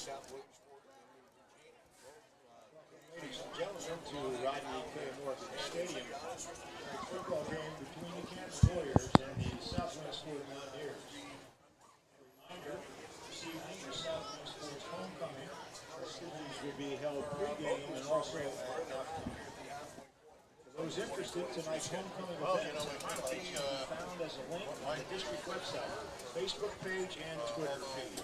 South Williamsport. Ladies and gentlemen, to Rodney K. Morgan Stadium, the football game between the Kansas Warriors and the South Williamsport Mountaineers. Reminder, this evening, the South Williamsport's homecoming festivities will be held pregame and also at halftime. For those interested, tonight's homecoming events and highlights can be found as a link on the district website, Facebook page, and Twitter page.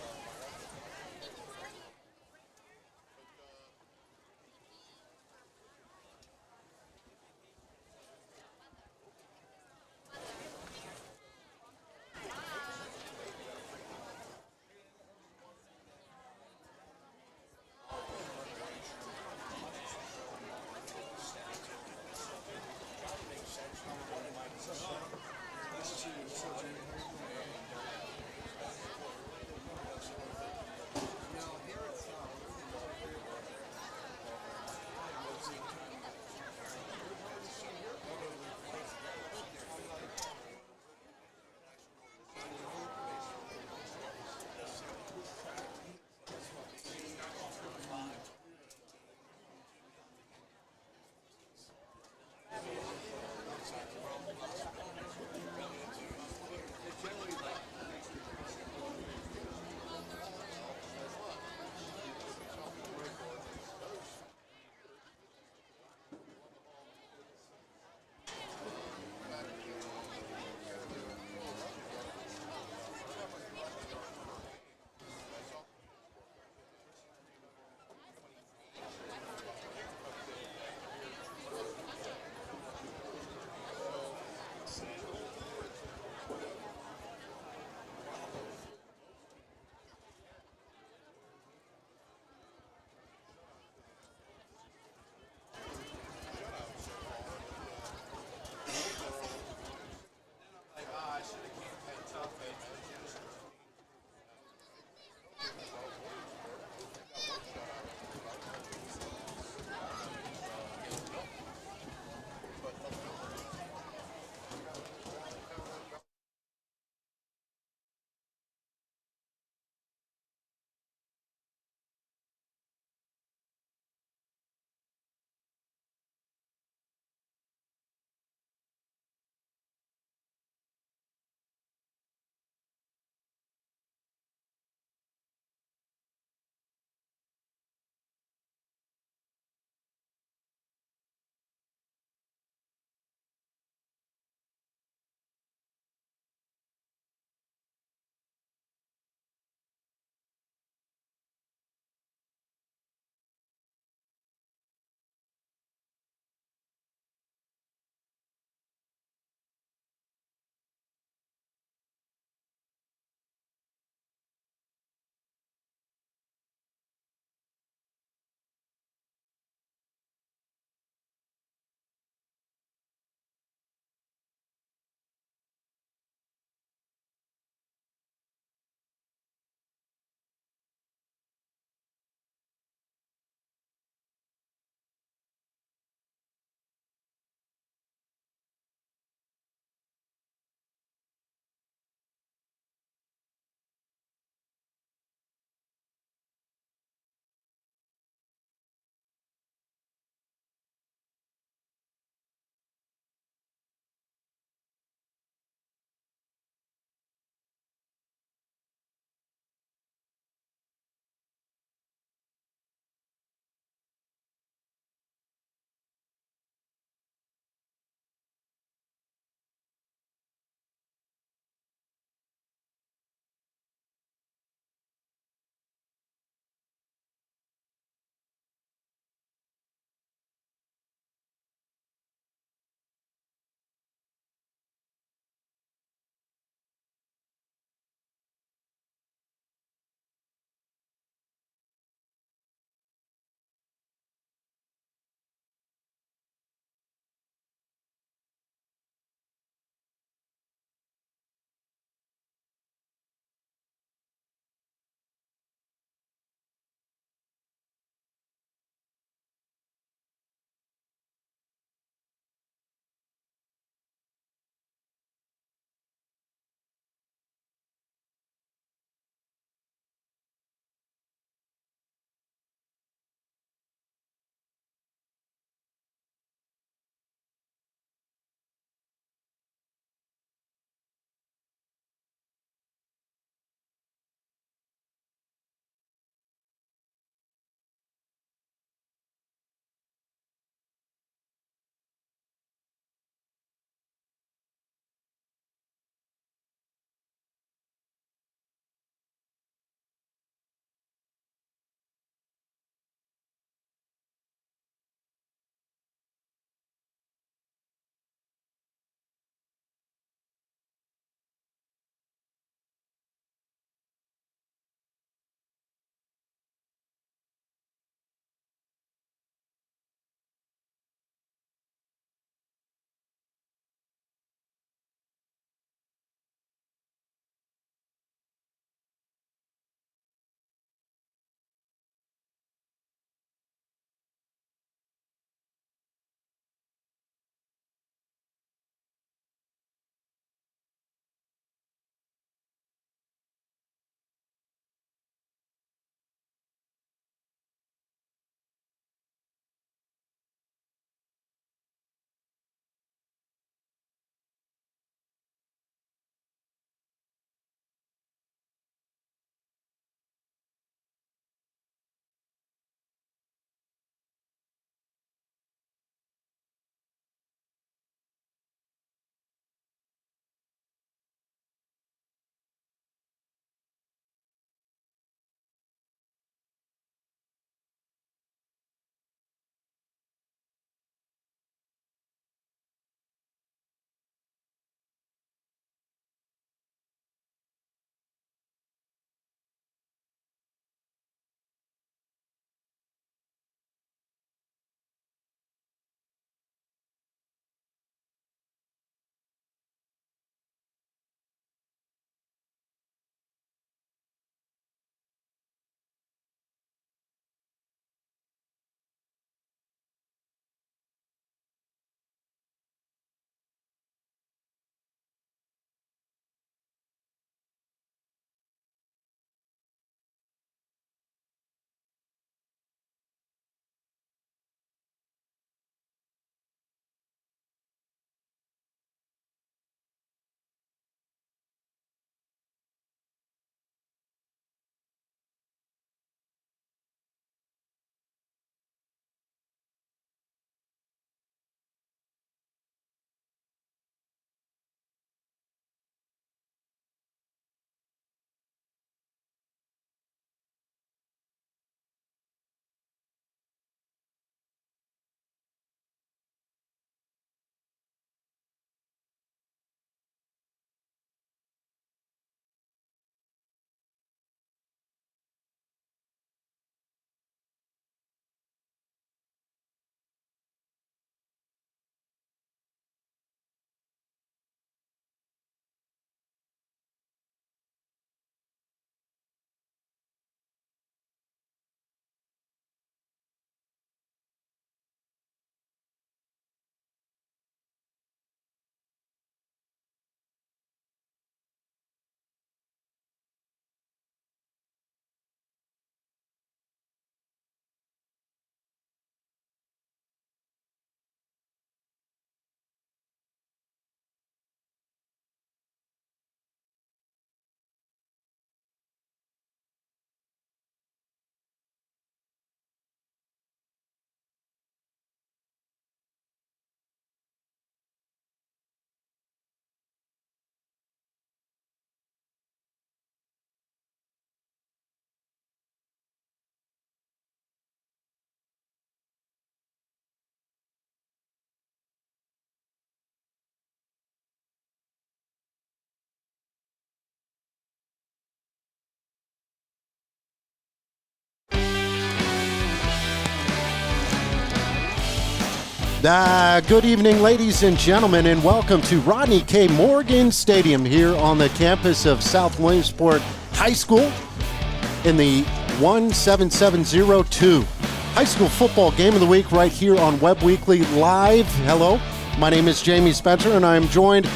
Good evening, ladies and gentlemen, and welcome to Rodney K. Morgan Stadium here on the campus of South Williamsport High School in the 17702 High School Football Game of the Week right here on Webb Weekly Live. Hello, my name is Jamie Spencer, and I am joined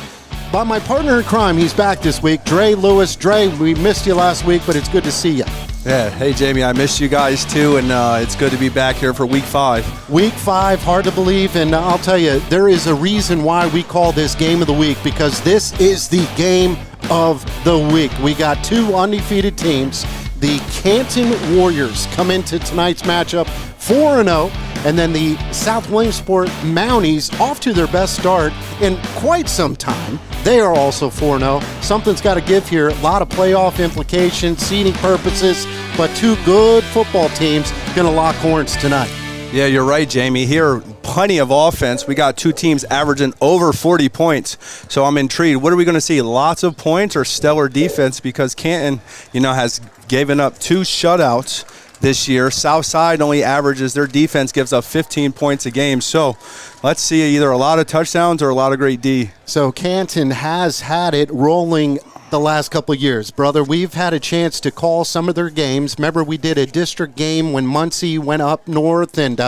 by my partner in crime. He's back this week, Dre Lewis. Dre, we missed you last week, but it's good to see you. Yeah, hey Jamie, I missed you guys too, and it's good to be back here for Week 5. Week 5, hard to believe, and I'll tell you, there is a reason why we call this Game of the Week, because this is the Game of the Week. We got two undefeated teams. The Canton Warriors come into tonight's matchup 4-0, and then the South Williamsport Mounties off to their best start in quite some time. They are also 4-0. Something's got to give here. A lot of playoff implications, seeding purposes, but two good football teams going to lock horns tonight. Yeah, you're right, Jamie. Here, plenty of offense. We got two teams averaging over 40 points. So I'm intrigued. What are we going to see? Lots of points or stellar defense? Because Canton, has given up 2 shutouts this year. Southside only averages, their defense gives up 15 points a game. So let's see either a lot of touchdowns or a lot of great D. So Canton has had it rolling the last couple of years. Brother, we've had a chance to call some of their games. Remember, we did a district game when Muncie went up north, and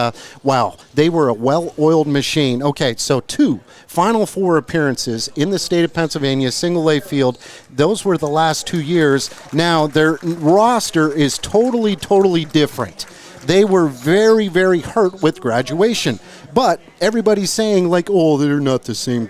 wow, they were a well-oiled machine. Okay, so 2 Final Four appearances in the state of Pennsylvania, single-A field. Those were the last 2 years. Now, their roster is totally different. They were very, very hurt with graduation. But everybody's saying, like, oh, they're not the same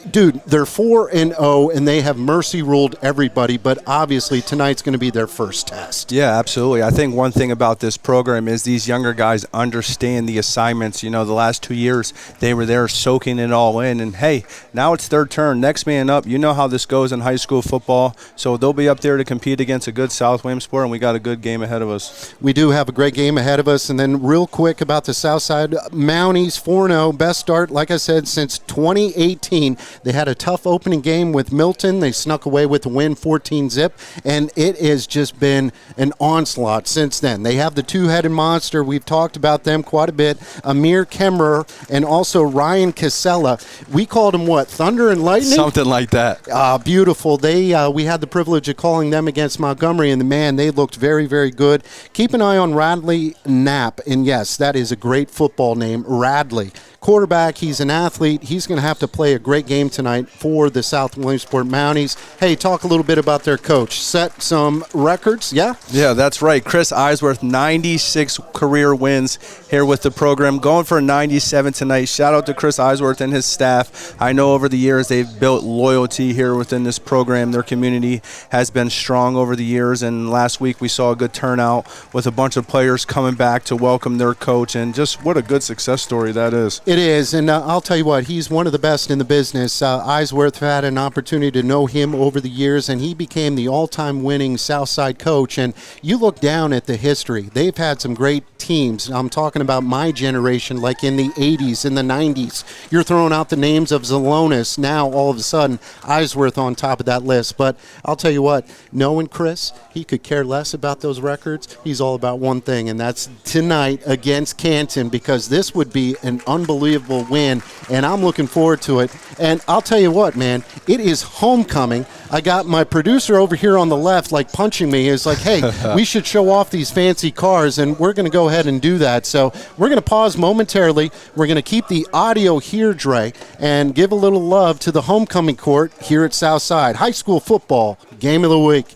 Dude, they're 4-0, and they have mercy ruled everybody. But obviously, tonight's going to be their first test. Yeah, absolutely. I think one thing about this program is these younger guys understand the assignments. The last 2 years, they were there soaking it all in. And, hey, now it's their turn. Next man up. You know how this goes in high school football. So they'll be up there to compete against a good South Williamsport, and we got a good game ahead of us. We do have a great game ahead of us. And then real quick about the Southside Mounties, 4-0, best start, like I said, since 2018. They had a tough opening game with Milton. They snuck away with the win, 14-zip, and it has just been an onslaught since then. They have the two-headed monster. We've talked about them quite a bit. Amir Kemmerer and also Ryan Casella. We called them what, Thunder and Lightning? Something like that. Beautiful. We had the privilege of calling them against Montgomery, and man, they looked very, very good. Keep an eye on Radley Knapp, and yes, that is a great football name, Radley. Quarterback, he's an athlete. He's going to have to play a great game tonight for the South Williamsport Mounties. Hey, talk a little bit about their coach. Set some records, yeah? Yeah, that's right. Chris Eisworth, 96 career wins here with the program. Going for a 97 tonight. Shout out to Chris Eisworth and his staff. I know over the years they've built loyalty here within this program. Their community has been strong over the years, and last week we saw a good turnout with a bunch of players coming back to welcome their coach, and just what a good success story that is. It is, and I'll tell you what, he's one of the best in the business. Eisworth had an opportunity to know him over the years, and he became the all-time winning Southside coach. And you look down at the history. They've had some great teams. I'm talking about my generation, like in the 80s, in the 90s. You're throwing out the names of Zelonis. Now, all of a sudden, Eisworth on top of that list. But I'll tell you what, knowing Chris, he could care less about those records. He's all about one thing, and that's tonight against Canton, because this would be an unbelievable win, and I'm looking forward to it. And I'll tell you what, man, it is homecoming. I got my producer over here on the left, like, punching me. Is like, hey, we should show off these fancy cars, and we're going to go ahead and do that. So we're going to pause momentarily. We're going to keep the audio here, Dre, and give a little love to the homecoming court here at Southside. High school football, game of the week.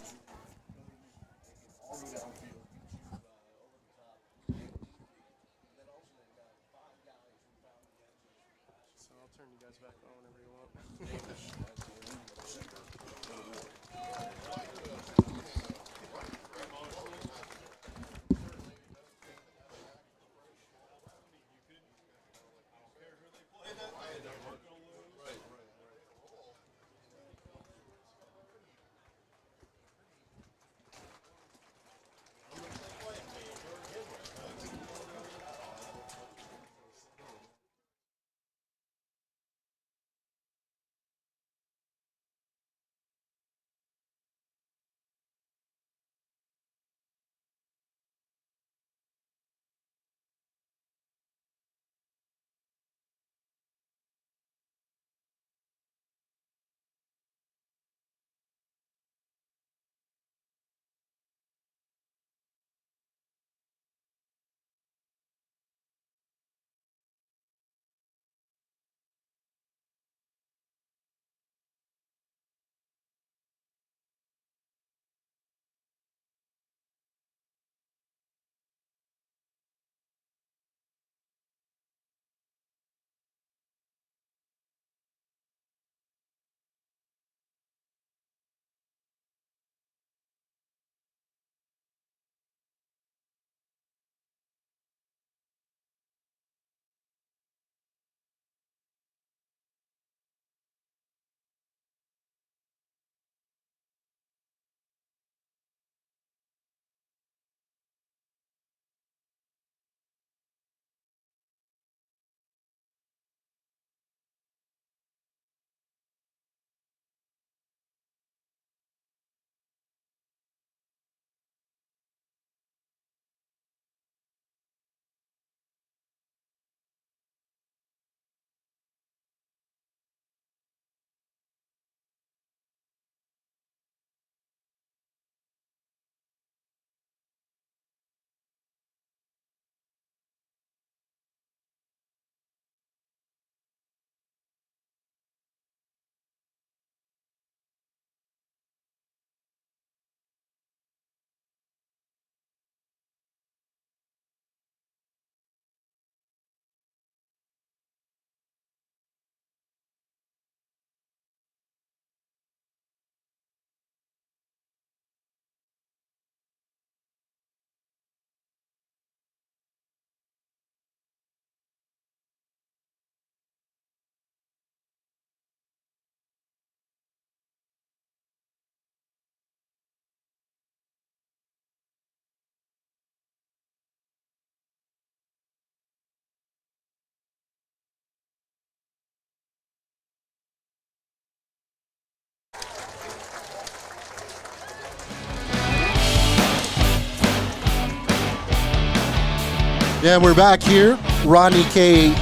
Yeah, we're back here, Rodney K.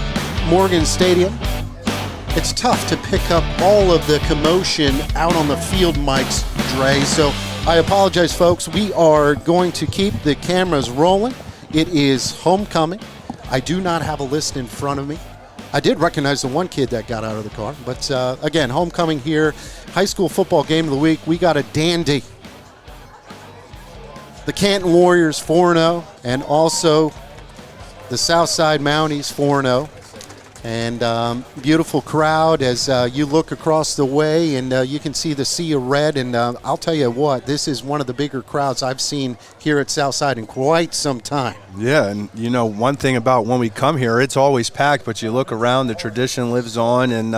Morgan Stadium. It's tough to pick up all of the commotion out on the field mics, Dre, so I apologize, folks. We are going to keep the cameras rolling. It is homecoming. I do not have a list in front of me. I did recognize the one kid that got out of the car, but again, homecoming here, high school football game of the week. We got a dandy. The Canton Warriors 4-0, and also the Southside Mounties 4-0. And beautiful crowd as you look across the way, and you can see the sea of red. And I'll tell you what, this is one of the bigger crowds I've seen here at Southside in quite some time. Yeah, and you know, one thing about when we come here, it's always packed, but you look around, the tradition lives on, and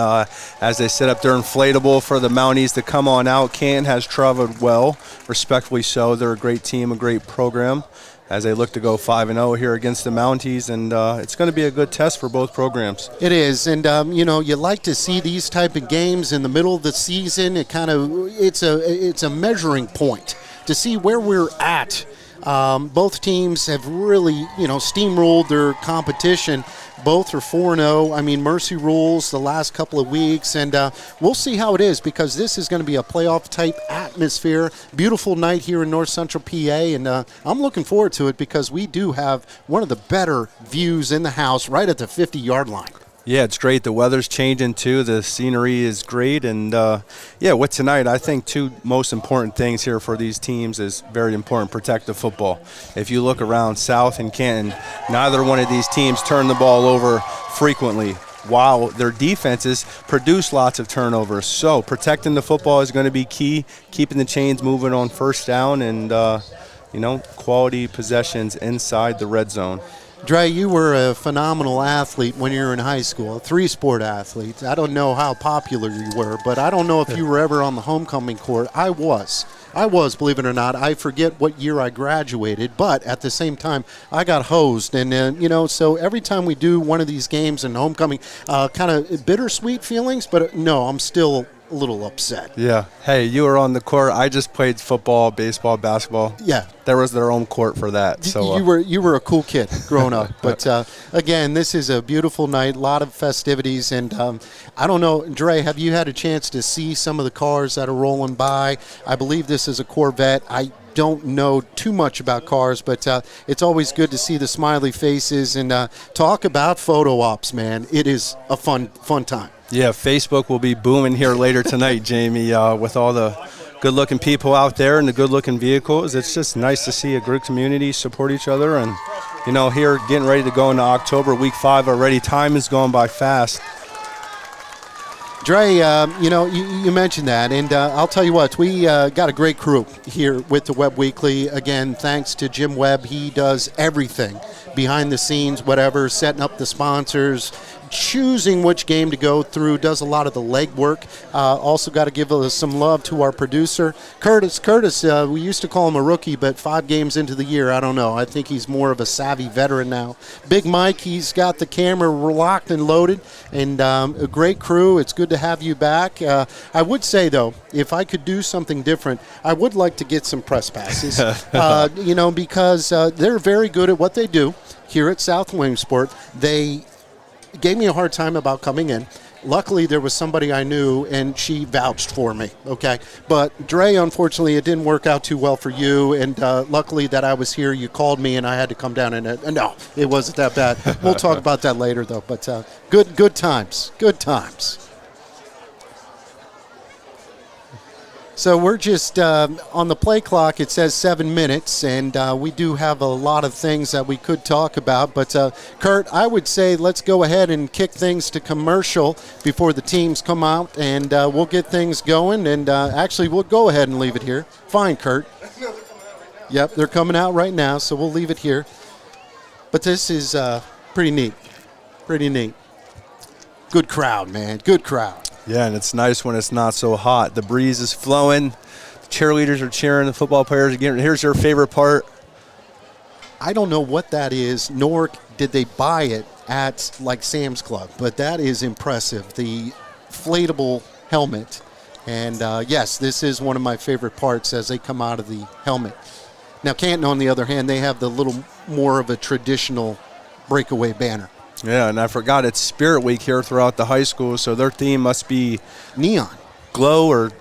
as they set up their inflatable for the Mounties to come on out, Canton has traveled well, respectfully so. They're a great team, a great program, as they look to go 5-0 here against the Mounties, and it's going to be a good test for both programs. It is, and you know, you like to see these type of games in the middle of the season. It's a measuring point to see where we're at. Both teams have really, steamrolled their competition. Both are 4-0. I mean, mercy rules the last couple of weeks, and we'll see how it is, because this is going to be a playoff-type atmosphere. Beautiful night here in North Central PA, and I'm looking forward to it because we do have one of the better views in the house right at the 50-yard line. Yeah, it's great. The weather's changing, too. The scenery is great. And, with tonight, I think two most important things here for these teams is very important: protect the football. If you look around South and Canton, neither one of these teams turn the ball over frequently, while their defenses produce lots of turnovers. So protecting the football is going to be key, keeping the chains moving on first down, and, quality possessions inside the red zone. Dre, you were a phenomenal athlete when you were in high school, a three-sport athlete. I don't know how popular you were, but I don't know if you were ever on the homecoming court. I was, believe it or not. I forget what year I graduated, but at the same time, I got hosed. And, so every time we do one of these games in homecoming, kind of bittersweet feelings, but no, I'm still a little upset. Yeah. Hey, you were on the court. I just played football, baseball, basketball. Yeah. There was their own court for that. So you were a cool kid growing up. But again, this is a beautiful night, a lot of festivities, and I don't know, Dre, have you had a chance to see some of the cars that are rolling by? I believe this is a Corvette. I don't know too much about cars, but it's always good to see the smiley faces and talk about photo ops, man. It is a fun time. Yeah, Facebook will be booming here later tonight, Jamie, with all the good-looking people out there and the good-looking vehicles. It's just nice to see a good community support each other. And, here getting ready to go into October, week 5 already. Time is going by fast. Dre, you mentioned that, and I'll tell you what, we got a great crew here with the Webb Weekly. Again, thanks to Jim Webb. He does everything behind the scenes, whatever, setting up the sponsors, choosing which game to go through, does a lot of the legwork. Also got to give some love to our producer, Curtis. We used to call him a rookie, but 5 games into the year, I don't know. I think he's more of a savvy veteran now. Big Mike, he's got the camera locked and loaded, and a great crew. It's good to have you back. I would say, though, if I could do something different, I would like to get some press passes, because they're very good at what they do here at South Williamsport. They gave me a hard time about coming in. Luckily, there was somebody I knew, and she vouched for me, okay? But, Dre, unfortunately, it didn't work out too well for you, and luckily that I was here, you called me, and I had to come down, and no, it wasn't that bad. We'll talk about that later, though, but good times. So we're just on the play clock. It says 7 minutes, and we do have a lot of things that we could talk about. But, Kurt, I would say let's go ahead and kick things to commercial before the teams come out, and we'll get things going. And actually, we'll go ahead and leave it here. Fine, Kurt. Yep, they're coming out right now, so we'll leave it here. But this is pretty neat. Good crowd, man. Good crowd. Yeah, and it's nice when it's not so hot. The breeze is flowing. The cheerleaders are cheering. The football players are getting. Here's your favorite part. I don't know what that is, nor did they buy it at, like, Sam's Club, but that is impressive. The inflatable helmet. And, yes, this is one of my favorite parts as they come out of the helmet. Now, Canton, on the other hand, they have the little more of a traditional breakaway banner. Yeah, and I forgot it's Spirit Week here throughout the high school, so their theme must be Neon. glow or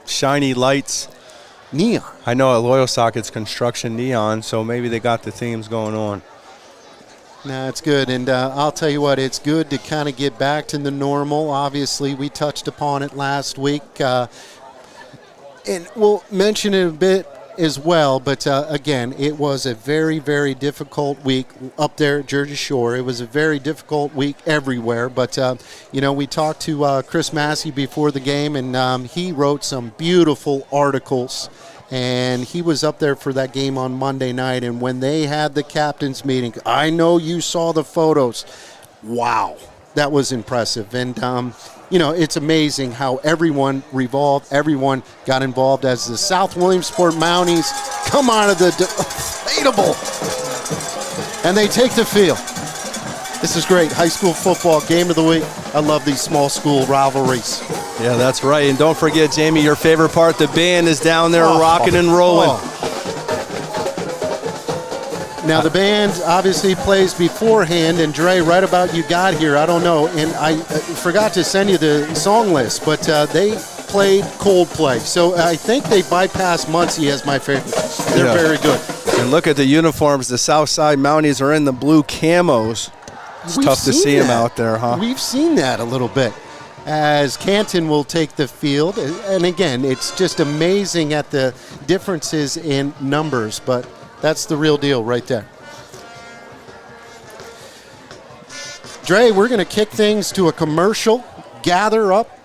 shiny lights. Neon. I know at Loyal Sock it's construction neon, so maybe they got the themes going on. No, it's good, and I'll tell you what, it's good to kind of get back to the normal. Obviously, we touched upon it last week, and we'll mention it a bit as well, but again, it was a very, very difficult week up there at Jersey Shore. It was a very difficult week everywhere, but, we talked to Chris Massey before the game, and he wrote some beautiful articles, and he was up there for that game on Monday night, and when they had the captain's meeting, I know you saw the photos. Wow, that was impressive, and it's amazing how everyone everyone got involved as the South Williamsport Mounties come out of the inflatable and they take the field. This is great. High school football game of the week. I love these small school rivalries. Yeah, that's right. And don't forget, Jamie, your favorite part, the band is down there rocking and rolling. Now, the band obviously plays beforehand, and Dre, right about you got here, I don't know, and I forgot to send you the song list, but they played Coldplay. So I think they bypassed Muncie as my favorite. They're very good. And look at the uniforms. The Southside Mounties are in the blue camos. It's tough to see them out there, huh? We've seen that a little bit. As Canton will take the field, and again, it's just amazing at the differences in numbers, but that's the real deal right there. Dre, we're going to kick things to a commercial, gather up,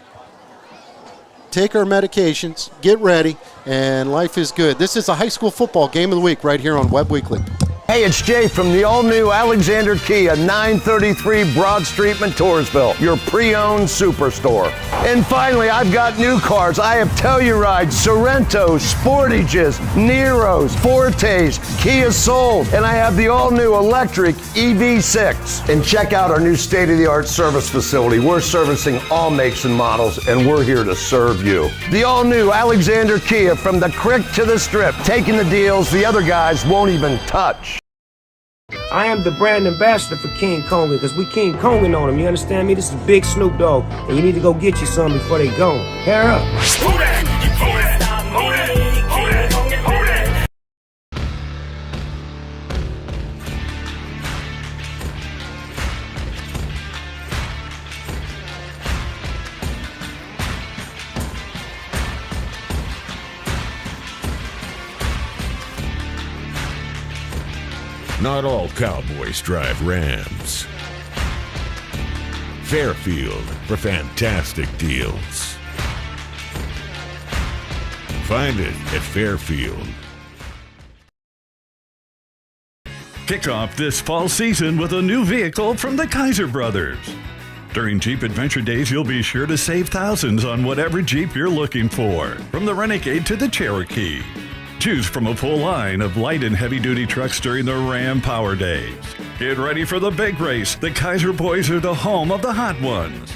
take our medications, get ready, and life is good. This is a high school football game of the week right here on Webb Weekly. Hey, it's Jay from the all-new Alexander Kia, 933 Broad Street, Montoursville, your pre-owned superstore. And finally, I've got new cars. I have Tellurides, Sorrentos, Sportages, Neros, Fortes, Kia Soul, and I have the all-new electric EV6. And check out our new state-of-the-art service facility. We're servicing all makes and models, and we're here to serve you. The all-new Alexander Kia, from the creek to the strip, taking the deals the other guys won't even touch. I am the brand ambassador for King Kongan because we King Kongan on them, you understand me? This is Big Snoop Dogg, and you need to go get you some before they gone. Hair up. Not all cowboys drive Rams. Fairfield for fantastic deals. Find it at Fairfield. Kick off this fall season with a new vehicle from the Kaiser Brothers. During Jeep Adventure Days, you'll be sure to save thousands on whatever Jeep you're looking for, from the Renegade to the Cherokee. Choose from a full line of light and heavy-duty trucks during the Ram Power Days. Get ready for the big race. The Kaiser Boys are the home of the hot ones.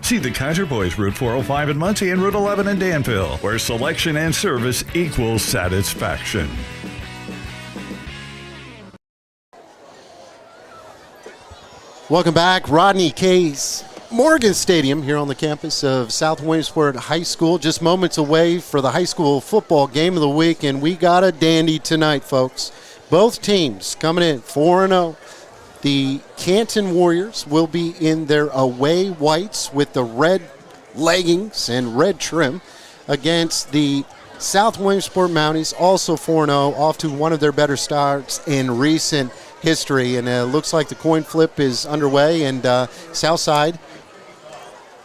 See the Kaiser Boys, Route 405 in Muncie and Route 11 in Danville, where selection and service equals satisfaction. Welcome back. Rodney Case Morgan Stadium here on the campus of South Williamsport High School. Just moments away for the high school football game of the week, and we got a dandy tonight, folks. Both teams coming in 4-0. The Canton Warriors will be in their away whites with the red leggings and red trim against the South Williamsport Mounties, also 4-0, off to one of their better starts in recent history. And it looks like the coin flip is underway, and Southside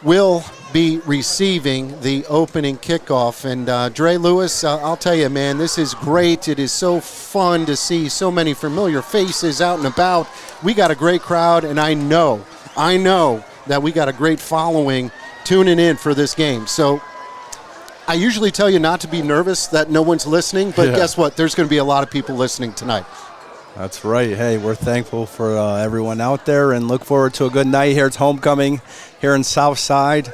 will be receiving the opening kickoff. And Dre Lewis, I'll tell you, man, this is great. It is so fun to see so many familiar faces out and about. We got a great crowd, and I know that we got a great following tuning in for this game. So I usually tell you not to be nervous that no one's listening, but guess what? There's going to be a lot of people listening tonight. That's right. Hey, we're thankful for everyone out there and look forward to a good night here. It's homecoming here in Southside.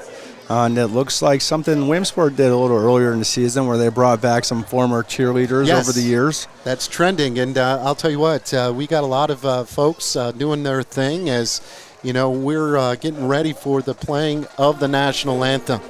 And it looks like something Williamsport did a little earlier in the season where they brought back some former cheerleaders over the years. That's trending, and I'll tell you what, we got a lot of folks doing their thing as, you know, we're getting ready for the playing of the national anthem.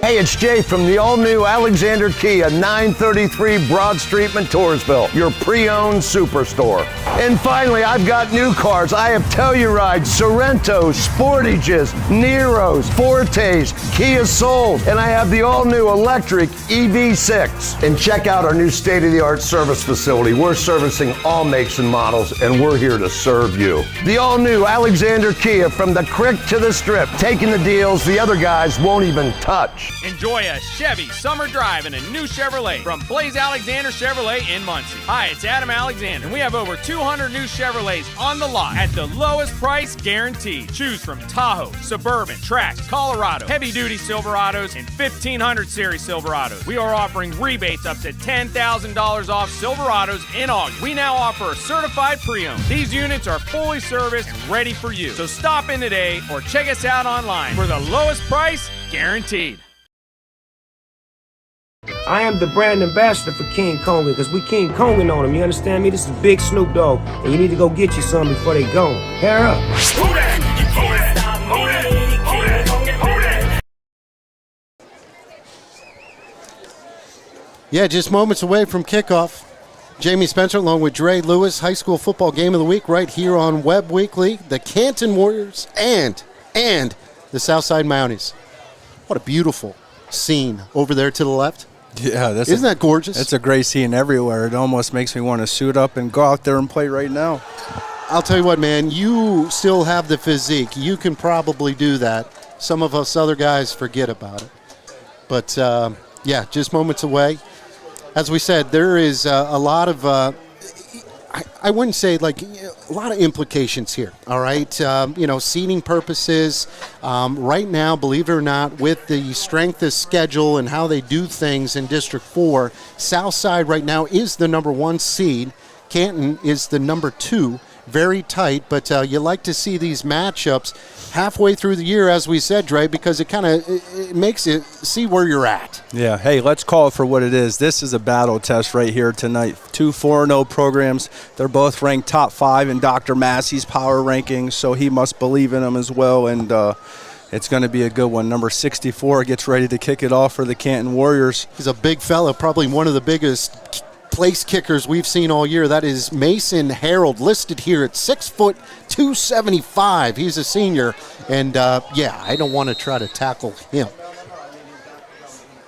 Hey, it's Jay from the all-new Alexander Kia, 933 Broad Street, Montoursville, your pre-owned superstore. And finally, I've got new cars. I have Tellurides, Sorrentos, Sportages, Neros, Fortes, Kia Soul, and I have the all-new electric EV6. And check out our new state-of-the-art service facility. We're servicing all makes and models, and we're here to serve you. The all-new Alexander Kia, from the creek to the strip, taking the deals the other guys won't even touch. Enjoy a Chevy summer drive in a new Chevrolet from Blaze Alexander Chevrolet in Muncie. Hi, it's Adam Alexander, and we have over 200 new Chevrolets on the lot at the lowest price guaranteed. Choose from Tahoe, Suburban, Trax, Colorado, heavy-duty Silverados, and 1500 series Silverados. We are offering rebates up to $10,000 off Silverados in August. We now offer a certified pre-owned. These units are fully serviced and ready for you. So stop in today or check us out online for the lowest price guaranteed. I am the brand ambassador for King Kong because we King Konging on them, you understand me? This is Big Snoop Dogg, and you need to go get you some before they gone. Hair up. Yeah, just moments away from kickoff. Jamie Spencer along with Dre Lewis, high school football game of the week right here on Webb Weekly. The Canton Warriors and the Southside Mounties. What a beautiful scene over there to the left. Yeah, isn't that gorgeous? It's a great scene everywhere. It almost makes me want to suit up and go out there and play right now. I'll tell you what, man, you still have the physique. You can probably do that. Some of us other guys forget about it. But, yeah, just moments away. As we said, there is a lot of I wouldn't say like a lot of implications here, all right? Seating purposes. Right now, believe it or not, with the strength of schedule and how they do things in District 4, Southside right now is the number 1 seed. Canton is the number 2. Very tight, but you like to see these matchups halfway through the year, as we said, Dre, because it kind of it makes it see where you're at. Yeah, hey, let's call it for what it is. This is a battle test right here tonight. 2 4-0 programs. They're both ranked top 5 in Dr. Massey's power rankings, so he must believe in them as well, and it's going to be a good one. Number 64 gets ready to kick it off for the Canton Warriors. He's a big fella, probably one of the biggest place kickers we've seen all year. That is Mason Harold, listed here at 6 foot 275. He's a senior, and I don't want to try to tackle him.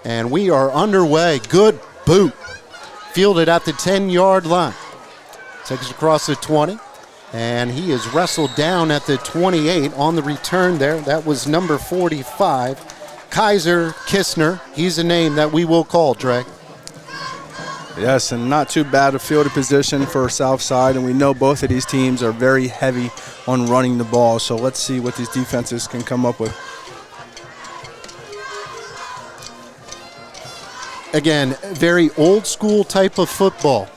And we are underway. Good boot, fielded at the 10-yard line. Takes it across the 20, and he is wrestled down at the 28 on the return there. That was number 45, Kaiser Kistner. He's a name that we will call, Dre. Yes, and not too bad a fielded position for Southside, and we know both of these teams are very heavy on running the ball, so let's see what these defenses can come up with. Again, very old school type of football.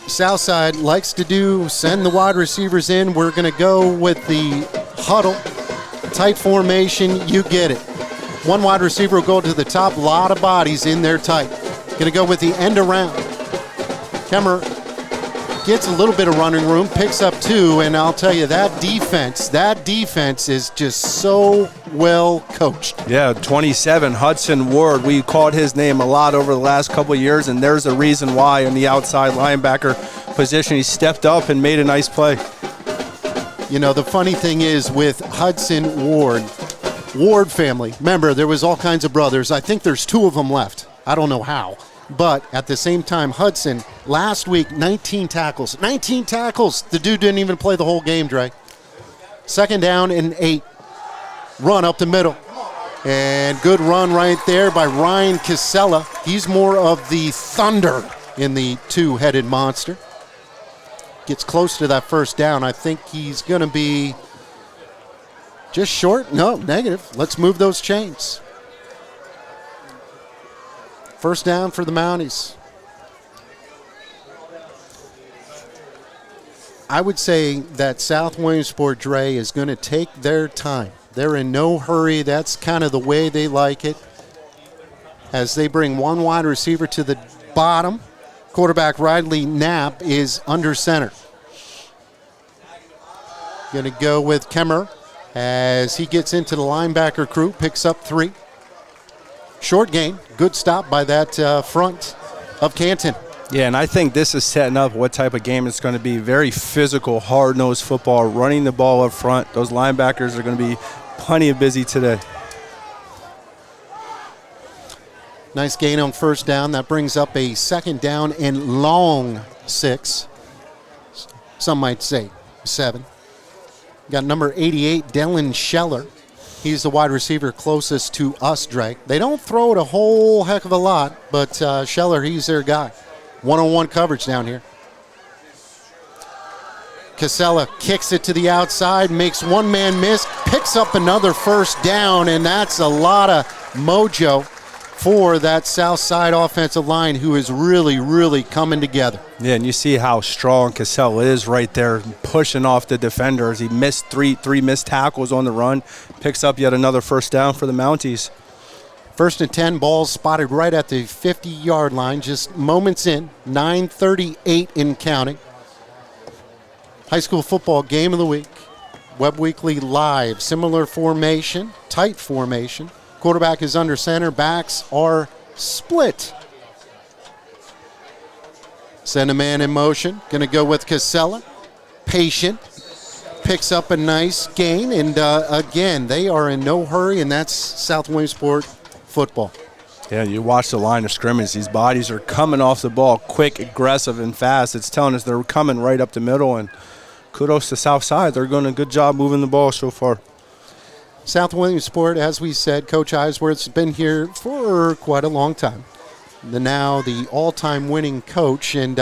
Southside likes to send the wide receivers in. We're going to go with the huddle, tight formation, you get it. One wide receiver will go to the top, a lot of bodies in there tight. Going to go with the end around. Kemmer gets a little bit of running room, picks up 2, and I'll tell you, that defense is just so well coached. Yeah, 27, Hudson Ward. We called his name a lot over the last couple of years, and there's a reason why in the outside linebacker position. He stepped up and made a nice play. You know, the funny thing is with Hudson Ward family, remember, there was all kinds of brothers. I think there's 2 of them left. I don't know how. But at the same time, Hudson, last week, 19 tackles. 19 tackles. The dude didn't even play the whole game, Dre. 2nd down and 8. Run up the middle. And good run right there by Ryan Casella. He's more of the thunder in the 2-headed monster. Gets close to that 1st down. I think he's going to be just short. No, negative. Let's move those chains. 1st down for the Mounties. I would say that South Williamsport Dre is going to take their time. They're in no hurry. That's kind of the way they like it. As they bring one wide receiver to the bottom, quarterback Riley Knapp is under center. Going to go with Kemmer as he gets into the linebacker crew, picks up 3. Short gain, good stop by that front of Canton. Yeah, and I think this is setting up what type of game it's going to be. Very physical, hard-nosed football, running the ball up front. Those linebackers are going to be plenty of busy today. Nice gain on first down. That brings up a second down and long 6. Some might say 7. Got number 88, Dylan Scheller. He's the wide receiver closest to us, Drake. They don't throw it a whole heck of a lot, but Scheller, he's their guy. One-on-one coverage down here. Casella kicks it to the outside, makes one man miss, picks up another first down, and that's a lot of mojo for that south side offensive line, who is really, really coming together. Yeah, and you see how strong Casella is right there, pushing off the defenders. He missed three missed tackles on the run, picks up yet another first down for the Mounties. 1st and 10, balls spotted right at the 50-yard line, just moments in, 9:38 in counting. High school football game of the week. Webb Weekly Live, similar formation, tight formation. Quarterback is under center, backs are split. Send a man in motion, going to go with Casella. Patient, picks up a nice gain, and again, they are in no hurry, and that's South Williamsport football. Yeah, you watch the line of scrimmage. These bodies are coming off the ball quick, aggressive, and fast. It's telling us they're coming right up the middle, and kudos to Southside. They're doing a good job moving the ball so far. South Williamsport, as we said, Coach Eisworth's been here for quite a long time. Now the all-time winning coach, and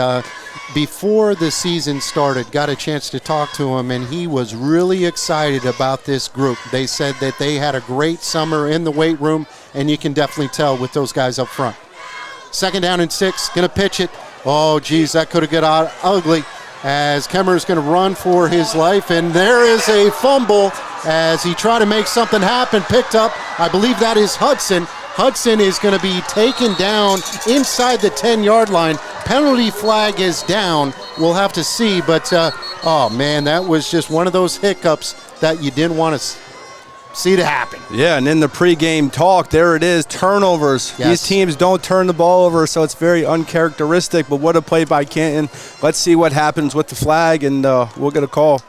before the season started, got a chance to talk to him, and he was really excited about this group. They said that they had a great summer in the weight room, and you can definitely tell with those guys up front. 2nd down and 6, going to pitch it. Oh, geez, that could have got out ugly, as Kemmer is going to run for his life, and there is a fumble as he tried to make something happen. Picked up, I believe that is Hudson. Hudson is going to be taken down inside the 10-yard line. Penalty flag is down. We'll have to see, but, oh, man, that was just one of those hiccups that you didn't want to see to happen. Yeah, and in the pregame talk, there it is, turnovers. Yes. These teams don't turn the ball over, so it's very uncharacteristic, but what a play by Canton. Let's see what happens with the flag, and we'll get a call.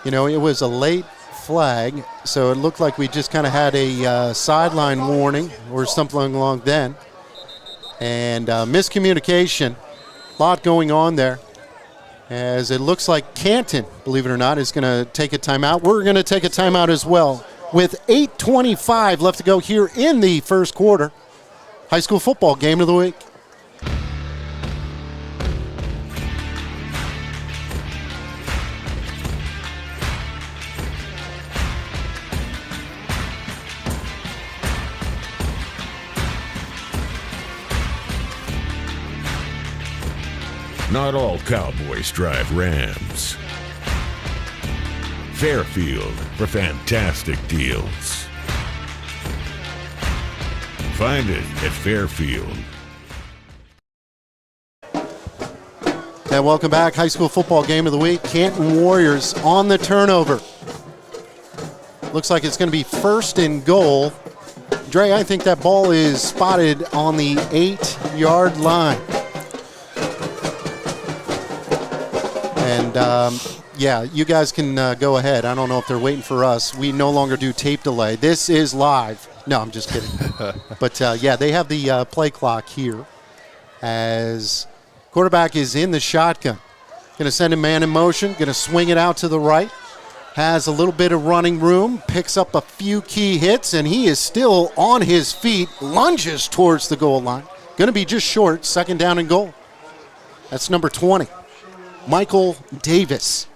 You know, it was a late flag, so it looked like we just kind of had a sideline warning or something along then. And miscommunication, a lot going on there. As it looks like Canton, believe it or not, is going to take a timeout. We're going to take a timeout as well. With 8:25 left to go here in the first quarter. High school football game of the week. Not all cowboys drive Rams. Fairfield for fantastic deals. Find it at Fairfield. And welcome back. High school football game of the week. Canton Warriors on the turnover. Looks like it's going to be 1st and goal. Dre, I think that ball is spotted on the 8-yard line. And, yeah, you guys can go ahead. I don't know if they're waiting for us. We no longer do tape delay. This is live. No, I'm just kidding. But, yeah, they have the play clock here as quarterback is in the shotgun. Going to send a man in motion. Going to swing it out to the right. Has a little bit of running room. Picks up a few key hits, and he is still on his feet. Lunges towards the goal line. Going to be just short. 2nd down and goal. That's number 20. Michael Davis.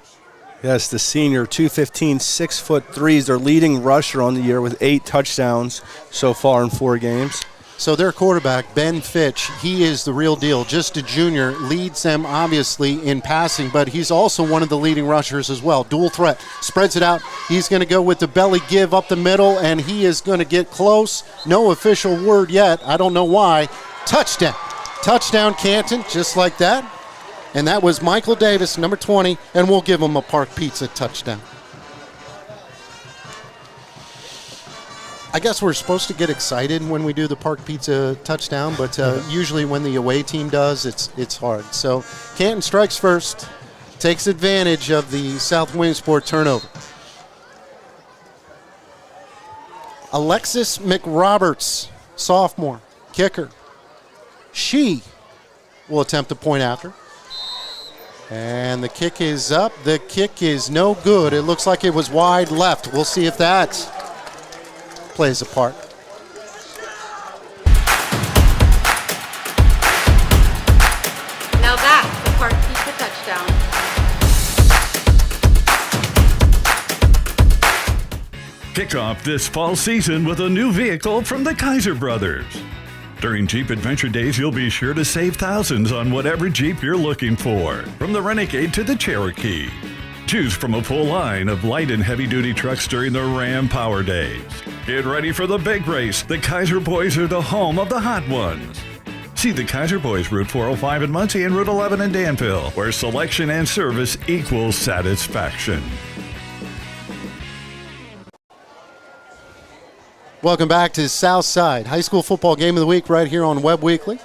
Yes, the senior, 215, 6'3". He's their leading rusher on the year with 8 touchdowns so far in 4 games. So their quarterback, Ben Fitch, he is the real deal. Just a junior, leads them obviously in passing, but he's also one of the leading rushers as well. Dual threat, spreads it out. He's going to go with the belly give up the middle, and he is going to get close. No official word yet. I don't know why. Touchdown. Touchdown, Canton, just like that. And that was Michael Davis, number 20, and we'll give him a Park Pizza touchdown. I guess we're supposed to get excited when we do the Park Pizza touchdown, but usually when the away team does, it's hard. So Canton strikes first, takes advantage of the South Williamsport turnover. Alexis McRoberts, sophomore, kicker. She will attempt a point after. And the kick is up. The kick is no good. It looks like it was wide left. We'll see if that plays a part. Now that's the Park Pizza touchdown. Kick off this fall season with a new vehicle from the Kaiser Brothers. During Jeep Adventure Days, you'll be sure to save thousands on whatever Jeep you're looking for, from the Renegade to the Cherokee. Choose from a full line of light and heavy-duty trucks during the Ram Power Days. Get ready for the big race. The Kaiser Boys are the home of the hot ones. See the Kaiser Boys, Route 405 in Muncie and Route 11 in Danville, where selection and service equals satisfaction. Welcome back to Southside High School Football Game of the Week right here on Webb Weekly.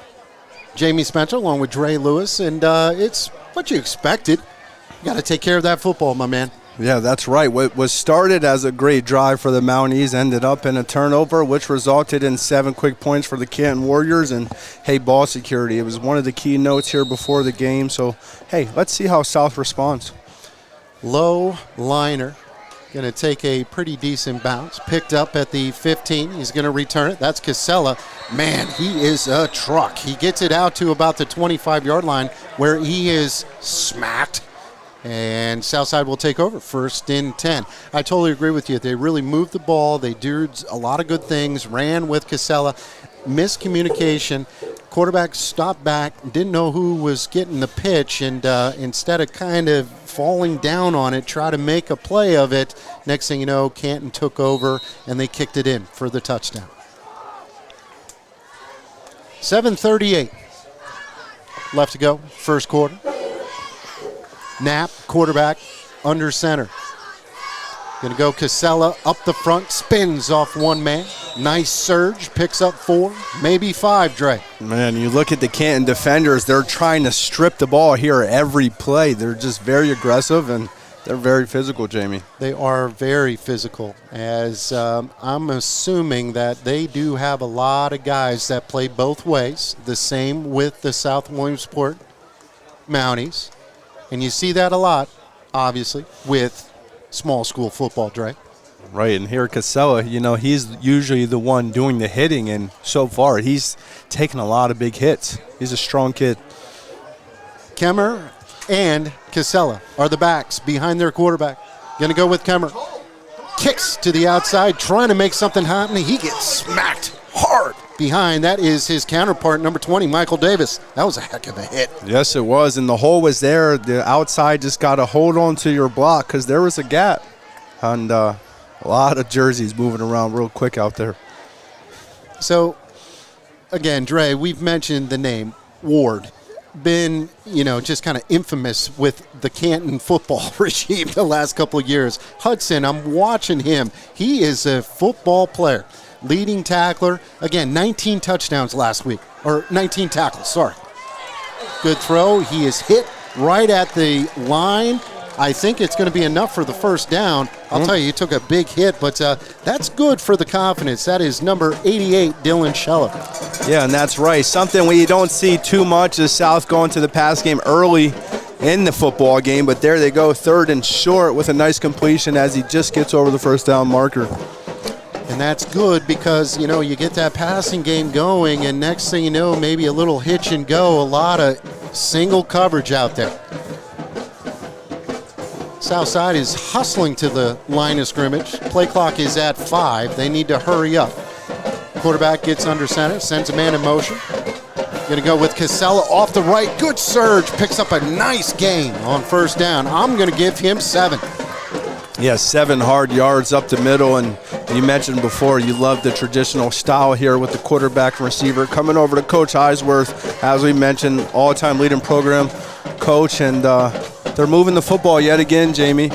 Jamie Spencer along with Dre Lewis, and it's what you expected. You got to take care of that football, my man. Yeah, that's right. What was started as a great drive for the Mounties ended up in a turnover, which resulted in 7 quick points for the Canton Warriors. And, hey, ball security. It was one of the key notes here before the game. So, hey, let's see how South responds. Low liner. Going to take a pretty decent bounce. Picked up at the 15. He's going to return it. That's Casella. Man, he is a truck. He gets it out to about the 25-yard line where he is smacked. And Southside will take over, 1st and 10. I totally agree with you. They really moved the ball. They did a lot of good things, ran with Casella. Miscommunication. Quarterback stopped back, didn't know who was getting the pitch, and instead of kind of falling down on it, try to make a play of it. Next thing you know, Canton took over, and they kicked it in for the touchdown. 7:38 left to go, first quarter. Knapp, quarterback, under center. Going to go Casella up the front, spins off one man. Nice surge, picks up 4, maybe 5, Dre. Man, you look at the Canton defenders, they're trying to strip the ball here every play. They're just very aggressive, and they're very physical, Jamie. They are very physical, as I'm assuming that they do have a lot of guys that play both ways, the same with the South Williamsport Mounties. And you see that a lot, obviously, with small school football, Dre. Right, and here Casella, he's usually the one doing the hitting, and so far he's taken a lot of big hits. He's a strong kid. Kemmer and Casella are the backs behind their quarterback. Going to go with Kemmer. Kicks to the outside, trying to make something happen. He gets smacked hard behind. That is his counterpart, number 20, Michael Davis. That was a heck of a hit. Yes, it was, and the hole was there. The outside just got to hold on to your block because there was a gap. And a lot of jerseys moving around real quick out there. So, again, Dre, we've mentioned the name Ward. Been, just kind of infamous with the Canton football regime the last couple of years. Hudson, I'm watching him. He is a football player. Leading tackler. Again, 19 touchdowns last week. Or 19 tackles, sorry. Good throw. He is hit right at the line. I think it's going to be enough for the first down. I'll tell you, he took a big hit, but that's good for the confidence. That is number 88, Dylan Scheller. Yeah, and that's right. Something we don't see too much is South going to the pass game early in the football game, but there they go, 3rd and short with a nice completion as he just gets over the first down marker. And that's good because, you get that passing game going, and next thing you know, maybe a little hitch and go, a lot of single coverage out there. Southside is hustling to the line of scrimmage. Play clock is at 5. They need to hurry up. Quarterback gets under center, sends a man in motion. Going to go with Casella off the right. Good surge. Picks up a nice gain on first down. I'm going to give him 7. Yeah, 7 hard yards up the middle, and you mentioned before you love the traditional style here with the quarterback and receiver coming over to Coach Eisworth, as we mentioned, all-time leading program coach, and they're moving the football yet again, Jamie.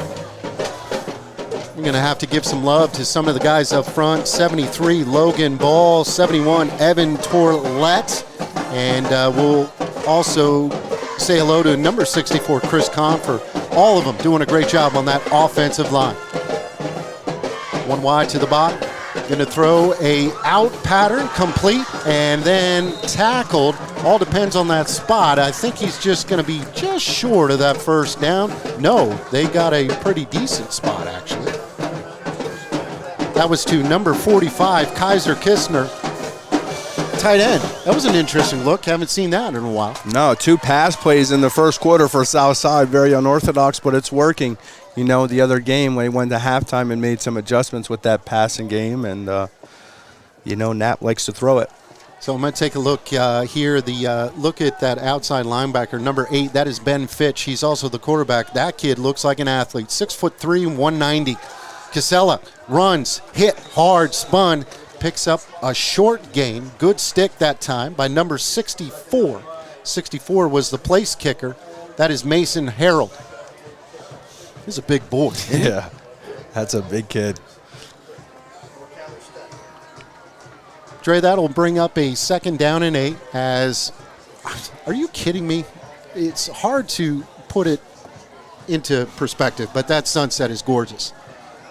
We're going to have to give some love to some of the guys up front. 73, Logan Ball. 71, Evan Torlett. And we'll also say hello to number 64, Chris Kahn, for all of them doing a great job on that offensive line. One wide to the bottom. Going to throw a out pattern, complete, and then tackled. All depends on that spot. I think he's just going to be just short of that first down. No, they got a pretty decent spot, actually. That was to number 45, Kaiser Kistner. Tight end. That was an interesting look. Haven't seen that in a while. No, 2 pass plays in the first quarter for Southside. Very unorthodox, but it's working. You know, the other game when he went to halftime and made some adjustments with that passing game, and, you know, Knapp likes to throw it. So I'm going to take a look here. Look at that outside linebacker, number 8. That is Ben Fitch. He's also the quarterback. That kid looks like an athlete. 6'3", 190. Casella runs, hit hard, spun. Picks up a short gain. Good stick that time by number 64. 64 was the place kicker. That is Mason Harold. He's a big boy. Yeah, that's a big kid. Dre, that'll bring up a 2nd down and 8 as, are you kidding me? It's hard to put it into perspective, but that sunset is gorgeous.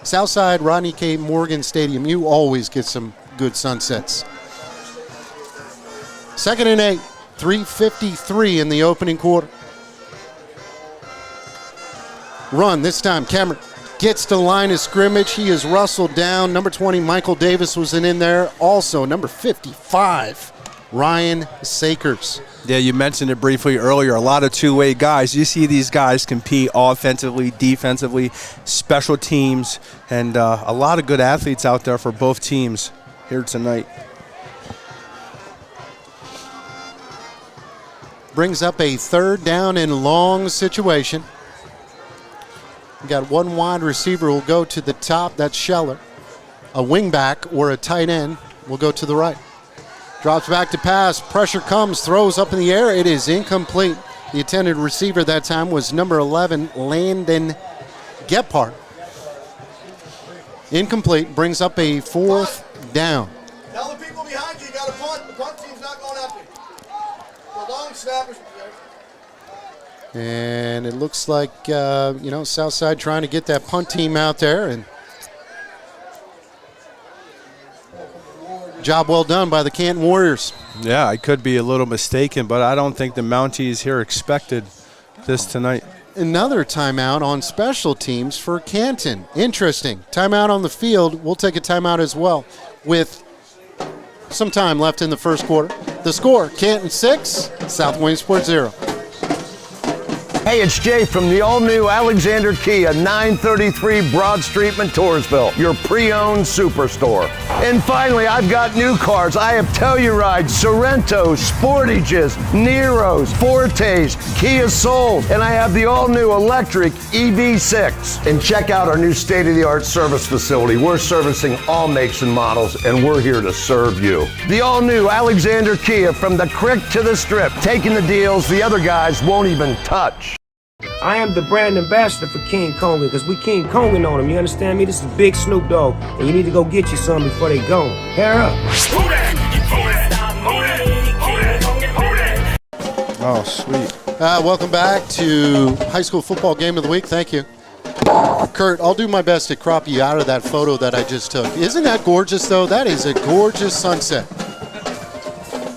Southside Rodney K. Morgan Stadium, you always get some good sunsets. 2nd and 8, 3:53 in the opening quarter. Run this time, Cameron gets to the line of scrimmage. He is rustled down. Number 20, Michael Davis was in there. Also, number 55, Ryan Sakers. Yeah, you mentioned it briefly earlier. A lot of two-way guys. You see these guys compete offensively, defensively, special teams, and a lot of good athletes out there for both teams here tonight. Brings up a 3rd down and long situation. We got one wide receiver who will go to the top. That's Scheller. A wingback or a tight end will go to the right. Drops back to pass. Pressure comes. Throws up in the air. It is incomplete. The intended receiver that time was number 11, Landon Gephardt. Incomplete. Brings up a 4th down. Tell the people behind you got a punt. The punt team's not going after you. The long snappers. And it looks like, Southside trying to get that punt team out there. And job well done by the Canton Warriors. Yeah, I could be a little mistaken, but I don't think the Mounties here expected this tonight. Another timeout on special teams for Canton. Interesting. Timeout on the field. We'll take a timeout as well with some time left in the first quarter. The score, Canton 6, South Williamsport 0. Hey, it's Jay from the all-new Alexander Kia, 933 Broad Street, Montoursville, your pre-owned superstore. And finally, I've got new cars. I have Tellurides, Sorrentos, Sportages, Neros, Fortes, Kia Souls, and I have the all-new electric EV6. And check out our new state-of-the-art service facility. We're servicing all makes and models, and we're here to serve you. The all-new Alexander Kia, from the creek to the strip, taking the deals the other guys won't even touch. I am the brand ambassador for King Kong because we King Konging on them. You understand me? This is Big Snoop Dogg, and you need to go get you some before they go. Hair up. Oh, sweet. Welcome back to High School Football Game of the Week. Thank you. Kurt, I'll do my best to crop you out of that photo that I just took. Isn't that gorgeous, though? That is a gorgeous sunset.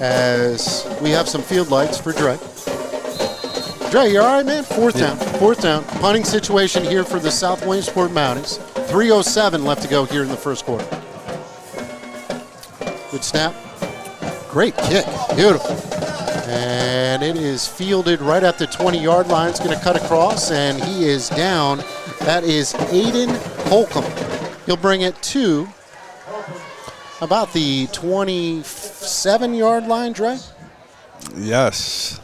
As we have some field lights for Dre. Dre, you all right, man? Fourth down. Punting situation here for the South Williamsport Mounties. 3:07 left to go here in the first quarter. Good snap. Great kick. Beautiful. And it is fielded right at the 20-yard line. It's going to cut across, and he is down. That is Aiden Holcomb. He'll bring it to About the 27-yard line, Dre? Yes.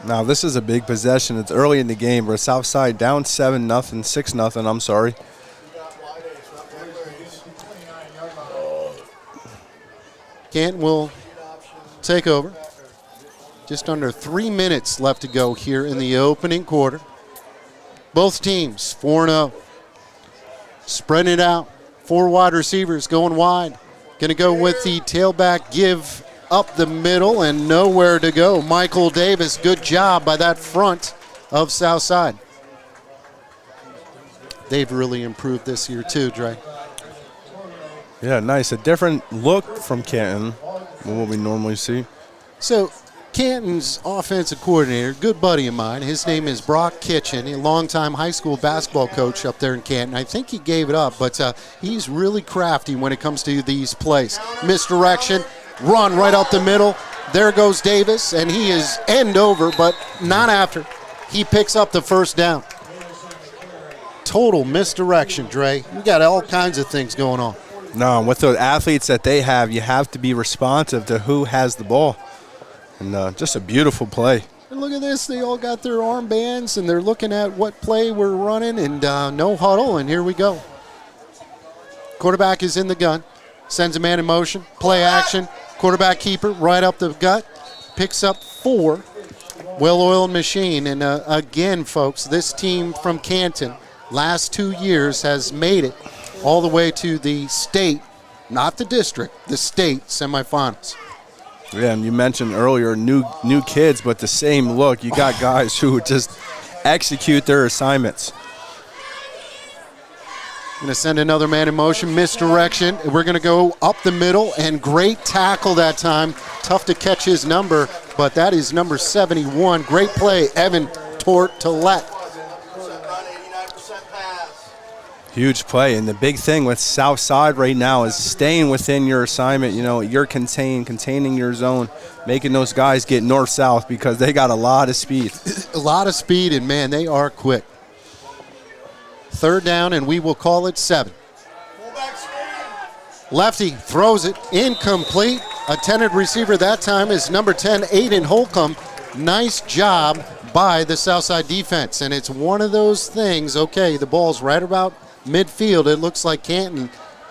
Now, this is a big possession. It's early in the game. We're Southside down 7-0, 6-0, I'm sorry. Canton will take over. Just under 3 minutes left to go here in the opening quarter. Both teams 4-0. Spreading it out. 4 wide receivers going wide. Going to go with the tailback give up the middle and nowhere to go. Michael Davis, good job by that front of Southside. They've really improved this year too, Dre. Yeah, nice. A different look from Canton than what we normally see. So Canton's offensive coordinator, good buddy of mine, his name is Brock Kitchen, a longtime high school basketball coach up there in Canton. I think he gave it up, but he's really crafty when it comes to these plays. Misdirection, run right up the middle. There goes Davis, and he is end over, but not after. He picks up the first down. Total misdirection, Dre. You got all kinds of things going on. No, with the athletes that they have, you have to be responsive to who has the ball. And just a beautiful play. And look at this. They all got their armbands, and they're looking at what play we're running, and no huddle, and here we go. Quarterback is in the gun. Sends a man in motion. Play action. Quarterback keeper right up the gut. Picks up 4. Well-oiled machine. And again, folks, this team from Canton, last 2 years, has made it all the way to the state, not the district, the state semifinals. Yeah, and you mentioned earlier new kids, but the same look. You got guys who just execute their assignments. Going to send another man in motion, misdirection. We're going to go up the middle, and great tackle that time. Tough to catch his number, but that is number 71. Great play, Evan Tortolet. Huge play, and the big thing with Southside right now is staying within your assignment. You know, you're containing your zone, making those guys get north-south because they got a lot of speed. A lot of speed, and, man, they are quick. 3rd down, and we will call it 7. Lefty throws it incomplete. Intended receiver that time is number 10, Aiden Holcomb. Nice job by the Southside defense, and it's one of those things. Okay, the ball's right about midfield. It looks like Canton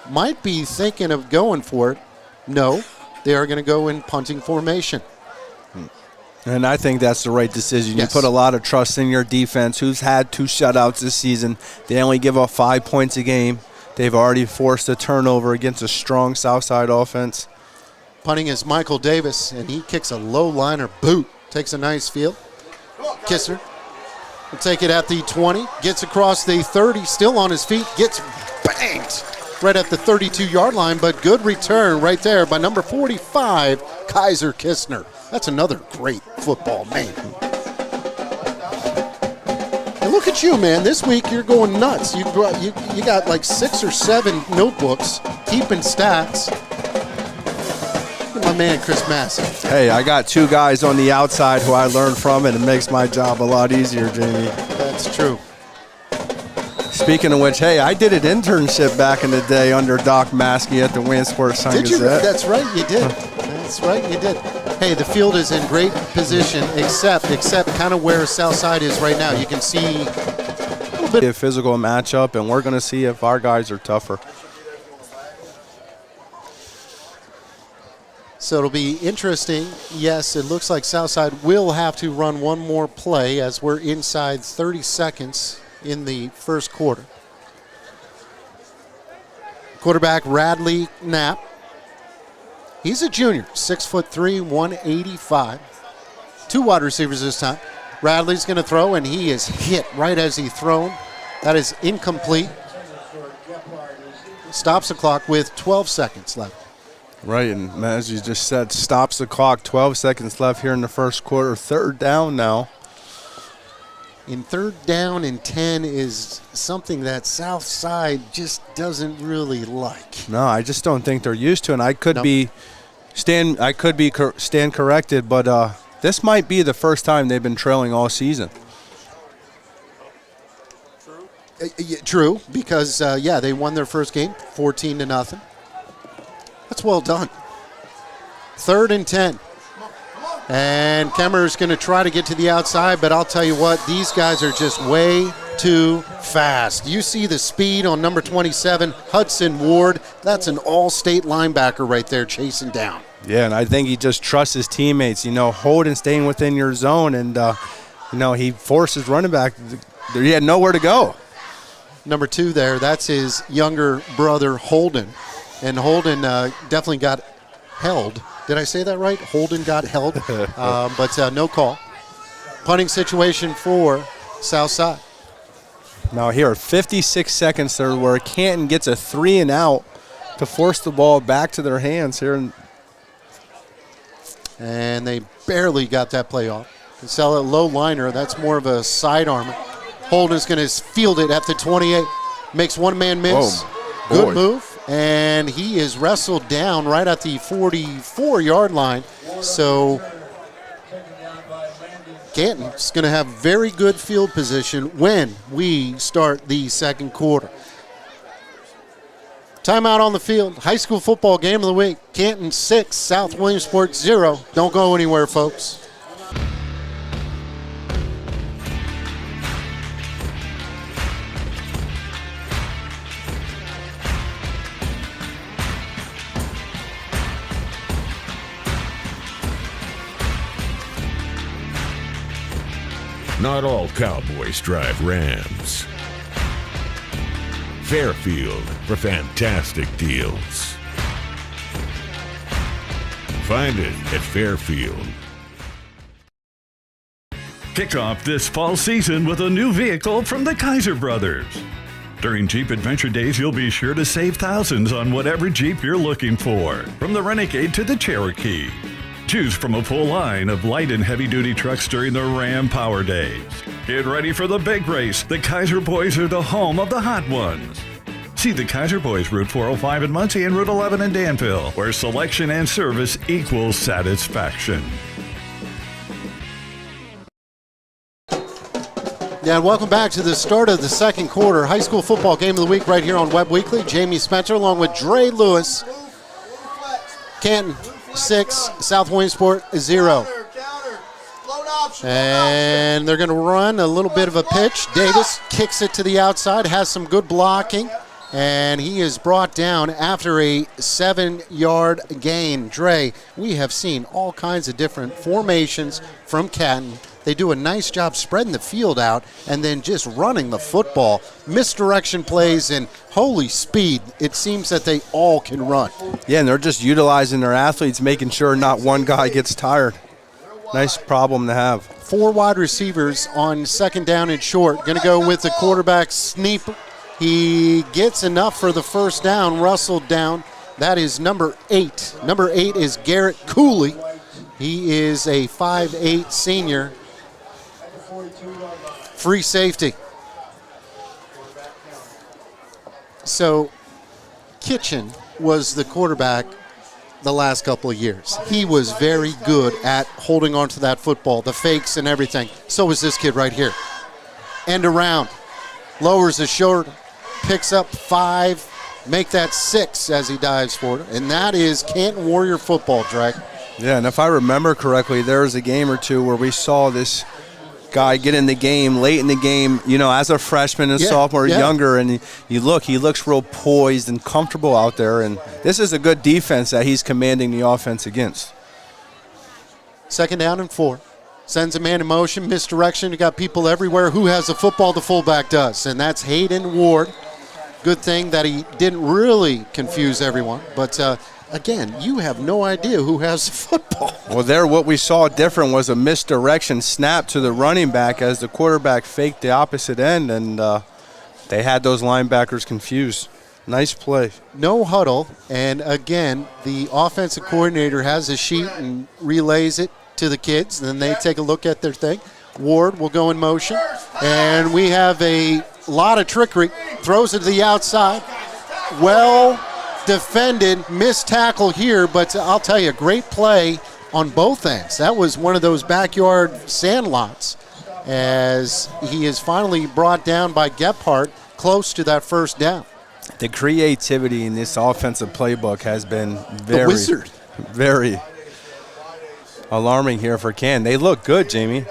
might be thinking of going for it. No, they are going to go in punting formation. And I think that's the right decision. Yes. You put a lot of trust in your defense, who's had 2 shutouts this season. They only give up 5 points a game. They've already forced a turnover against a strong Southside offense. Punting is Michael Davis, and he kicks a low-liner boot. Takes a nice field. Kistner will take it at the 20. Gets across the 30, still on his feet. Gets banged right at the 32-yard line, but good return right there by number 45, Kaiser Kistner. That's another great football name. And look at you, man. This week you're going nuts. You got like 6 or 7 notebooks, keeping stats. Look at my man, Chris Massey. Hey, I got 2 guys on the outside who I learned from, and it makes my job a lot easier, Jamie. That's true. Speaking of which, hey, I did an internship back in the day under Doc Maskey at the Williamsport Sun Did you? Gazette. That's right, you did. That's right, you did. Hey, the field is in great position, except kind of where Southside is right now. You can see a little bit of physical matchup, and we're going to see if our guys are tougher. So it'll be interesting. Yes, it looks like Southside will have to run one more play as we're inside 30 seconds in the first quarter. Quarterback Radley Knapp. He's a junior, 6'3", 185. 2 wide receivers this time. Radley's going to throw, and he is hit right as he thrown. That is incomplete. Stops the clock with 12 seconds left. Right, and as you just said, stops the clock. 12 seconds left here in the first quarter. 3rd down now. In 3rd down and 10 is something that Southside just doesn't really like. No, I just don't think they're used to it. And I could stand corrected, but this might be the first time they've been trailing all season. True, because, they won their first game 14-0. That's well done. 3rd and 10. And Kemmer's going to try to get to the outside, but I'll tell you what, these guys are just way too fast. You see the speed on number 27, Hudson Ward. That's an all-state linebacker right there chasing down. Yeah, and I think he just trusts his teammates, Holden staying within your zone, and, he forced his running back. He had nowhere to go. Number 2 there, that's his younger brother, Holden. And Holden definitely got held. Did I say that right? Holden got held, but no call. Punting situation for Southside. Now here, 56 seconds there where Canton gets a 3 and out to force the ball back to their hands here. And they barely got that play off. Sell a low liner, that's more of a sidearm. Holden's going to field it at the 28. Makes one man miss. Good move. And he is wrestled down right at the 44-yard line. So Canton's going to have very good field position when we start the second quarter. Timeout on the field. High school football game of the week. Canton 6, South Williamsport 0. Don't go anywhere, folks. Not all Cowboys drive Rams. Fairfield for fantastic deals. Find it at Fairfield. Kick off this fall season with a new vehicle from the Kaiser Brothers. During Jeep Adventure Days, you'll be sure to save thousands on whatever Jeep you're looking for, from the Renegade to the Cherokee. Choose from a full line of light and heavy-duty trucks during the Ram Power Days. Get ready for the big race. The Kaiser Boys are the home of the hot ones. See the Kaiser Boys Route 405 in Muncie and Route 11 in Danville, where selection and service equals satisfaction. Yeah, and welcome back to the start of the second quarter. High school football game of the week right here on Webb Weekly. Jamie Spencer along with Dre Lewis. Canton 6, South Williamsport 0. And they're going to run a little bit of a pitch. Davis kicks it to the outside, has some good blocking, and he is brought down after a 7-yard gain. Dre, we have seen all kinds of different formations from Canton. They do a nice job spreading the field out and then just running the football. Misdirection plays and holy speed. It seems that they all can run. Yeah, and they're just utilizing their athletes, making sure not one guy gets tired. Nice problem to have. 4 wide receivers on second down and short. Going to go with the quarterback sneak. He gets enough for the first down, rustled down. That is number 8. Number 8 is Garrett Cooley. He is a 5'8 senior. Free safety. So Kitchen was the quarterback the last couple of years. He was very good at holding on to that football, the fakes and everything. So was this kid right here. End around. Lowers his shoulder. Picks up 5. Make that 6 as he dives for it. And that is Canton Warrior football, Drake. Yeah, and if I remember correctly, there was a game or two where we saw this guy get in the game late in the game, as a freshman and sophomore, younger, and he looks real poised and comfortable out there, and this is a good defense that he's commanding the offense against. Second down and 4. Sends a man in motion, misdirection. You got people everywhere. Who has the football? The fullback does, and that's Hayden Ward. Good thing that he didn't really confuse everyone, but again, you have no idea who has the football. Well, there what we saw different was a misdirection snap to the running back as the quarterback faked the opposite end, and they had those linebackers confused. Nice play. No huddle, and again, the offensive coordinator has a sheet and relays it to the kids, and then they take a look at their thing. Ward will go in motion, and we have a lot of trickery. Throws it to the outside. Well defended, missed tackle here, but I'll tell you, great play on both ends. That was one of those backyard sand lots as he is finally brought down by Gephardt close to that first down. The creativity in this offensive playbook has been very, wizard. very alarming here for Canton. They look good, Jamie.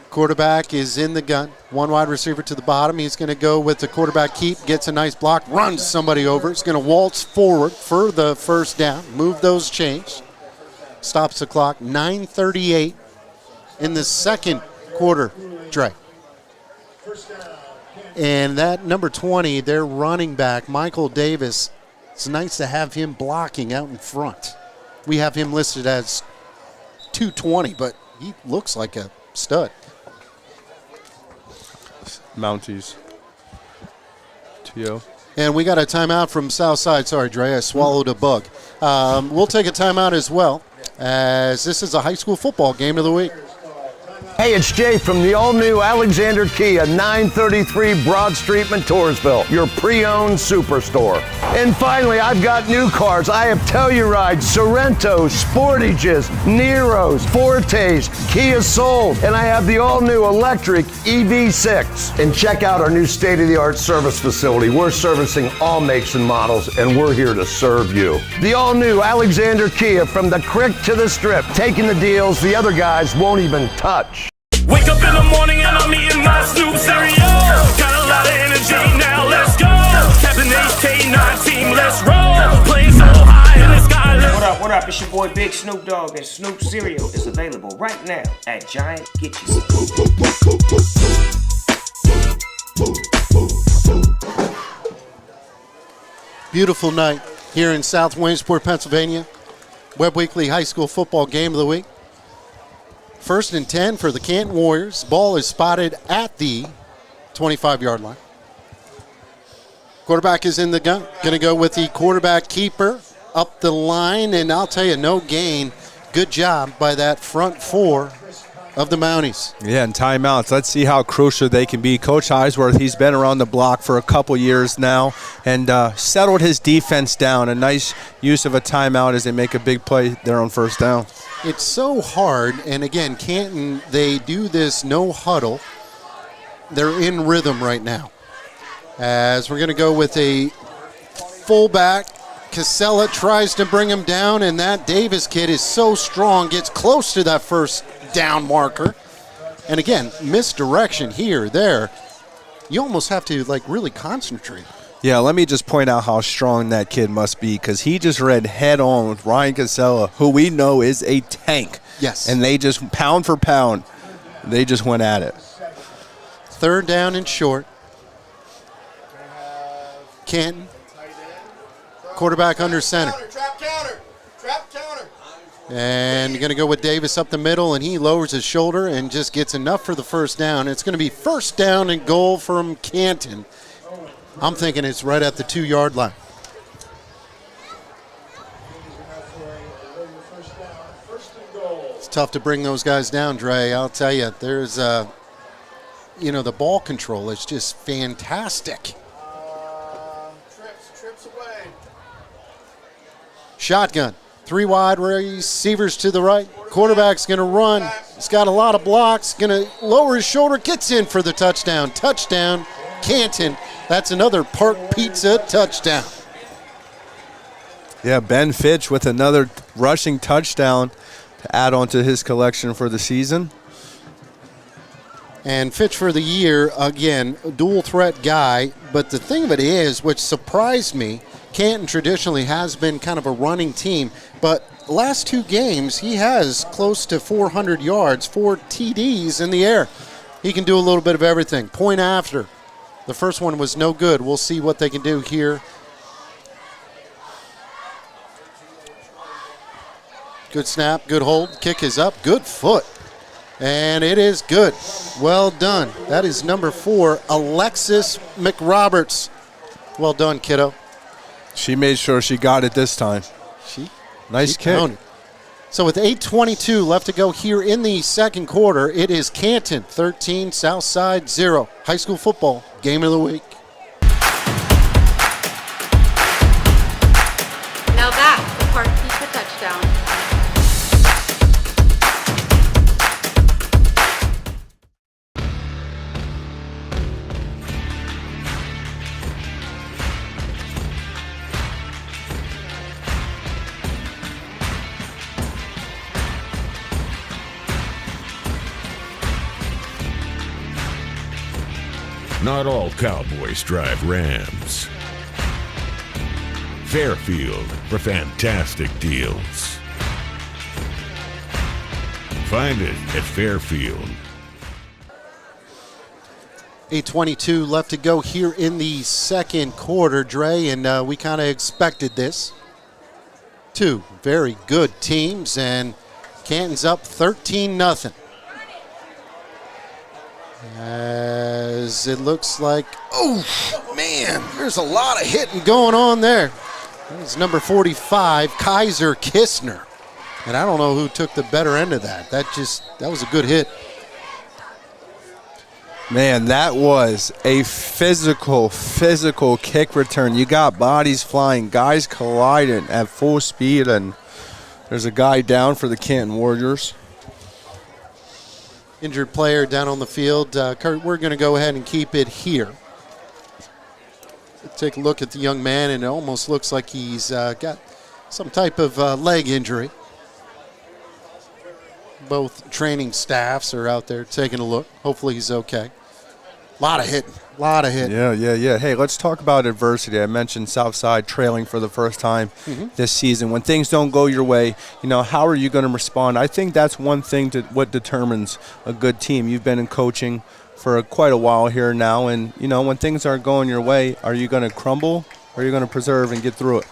Quarterback is in the gun. One wide receiver to the bottom. He's going to go with the quarterback keep, gets a nice block, runs somebody over. It's going to waltz forward for the first down. Move those chains. Stops the clock. 9:38 in the second quarter, Dre. And that number 20, their running back, Michael Davis, it's nice to have him blocking out in front. We have him listed as 220, but he looks like a stud. Mounties. T.O. And we got a timeout from Southside. Sorry, Dre, I swallowed a bug. We'll take a timeout as well, as this is a high school football game of the week. Hey, it's Jay from the all-new Alexander Kia, 933 Broad Street, Montoursville, your pre-owned superstore. And finally, I've got new cars. I have Tellurides, Sorrentos, Sportages, Neros, Fortes, Kia Soul, and I have the all-new electric EV6. And check out our new state-of-the-art service facility. We're servicing all makes and models, and we're here to serve you. The all-new Alexander Kia, from the creek to the strip, taking the deals the other guys won't even touch. Wake up in the morning and I'm eating my Snoop cereal. Got a lot of energy, now let's go. Captain HK9 team, let's roll. Playing so high in the sky. What up? It's your boy Big Snoop Dogg, and Snoop cereal is available right now at Giant. Get you some. Beautiful night here in South Williamsport, Pennsylvania. Webb Weekly High School Football Game of the Week. 1st and 10 for the Canton Warriors. Ball is spotted at the 25-yard line. Quarterback is in the gun. Going to go with the quarterback keeper up the line, and I'll tell you, no gain. Good job by that front four of the Mounties. Yeah, and timeouts. Let's see how crucial they can be. Coach Eisworth, he's been around the block for a couple years now and settled his defense down. A nice use of a timeout as they make a big play there on first down. It's so hard, and again, Canton, they do this no huddle. They're in rhythm right now. As we're going to go with a fullback. Casella tries to bring him down, and that Davis kid is so strong, gets close to that first down marker. And again, misdirection here, there. You almost have to, really concentrate. Yeah, let me just point out how strong that kid must be, because he just ran head-on with Ryan Casella, who we know is a tank. Yes. And they just, pound for pound, they just went at it. 3rd down and short. Canton. Quarterback under center. Trap counter. And you're going to go with Davis up the middle, and he lowers his shoulder and just gets enough for the first down. It's going to be 1st down and goal from Canton. I'm thinking it's right at the 2-yard line. It's tough to bring those guys down, Dre. I'll tell you, there's, the ball control is just fantastic. Trips away. Shotgun. 3 wide receivers to the right. Quarterback's going to run. He's got a lot of blocks. Going to lower his shoulder. Gets in for the touchdown. Touchdown, Canton. That's another Park Pizza touchdown. Yeah, Ben Fitch with another rushing touchdown to add on to his collection for the season. And Fitch for the year, again, dual threat guy. But the thing of it is, which surprised me, Canton traditionally has been kind of a running team, but last 2 games he has close to 400 yards, 4 TDs in the air. He can do a little bit of everything. Point after. The first one was no good. We'll see what they can do here. Good snap, good hold. Kick is up, good foot. And it is good. Well done. That is number 4, Alexis McRoberts. Well done, kiddo. She made sure she got it this time. Nice kick. So with 8:22 left to go here in the second quarter, it is Canton 13, Southside 0. High school football game of the week. Now that's the Park Pizza touchdown. Not all cowboys drive Rams. Fairfield for fantastic deals. Find it at Fairfield. 8:22 left to go here in the second quarter, Dre, and we kind of expected this. Two very good teams, and Canton's up 13-0. As it looks like, oh, man, there's a lot of hitting going on there. That's number 45, Kaiser Kistner. And I don't know who took the better end of that. That was a good hit. Man, that was a physical kick return. You got bodies flying, guys colliding at full speed, and there's a guy down for the Canton Warriors. Injured player down on the field. Kurt, we're going to go ahead and keep it here. Take a look at the young man, and it almost looks like he's got some type of leg injury. Both training staffs are out there taking a look. Hopefully he's okay. A lot of hitting. Yeah. Hey, let's talk about adversity. I mentioned Southside trailing for the first time this season. When things don't go your way, how are you going to respond? I think that's one thing to what determines a good team. You've been in coaching for quite a while here now, and, when things aren't going your way, are you going to crumble or are you going to persevere and get through it?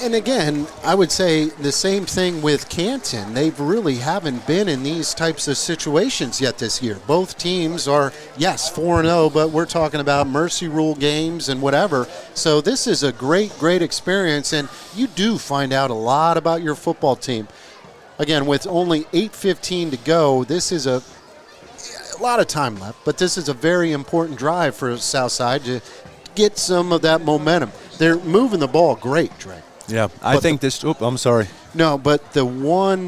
And again, I would say the same thing with Canton. They really haven't been in these types of situations yet this year. Both teams are, yes, 4-0, but we're talking about mercy rule games and whatever. So this is a great experience, and you do find out a lot about your football team. Again, with only 8:15 to go, this is a lot of time left, but this is a very important drive for Southside to get some of that momentum. They're moving the ball great, Dre. Yeah, I think this – I'm sorry. No, but the one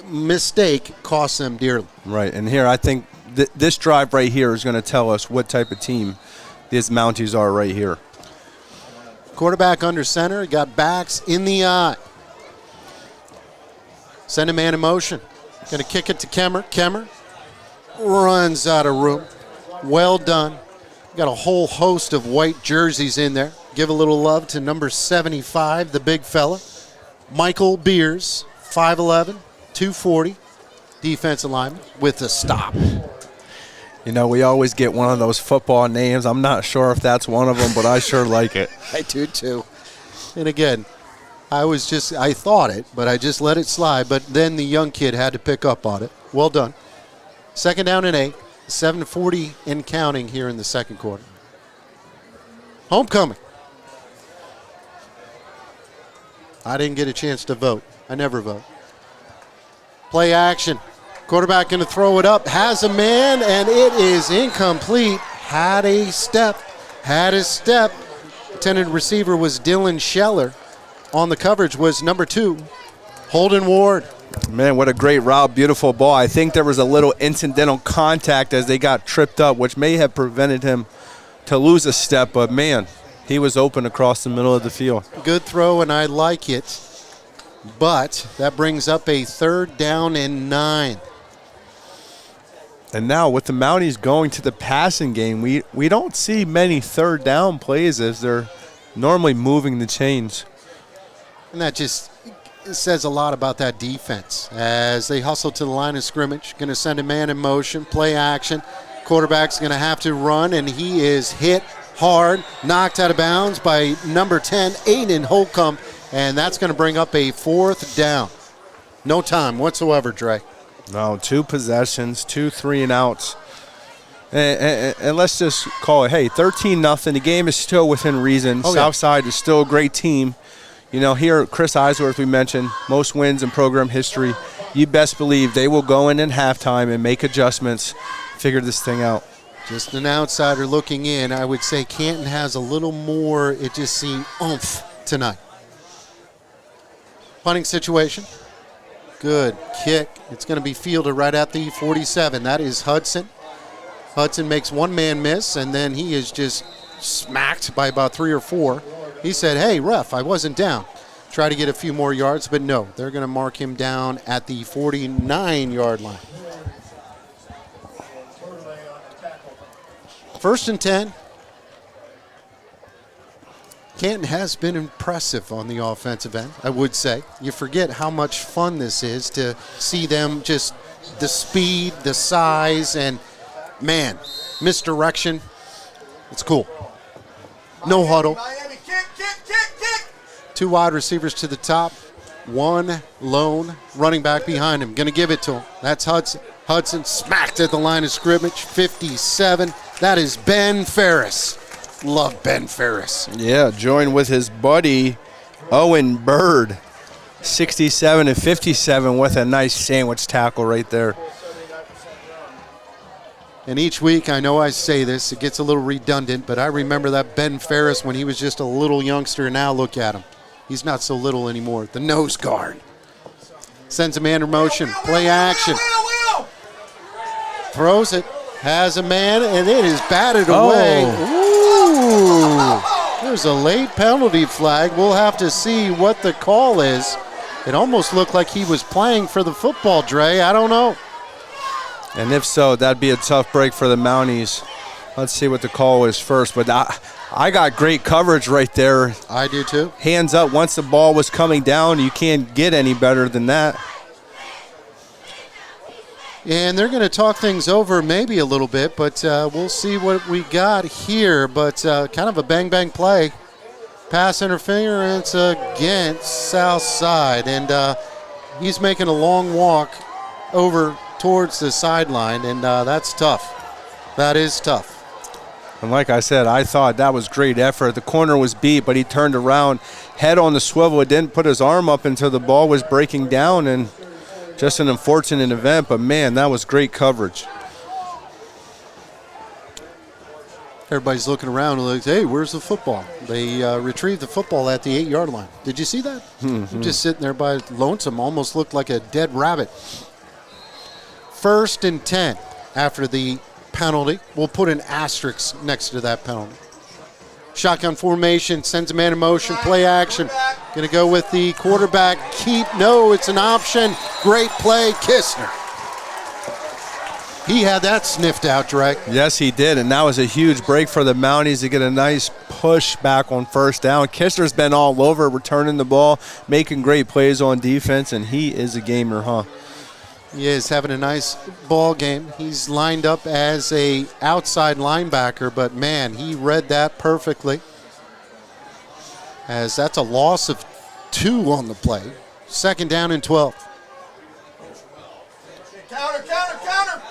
mistake cost them dearly. Right, and here I think this drive right here is going to tell us what type of team these Mounties are right here. Quarterback under center, got backs in the eye. Send a man in motion. Going to kick it to Kemmer. Kemmer runs out of room. Well done. Got a whole host of white jerseys in there. Give a little love to number 75, the big fella. Michael Beers, 5'11", 240, defensive lineman with a stop. We always get one of those football names. I'm not sure if that's one of them, but I sure like it. I do too. And again, I thought it, but I just let it slide. But then the young kid had to pick up on it. Well done. Second down and 8, 7:40 and counting here in the second quarter. Homecoming. I didn't get a chance to vote. I never vote. Play action. Quarterback going to throw it up. Has a man, and it is incomplete. Had a step. Intended receiver was Dylan Scheller. On the coverage was number 2, Holden Ward. Man, what a great route. Beautiful ball. I think there was a little incidental contact as they got tripped up, which may have prevented him to lose a step, but man, he was open across the middle of the field. Good throw, and I like it. But that brings up a 3rd down and 9. And now with the Mounties going to the passing game, we don't see many 3rd down plays as they're normally moving the chains. And that just says a lot about that defense. As they hustle to the line of scrimmage, going to send a man in motion, play action. Quarterback's going to have to run, and he is hit hard, knocked out of bounds by number 10, Aiden Holcomb, and that's going to bring up a 4th down. No time whatsoever, Dre. No, 2 possessions, 2 3-and-outs. And let's just call it, hey, 13-0. The game is still within reason. Southside is still a great team. Here, Chris Eisworth, we mentioned, most wins in program history. You best believe they will go in halftime and make adjustments, figure this thing out. Just an outsider looking in, I would say Canton has a little more, it just seemed, oomph tonight. Punting situation. Good kick. It's going to be fielded right at the 47. That is Hudson. Hudson makes one man miss, and then he is just smacked by about 3 or 4. He said, hey, ref, I wasn't down. Try to get a few more yards, but no. They're going to mark him down at the 49-yard line. First and 10. Canton has been impressive on the offensive end, I would say. You forget how much fun this is to see them, just the speed, the size, and, man, misdirection. It's cool. No huddle. Miami, kick. 2 wide receivers to the top. 1 lone running back behind him. Going to give it to him. That's Hudson. Hudson smacked at the line of scrimmage. 57. That is Ben Ferris. Love Ben Ferris. Yeah, joined with his buddy Owen Bird. 67 and 57 with a nice sandwich tackle right there. And each week, I know I say this, it gets a little redundant, but I remember that Ben Ferris when he was just a little youngster, and now look at him. He's not so little anymore. The nose guard. Sends a man in motion. Play action. Throws it. Has a man, and it is batted away. Ooh. There's a late penalty flag. We'll have to see what the call is. It almost looked like he was playing for the football, Dre. I don't know. And if so, that'd be a tough break for the Mounties. Let's see what the call is first. But I got great coverage right there. I do too. Hands up once the ball was coming down. You can't get any better than that. And they're going to talk things over maybe a little bit, but we'll see what we got here. But kind of a bang-bang play. Pass interference against Southside. And he's making a long walk over towards the sideline, and that's tough. That is tough. And like I said, I thought that was great effort. The corner was beat, but he turned around, head on the swivel. It didn't put his arm up until the ball was breaking down, and just an unfortunate event, but man, that was great coverage. Everybody's looking around and like, hey, where's the football? They retrieved the football at the 8-yard line. Did you see that? Just sitting there by lonesome, almost looked like a dead rabbit. First and 10 after the penalty. We'll put an asterisk next to that penalty. Shotgun formation, sends a man in motion, play action. Going to go with the quarterback keep. No, it's an option. Great play, Kistner. He had that sniffed out, Drake. Yes, he did, and that was a huge break for the Mounties to get a nice push back on first down. Kistner's been all over, returning the ball, making great plays on defense, and he is a gamer, huh? He is having a nice ball game. He's lined up as a outside linebacker, but man, he read that perfectly. As that's a loss of 2 on the play. Second down and 12. Counter.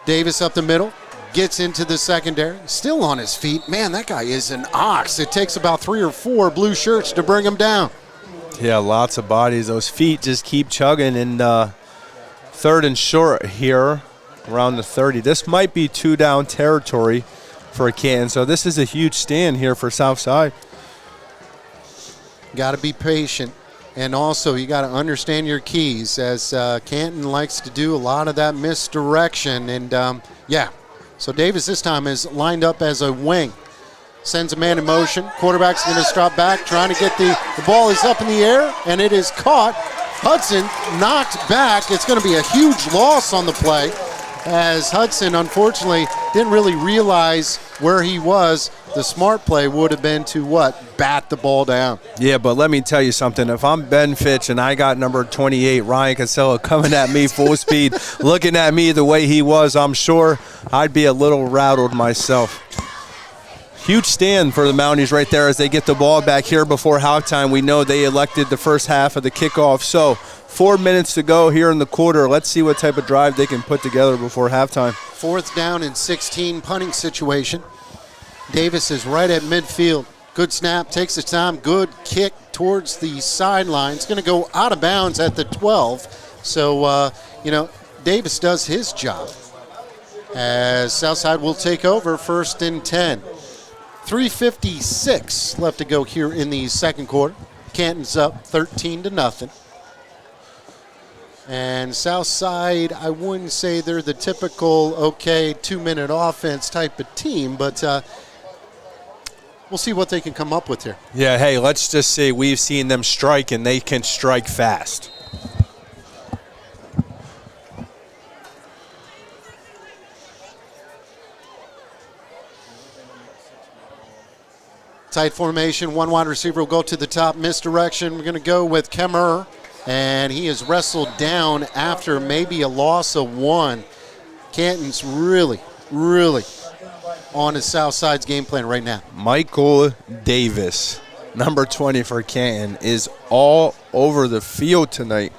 Davis up the middle, gets into the secondary, still on his feet. Man, that guy is an ox. It takes about 3 or 4 blue shirts to bring him down. Yeah, lots of bodies. Those feet just keep chugging. And third and short here around the 30. This might be 2-down territory for Canton. So this is a huge stand here for Southside. Got to be patient. And also, you got to understand your keys, as Canton likes to do a lot of that misdirection. And, so Davis this time is lined up as a wing. Sends a man in motion. Quarterback's going to drop back, trying to get the ball is up in the air, and it is caught. Hudson knocked back. It's going to be a huge loss on the play, as Hudson, unfortunately, didn't really realize where he was. The smart play would have been to bat the ball down. Yeah, but let me tell you something. If I'm Ben Fitch and I got number 28, Ryan Casella, coming at me full speed, looking at me the way he was, I'm sure I'd be a little rattled myself. Huge stand for the Mounties right there as they get the ball back here before halftime. We know they elected the first half of the kickoff. So 4 minutes to go here in the quarter. Let's see what type of drive they can put together before halftime. 4th down and 16 punting situation. Davis is right at midfield. Good snap, takes his time. Good kick towards the sideline. It's going to go out of bounds at the 12. So, Davis does his job, as Southside will take over 1st and 10. 3:56 left to go here in the second quarter. Canton's up 13-0. And Southside, I wouldn't say they're the typical, 2-minute offense type of team, but we'll see what they can come up with here. Yeah, hey, let's just say we've seen them strike, and they can strike fast. Tight formation, one wide receiver will go to the top, misdirection. We're going to go with Kemmer, and he is wrestled down after maybe a loss of one. Canton's really on his South Side's game plan right now. Michael Davis, number 20 for Canton, is all over the field tonight.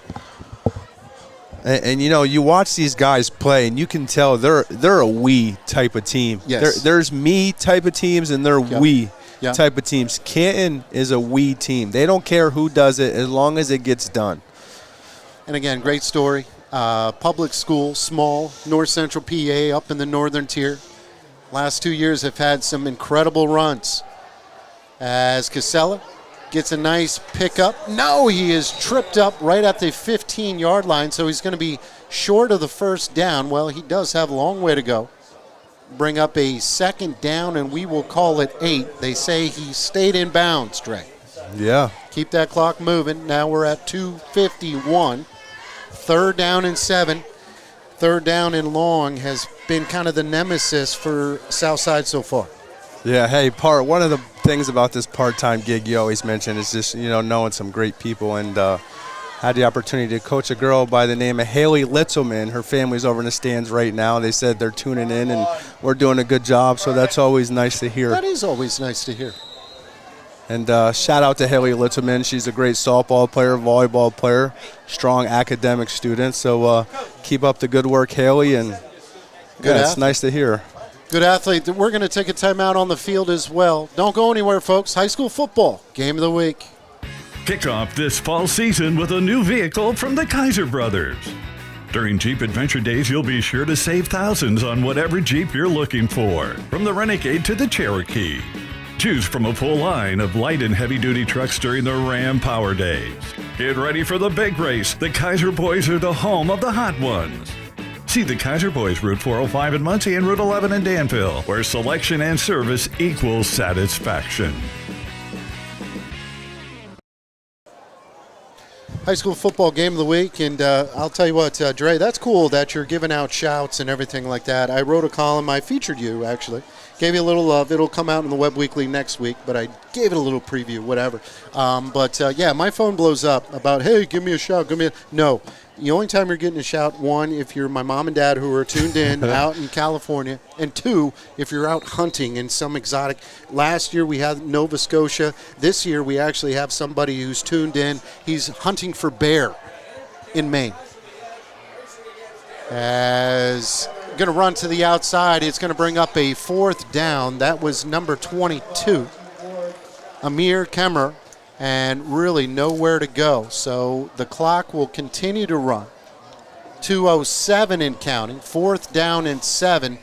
And you know, you watch these guys play, and you can tell they're a we type of team. Yes. There's me type of teams, and they're we type of teams. Canton is a we team. They don't care who does it as long as it gets done. And again, great story. Public school, small, North Central PA, up in the northern tier. Last 2 years have had some incredible runs. As Casella gets a nice pickup. No, he is tripped up right at the 15-yard line, so he's going to be short of the first down. Well, he does have a long way to go. Bring up a second down, and we will call it 8. They say he stayed in bounds, Dre. Yeah. Keep that clock moving. Now we're at 2:51. 3rd down and 7. 3rd down and long has been kind of the nemesis for Southside so far. Yeah, hey, one of the things about this part-time gig you always mention is just, you know, knowing some great people, and had the opportunity to coach a girl by the name of Haley Litzelman. Her family's over in the stands right now. They said they're tuning in, and we're doing a good job, so that's always nice to hear. That is always nice to hear. And shout out to Haley Litzelman. She's a great softball player, volleyball player, strong academic student. So keep up the good work, Haley, and it's nice to hear. Good athlete. We're going to take a timeout on the field as well. Don't go anywhere, folks. High school football, game of the week. Kick off this fall season with a new vehicle from the Kaiser Brothers. During Jeep Adventure Days, you'll be sure to save thousands on whatever Jeep you're looking for, from the Renegade to the Cherokee. Choose from a full line of light and heavy-duty trucks during the Ram Power Days. Get ready for the big race. The Kaiser Boys are the home of the hot ones. See the Kaiser Boys, Route 405 in Muncie and Route 11 in Danville, where selection and service equals satisfaction. High school football game of the week, and I'll tell you what, Dre, that's cool that you're giving out shouts and everything like that. I wrote a column. I featured you, actually. Gave you a little love. It'll come out in the Webb Weekly next week, but I gave it a little preview, whatever. Yeah, my phone blows up about, hey, give me a shout. No. The only time you're getting a shout, one, if you're my mom and dad who are tuned in out in California, and two, if you're out hunting in some exotic. Last year we had Nova Scotia. This year we actually have somebody who's tuned in. He's hunting for bear in Maine. As going to run to the outside, it's going to bring up a 4th down. That was number 22, Amir Kemmer. And really nowhere to go. So the clock will continue to run. 2:07 and counting. 4th down and 7.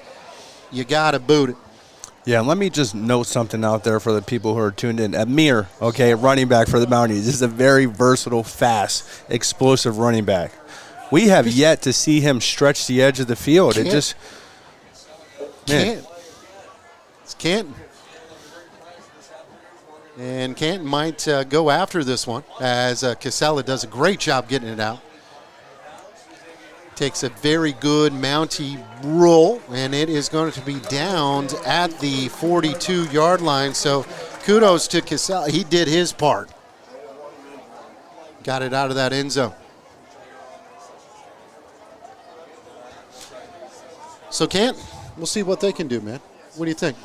You got to boot it. Yeah, let me just note something out there for the people who are tuned in. Amir, running back for the Mounties. This is a very versatile, fast, explosive running back. We have yet to see him stretch the edge of the field. It's Canton. And Canton might go after this one, as Casella does a great job getting it out. Takes a very good Mountie roll, and it is going to be downed at the 42-yard line. So kudos to Casella. He did his part. Got it out of that end zone. So Canton, we'll see what they can do, man. What do you think?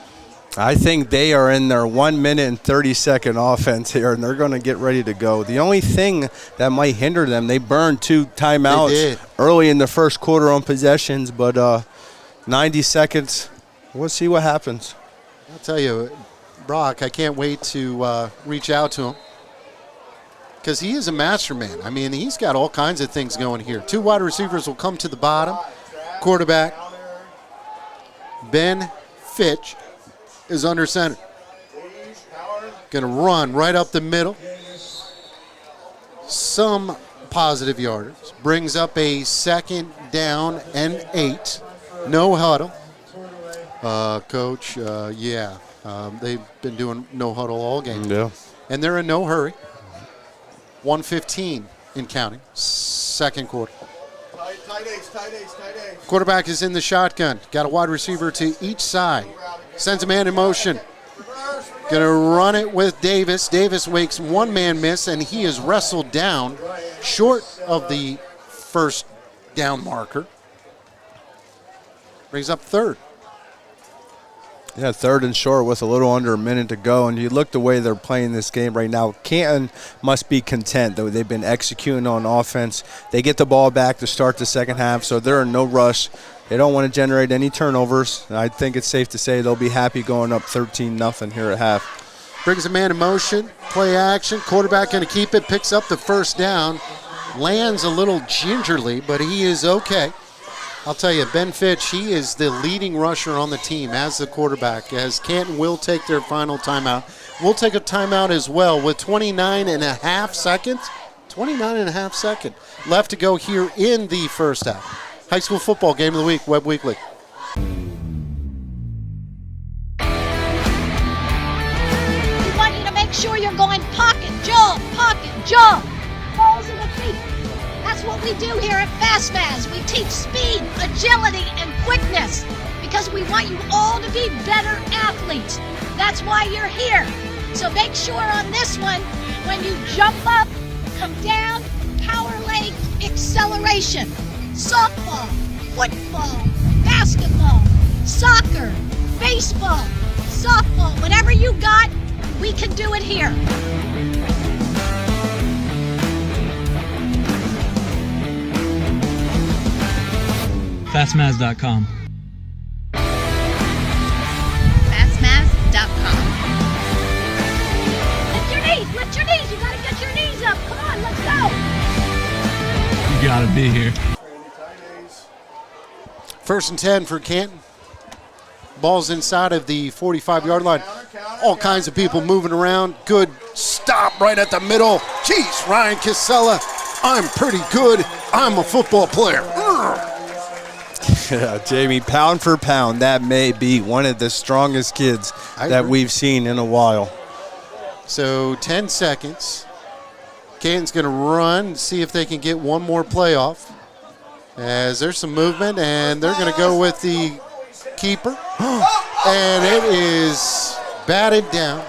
I think they are in their 1 minute and 30-second offense here, and they're going to get ready to go. The only thing that might hinder them, they burned 2 timeouts early in the first quarter on possessions, but 90 seconds, we'll see what happens. I'll tell you, Brock, I can't wait to reach out to him, because he is a master man. I mean, he's got all kinds of things going here. 2 wide receivers will come to the bottom. Quarterback, Ben Fitch, is under center. Going to run right up the middle. Some positive yardage. Brings up a 2nd down and 8. No huddle. Coach, they've been doing no huddle all game. Yeah. And they're in no hurry. 1:15 in counting. 2nd quarter. Tight A's. Quarterback is in the shotgun. Got a wide receiver to each side. Sends a man in motion. Going to run it with Davis. Davis makes one-man miss, and he is wrestled down short of the first down marker. Brings up third. Yeah, third and short with a little under a minute to go. And you look the way they're playing this game right now, Canton must be content, though. They've been executing on offense. They get the ball back to start the second half, so they're in no rush. They don't want to generate any turnovers. I think it's safe to say they'll be happy going up 13-0 here at half. Brings a man in motion, play action. Quarterback going to keep it, picks up the first down. Lands a little gingerly, but he is okay. I'll tell you, Ben Fitch, he is the leading rusher on the team as the quarterback, as Canton will take their final timeout. We'll take a timeout as well with 29 and a half seconds left to go here in the first half. High school football game of the week, Webb Weekly. We want you to make sure you're going pocket, jump, balls in the feet. That's what we do here at FastMaz. We teach speed, agility, and quickness because we want you all to be better athletes. That's why you're here. So make sure on this one, when you jump up, come down, power leg, acceleration. Softball, football, basketball, soccer, baseball, softball, whatever you got, we can do it here. Fastmaz.com. Fastmaz.com. Lift your knees. You gotta get your knees up. Come on, let's go. You gotta be here. First and 10 for Canton. Ball's inside of the 45-yard line. All kinds of people moving around. Good stop right at the middle. Jeez, Ryan Casella, I'm pretty good. I'm a football player. Yeah, Jamie, pound for pound, that may be one of the strongest kids that we've seen in a while. So 10 seconds. Canton's going to run, see if they can get one more playoff. As there's some movement, and they're going to go with the keeper. And it is batted down.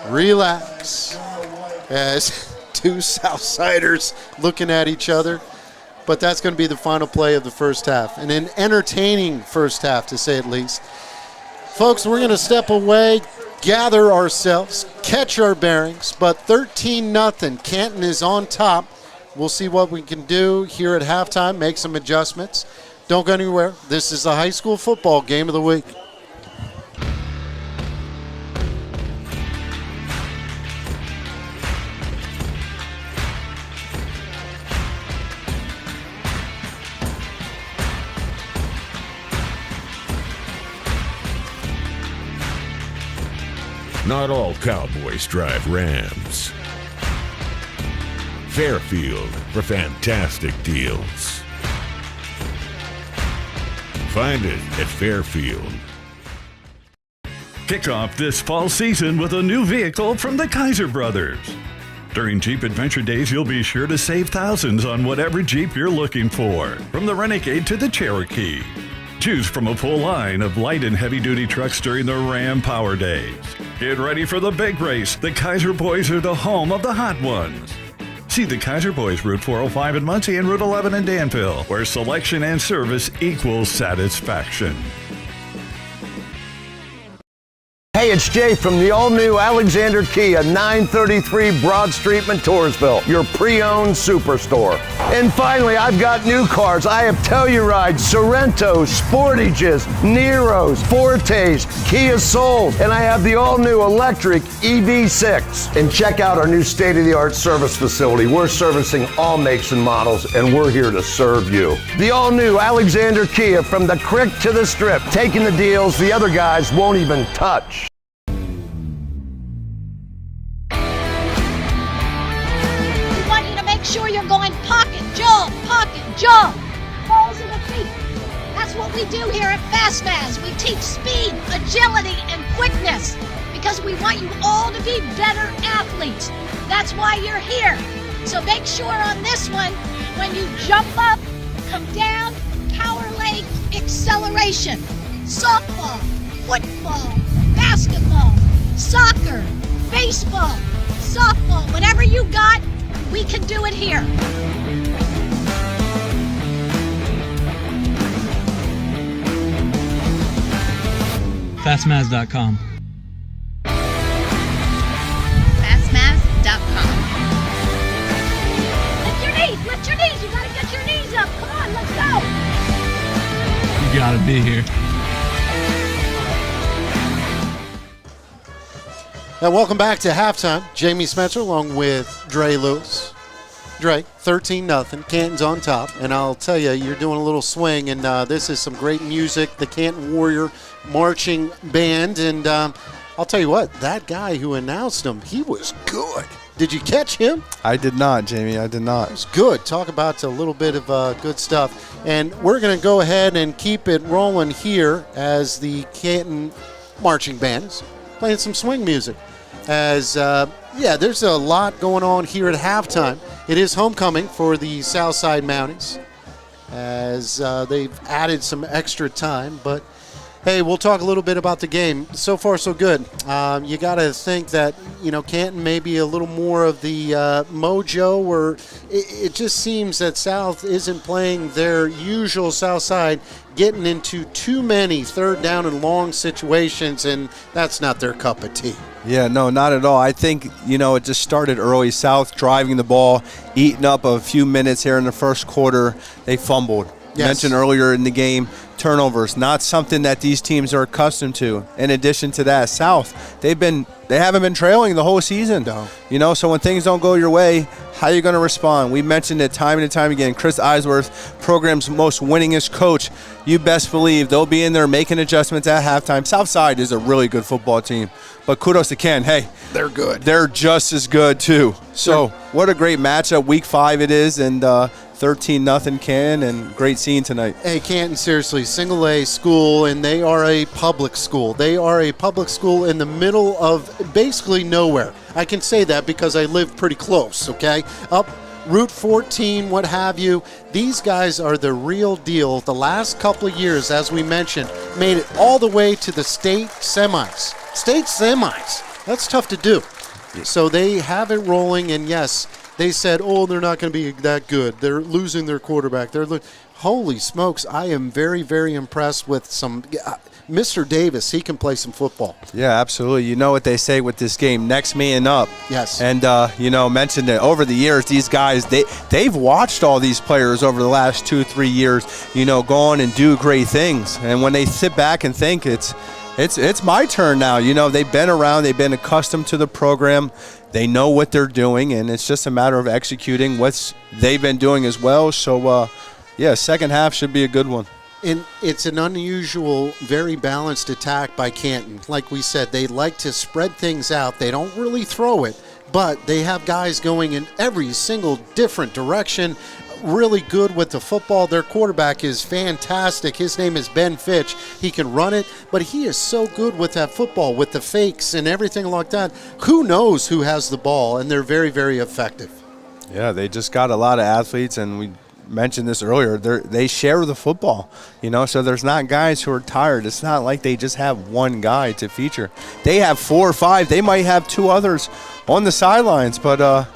Relax. As two Southsiders looking at each other. But that's going to be the final play of the first half. And an entertaining first half, to say at least. Folks, we're going to step away, gather ourselves, catch our bearings. But 13-0, Canton is on top. We'll see what we can do here at halftime, make some adjustments. Don't go anywhere. This is the high school football game of the week. Not all cowboys drive Rams. Fairfield for fantastic deals. Find it at Fairfield. Kick off this fall season with a new vehicle from the Kaiser Brothers. During Jeep Adventure Days, you'll be sure to save thousands on whatever Jeep you're looking for, from the Renegade to the Cherokee. Choose from a full line of light and heavy-duty trucks during the Ram Power Days. Get ready for the big race. The Kaiser Boys are the home of the hot ones. See the Kaiser Boys, Route 405 in Muncie and Route 11 in Danville, where selection and service equals satisfaction. Hey, it's Jay from the all-new Alexander Kia, 933 Broad Street, Montoursville, your pre-owned superstore. And finally, I've got new cars. I have Tellurides, Sorrentos, Sportages, Neros, Fortes, Kia Souls, and I have the all-new electric EV6. And check out our new state-of-the-art service facility. We're servicing all makes and models, and we're here to serve you. The all-new Alexander Kia, from the crick to the strip, taking the deals the other guys won't even touch. Sure you're going pocket, jump, balls in the feet. That's what we do here at FastMaz. We teach speed, agility, and quickness because we want you all to be better athletes. That's why you're here. So make sure on this one, when you jump up, come down, power leg, acceleration. Softball, football, basketball, soccer, baseball, softball, whatever you got, we can do it here. Fastmaz.com. Fastmaz.com. Lift your knees. You gotta get your knees up. Come on, let's go. You gotta be here. Now, welcome back to halftime. Jamie Spencer along with Dre Lewis. Dre, 13-0. Canton's on top. And I'll tell you, you're doing a little swing, and this is some great music. The Canton Warrior Marching Band. And I'll tell you what, that guy who announced him, he was good. Did you catch him? I did not, Jamie. I did not. It was good. Talk about a little bit of good stuff. And we're going to go ahead and keep it rolling here as the Canton Marching Band is playing some swing music. As, there's a lot going on here at halftime. It is homecoming for the Southside Mounties as they've added some extra time. But, hey, we'll talk a little bit about the game. So far, so good. You got to think that, Canton may be a little more of the mojo where it just seems that South isn't playing their usual Southside, getting into too many third down and long situations, and that's not their cup of tea. Yeah, no, not at all. I think, it just started early. South driving the ball, eating up a few minutes here in the first quarter. They fumbled. Yes. Mentioned earlier in the game, turnovers, not something that these teams are accustomed to. In addition to that, South, they haven't been trailing the whole season. No. So when things don't go your way, how are you going to respond? We mentioned it time and time again. Chris Eisworth, program's most winningest coach. You best believe they'll be in there making adjustments at halftime. Southside is a really good football team, but kudos to Ken. Hey, they're good. They're just as good too. So what a great matchup. Week 5 it is, and 13-0 Canton, and great scene tonight. Hey, Canton, seriously, single A school, and they are a public school. They are a public school in the middle of basically nowhere. I can say that because I live pretty close, okay? Up Route 14, what have you. These guys are the real deal. The last couple of years, as we mentioned, made it all the way to the state semis. State semis. That's tough to do. So they have it rolling, and yes, they said, they're not going to be that good. They're losing their quarterback. Holy smokes, I am very, very impressed with some Mr. Davis. He can play some football. Yeah, absolutely. You know what they say with this game, next man up. Yes. And, mentioned that over the years, these guys, they've watched all these players over the last 2-3 years, go on and do great things. And when they sit back and think it's my turn now, they've been around, they've been accustomed to the program. They know what they're doing, and it's just a matter of executing what they've been doing as well. So, second half should be a good one. And it's an unusual, very balanced attack by Canton. Like we said, they like to spread things out. They don't really throw it, but they have guys going in every single different direction. Really good with the football. Their quarterback is fantastic. His name is Ben Fitch. He can run it, but he is so good with that football, with the fakes and everything like that. Who knows who has the ball, and they're very, very effective. Yeah, they just got a lot of athletes, and we mentioned this earlier. They share the football, so there's not guys who are tired. It's not like they just have one guy to feature. They have 4 or 5. They might have 2 others on the sidelines, but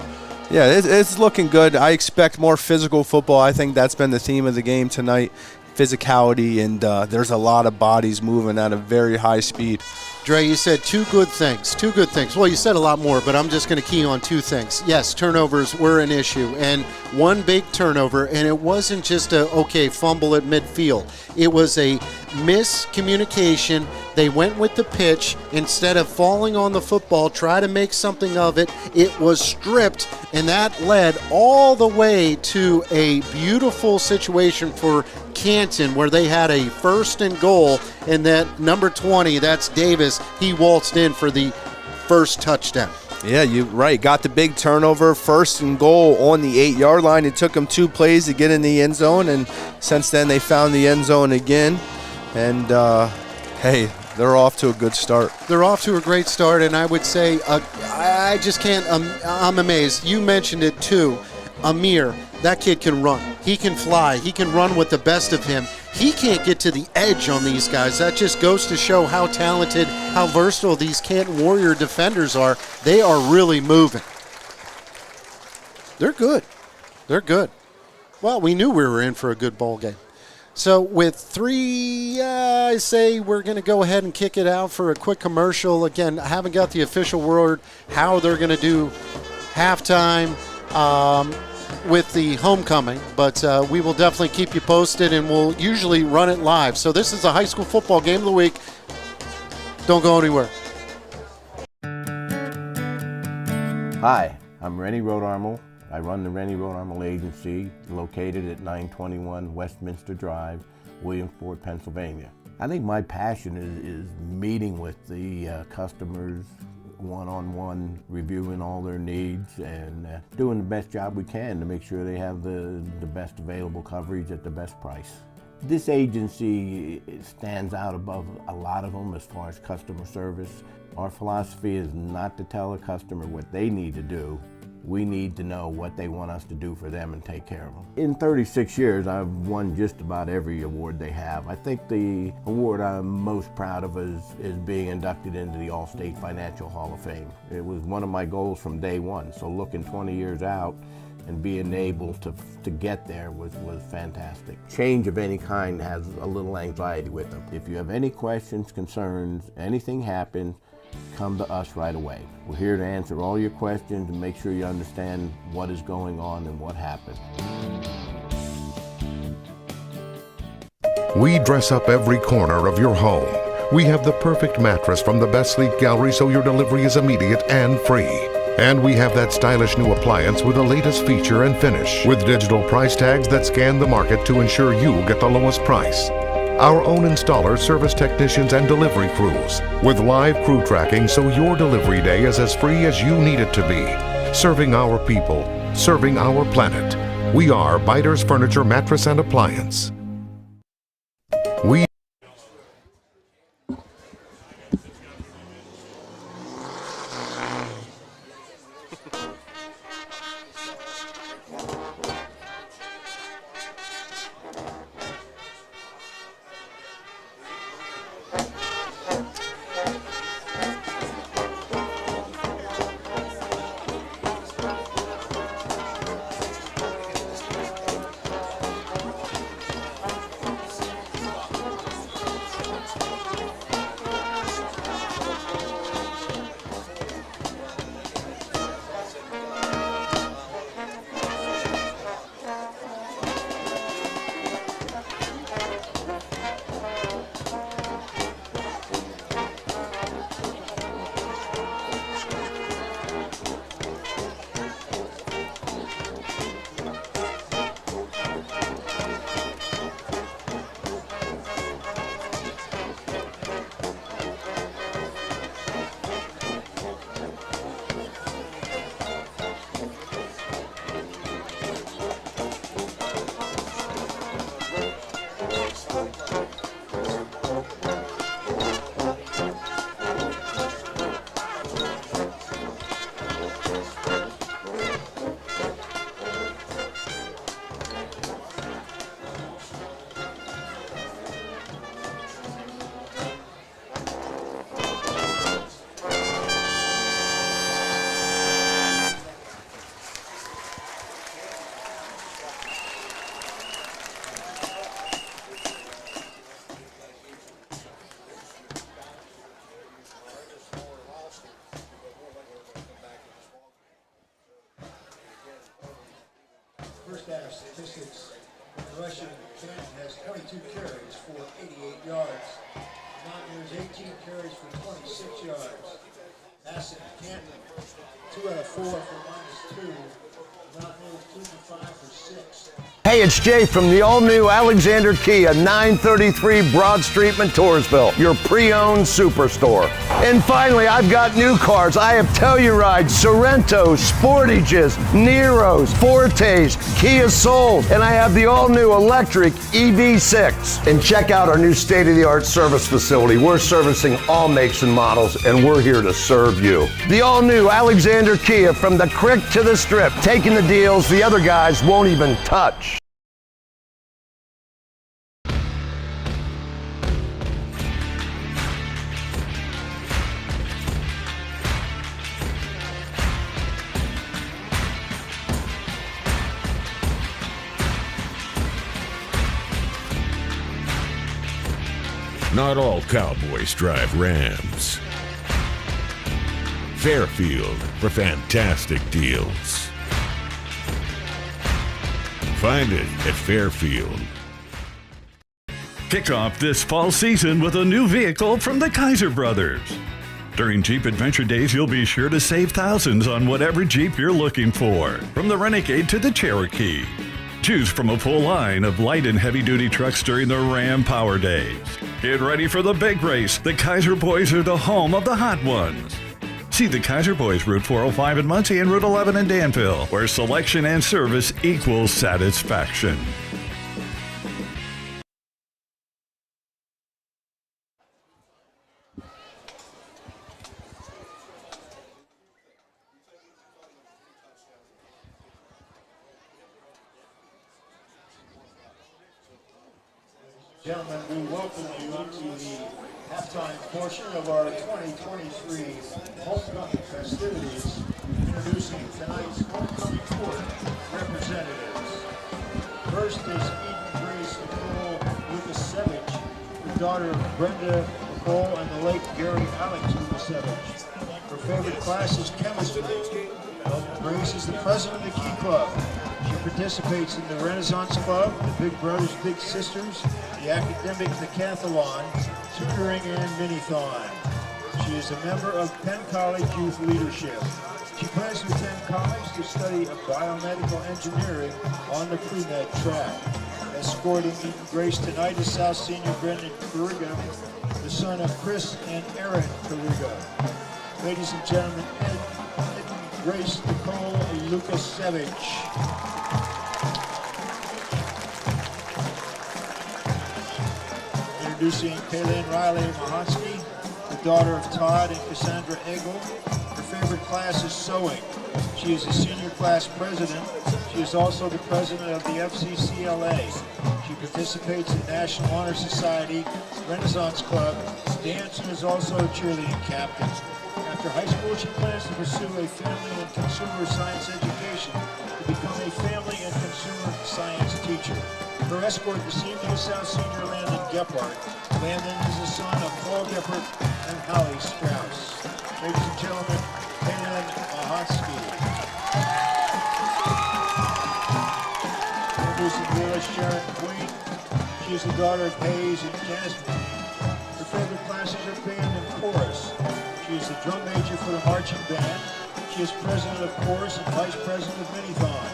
it's looking good. I expect more physical football. I think that's been the theme of the game tonight, physicality, and there's a lot of bodies moving at a very high speed. Dre, you said 2 good things. 2 good things. Well, you said a lot more, but I'm just going to key on 2 things. Yes, turnovers were an issue, and one big turnover, and it wasn't just fumble at midfield. It was a miscommunication. They went with the pitch. Instead of falling on the football, try to make something of it, it was stripped, and that led all the way to a beautiful situation for Canton where they had a 1st and goal, and that number 20, that's Davis, he waltzed in for the first touchdown. Yeah, you're right. Got the big turnover, 1st and goal on the 8-yard line. It took them 2 plays to get in the end zone, and since then they found the end zone again. And, they're off to a good start. They're off to a great start, and I would say I just can't I'm amazed. You mentioned it too. Amir, That kid can run. He can fly. He can run with the best of him. He can't get to the edge on these guys. That just goes to show how talented, how versatile these Canton Warrior defenders are. They are really moving. They're good. They're good. Well, we knew we were in for a good ball game. So with 3, I say we're going to go ahead and kick it out for a quick commercial. Again, I haven't got the official word how they're going to do halftime with the homecoming, but we will definitely keep you posted, and we'll usually run it live. So this is a high school football game of the week. Don't go anywhere. Hi, I'm Rennie Rodarmel. I run the Rennie Rodarmel Agency, located at 921 Westminster Drive, Williamsport, Pennsylvania. I think my passion is meeting with the customers one-on-one, reviewing all their needs and doing the best job we can to make sure they have the best available coverage at the best price. This agency stands out above a lot of them as far as customer service. Our philosophy is not to tell a customer what they need to do. We need to know what they want us to do for them and take care of them. In 36 years, I've won just about every award they have. I think the award I'm most proud of is being inducted into the Allstate Financial Hall of Fame. It was one of my goals from day one, so looking 20 years out and being able to get there was fantastic. Change of any kind has a little anxiety with them. If you have any questions, concerns, anything happens, come to us right away. We're here to answer all your questions and make sure you understand what is going on and what happened. We dress up every corner of your home. We have the perfect mattress from the best sleep gallery so your delivery is immediate and free. And we have that stylish new appliance with the latest feature and finish, with digital price tags that scan the market to ensure you get the lowest price. Our own installers, service technicians, and delivery crews, with live crew tracking so your delivery day is as free as you need it to be. Serving our people, serving our planet. We are Biters Furniture, Mattress, and Appliance. We First half statistics, rushing Canton has 22 carries for 88 yards. Mountaineers 18 carries for 26 yards. Passing Canton 2 out of 4 for -2. Mountaineers 2 for 5 for 6. Hey, it's Jay from the all-new Alexander Kia, 933 Broad Street, Montoursville, your pre-owned superstore. And finally, I've got new cars. I have Tellurides, Sorrentos, Sportages, Neros, Fortes, Kia Souls, and I have the all-new electric EV6. And check out our new state-of-the-art service facility. We're servicing all makes and models, and we're here to serve you. The all-new Alexander Kia, from the creek to the strip, taking the deals the other guys won't even touch. Not all cowboys drive Rams. Fairfield for fantastic deals. Find it at Fairfield. Kick off this fall season with a new vehicle from the Kaiser Brothers. During Jeep Adventure Days, you'll be sure to save thousands on whatever Jeep you're looking for, from the Renegade to the Cherokee. Choose from a full line of light and heavy-duty trucks during the Ram Power Days. Get ready for the big race. The Kaiser Boys are the home of the hot ones. See the Kaiser Boys Route 405 in Muncie and Route 11 in Danville, where selection and service equals satisfaction. Gentlemen, we welcome you to the halftime portion of our 2023 homecoming festivities, introducing tonight's homecoming court representatives. First is Eden Grace Nicole Lukasevich, the daughter of Brenda Nicole and the late Gary Alex Lukasevich. Her favorite class is chemistry. Grace is the president of the Key Club. She participates in the Renaissance Club, the Big Brothers Big Sisters, the Academic Decathlon, tutoring, and Minithon. She is a member of Penn College Youth Leadership. She plans to attend college to study biomedical engineering on the pre-med track. Escorting Eden Grace tonight is South Senior Brendan Carriga, the son of Chris and Erin Carriga. Ladies and gentlemen, Eden Grace Nicole Lukasevich. Introducing Kaylin Riley Mahansky, the daughter of Todd and Cassandra Egel. Her favorite class is sewing. She is a senior class president. She is also the president of the FCCLA. She participates in National Honor Society, Renaissance Club, dance, and is also a cheerleading captain. After high school, she plans to pursue a family and consumer science education to become a family and consumer science teacher. Her escort this evening is South Senior Landon Gephardt. Landon is the son of Paul Gephardt and Holly Strauss. Ladies and gentlemen, Kaylin Mahansky. Introducing Willa Sharon Queen. She is the daughter of Hayes and Jasmine. Her favorite classes are band and chorus. She is the drum major for the marching band. She is president of chorus and vice president of Minithon.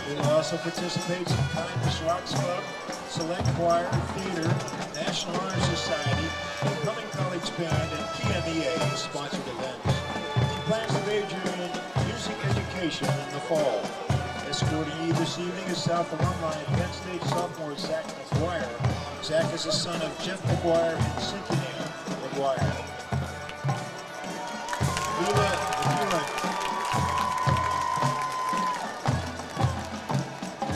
She also participates in Kindness Rocks Club, Select Choir, Theater, National Honor Society, Incoming College Band, and TMEA sponsored events. She plans to major in music education in the fall. Escorting you this evening is South alumni and Penn State sophomore Zach McGuire. Zach is the son of Jeff McGuire and Cynthia McGuire.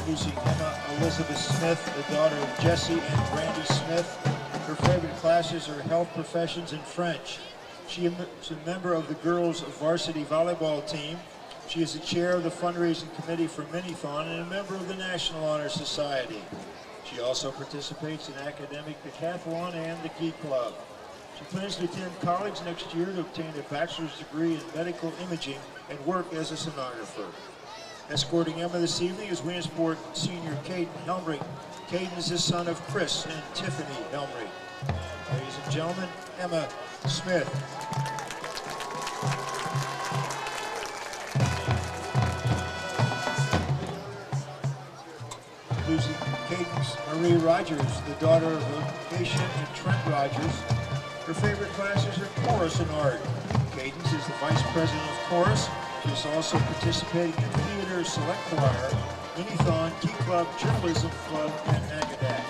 Introducing Emma Elizabeth Smith, the daughter of Jesse and Brandy Smith. Her favorite classes are health professions and French. She is a member of the girls' varsity volleyball team. She is the chair of the fundraising committee for Minithon and a member of the National Honor Society. She also participates in academic decathlon and the Key Club. She plans to attend college next year to obtain a bachelor's degree in medical imaging and work as a sonographer. Escorting Emma this evening is Williamsport senior Caden Helmrich. Caden is the son of Chris and Tiffany Helmrich. Ladies and gentlemen, Emma Smith. Introducing Cadence Marie Rogers, the daughter of Acacia and Trent Rogers. Her favorite classes are chorus and art. Cadence is the vice president of chorus. She is also participating in theater, select choir, Minithon, Key Club, Journalism Club, and Agadak.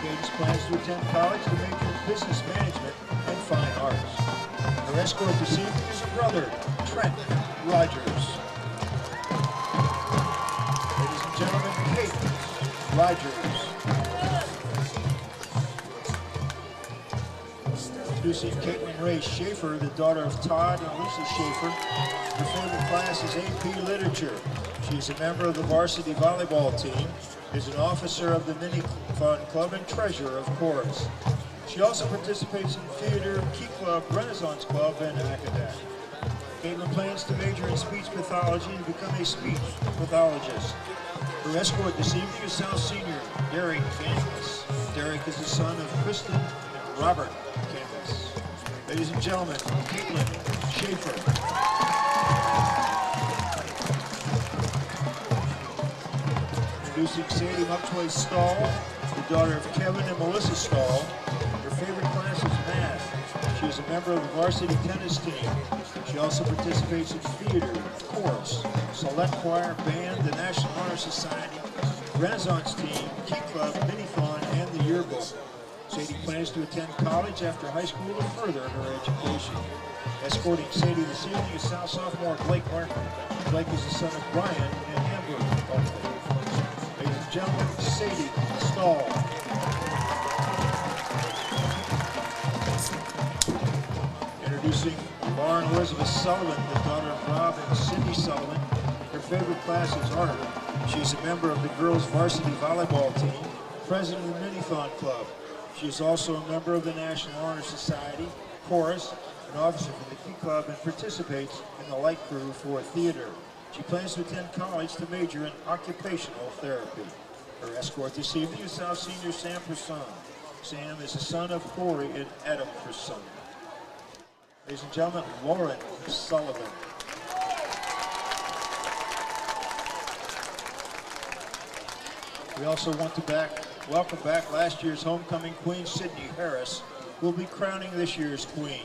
Cadence plans to attend college to major in business management and fine arts. Her escort this evening is her brother, Trent Rogers. Rogers. Introducing Caitlin Ray Schaefer, the daughter of Todd and Lisa Schaefer. Her favorite class is AP Literature. She is a member of the varsity volleyball team, is an officer of the Mini Fun Club, and treasurer of chorus. She also participates in theater, Key Club, Renaissance Club, and academic. Caitlin plans to major in speech pathology and become a speech pathologist. Her escort this evening is South Senior Derek Campbell. Derek is the son of Kristen and Robert Campbell. Ladies and gentlemen, Caitlin Schaefer. Introducing Sadie Muptoy Stahl, the daughter of Kevin and Melissa Stahl. Her favorite class is math. She is a member of the varsity tennis team. She also participates in theater, chorus, select choir, band, the National Honor Society, Renaissance team, Key Club, Mini-Thon, and the yearbook. Sadie plans to attend college after high school to further her education. Escorting Sadie this evening is South sophomore Blake Martin. Blake is the son of Brian and Amber Martin. Ladies and gentlemen, Sadie Stahl. Introducing Lauren Elizabeth Sullivan, the daughter of Rob and Cindy Sullivan. Her favorite class is art. She's a member of the girls' varsity volleyball team, president of the Mini-Thon Club. She is also a member of the National Honor Society, chorus, an officer for the Key Club, and participates in the light crew for theater. She plans to attend college to major in occupational therapy. Her escort this evening is South Senior Sam Person. Sam is the son of Corey and Adam Person. Ladies and gentlemen, Lauren Sullivan. We also want to welcome back last year's homecoming queen, Sydney Harris, who will be crowning this year's queen.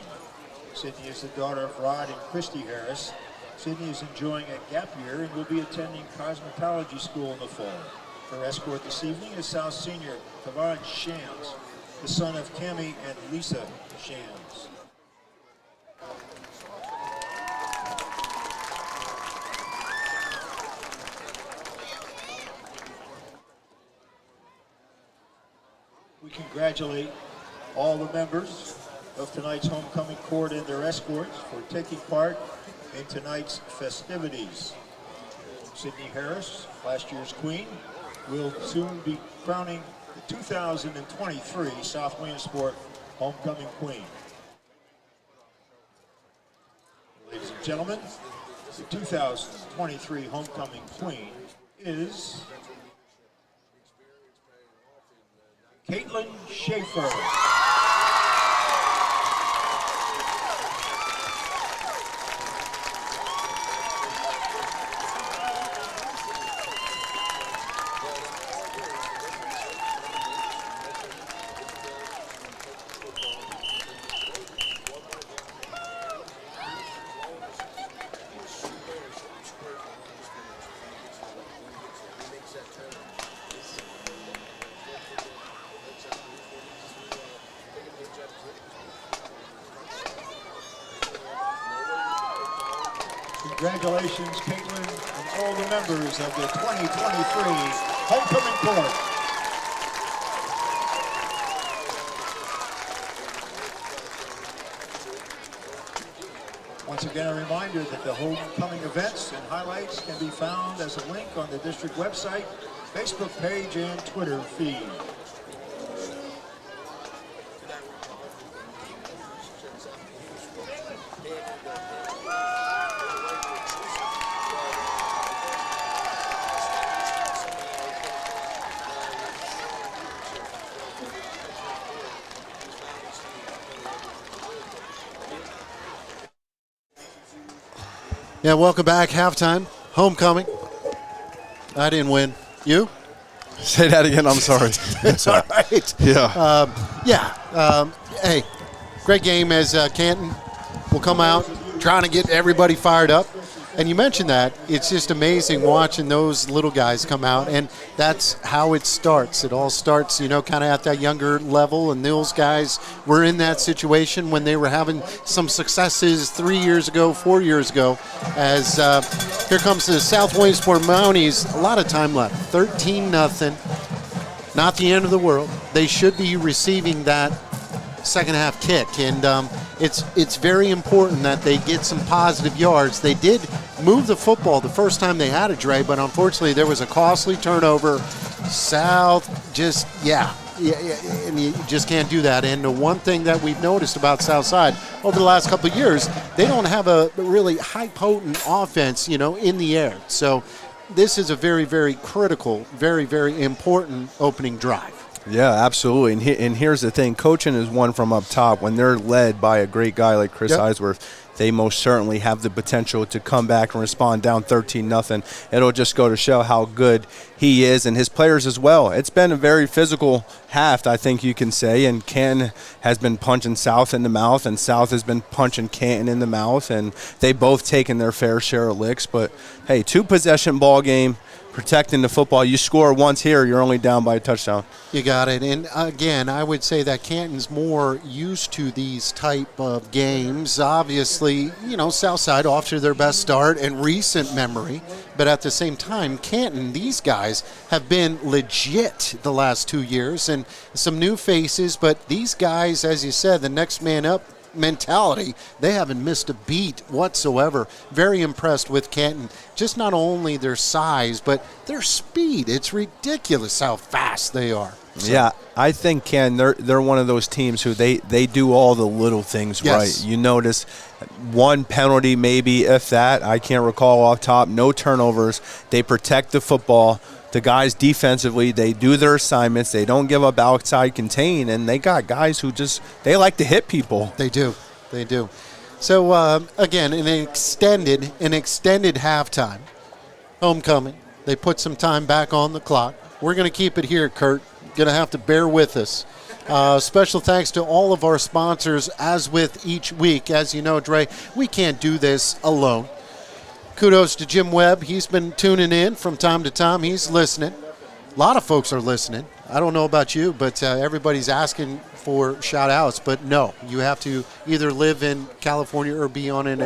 Sydney is the daughter of Rod and Christy Harris. Sydney is enjoying a gap year and will be attending cosmetology school in the fall. Her escort this evening is South Senior Kavod Shams, the son of Cammie and Lisa Shams. We congratulate all the members of tonight's homecoming court and their escorts for taking part in tonight's festivities. Sydney Harris, last year's queen, will soon be crowning the 2023 South Williamsport homecoming queen. Ladies and gentlemen, the 2023 homecoming queen is Caitlin Schaefer. Congratulations, Caitlin, and all the members of the 2023 Homecoming Court. Once again, a reminder that the homecoming events and highlights can be found as a link on the district website, Facebook page, and Twitter feed. Yeah, welcome back. Halftime, homecoming. I didn't win. You? Say that again. I'm sorry. It's all right. Yeah. Hey, great game as Canton will come out trying to get everybody fired up. And you mentioned that. It's just amazing watching those little guys come out, and that's how it starts. It all starts, kind of at that younger level, and those guys were in that situation when they were having some successes 3 years ago, 4 years ago, as here comes the South Williamsport Mounties. A lot of time left, 13-0. not the end of the world. They should be receiving that second half kick, and it's very important that they get some positive yards. They did move the football the first time they had it, Dre, but unfortunately there was a costly turnover. South just, and you just can't do that. And the one thing that we've noticed about Southside over the last couple of years, they don't have a really high potent offense, in the air. So this is a very, very critical, very, very important opening drive. Yeah, absolutely. And here's the thing. Coaching is one from up top. When they're led by a great guy like Chris Eisworth, they most certainly have the potential to come back and respond down 13-0. It'll just go to show how good he is and his players as well. It's been a very physical half, I think you can say, and Canton has been punching South in the mouth, and South has been punching Canton in the mouth, and they both taken their fair share of licks. But, hey, 2-possession ball game, protecting the football. You score once here, you're only down by a touchdown. You got it. And, again, I would say that Canton's more used to these type of games. Obviously, Southside off to their best start in recent memory. But at the same time, Canton, these guys have been legit the last 2 years. And some new faces. But these guys, as you said, the next man up mentality, they haven't missed a beat whatsoever. Very impressed with Canton. Just not only their size, but their speed. It's ridiculous how fast they are. So. Yeah, I think, Ken, they're one of those teams who they do all the little things right. You notice one penalty maybe, if that. I can't recall off top. No turnovers. They protect the football. The guys defensively, they do their assignments. They don't give up outside contain, and they got guys who they like to hit people. They do. They do. So, again, an extended halftime. Homecoming. They put some time back on the clock. We're going to keep it here, Kurt. Going to have to bear with us. Special thanks to all of our sponsors, as with each week. As you know, Dre, we can't do this alone. Kudos to Jim Webb. He's been tuning in from time to time. He's listening. A lot of folks are listening. I don't know about you, but everybody's asking for shout-outs. But no, you have to either live in California or be on an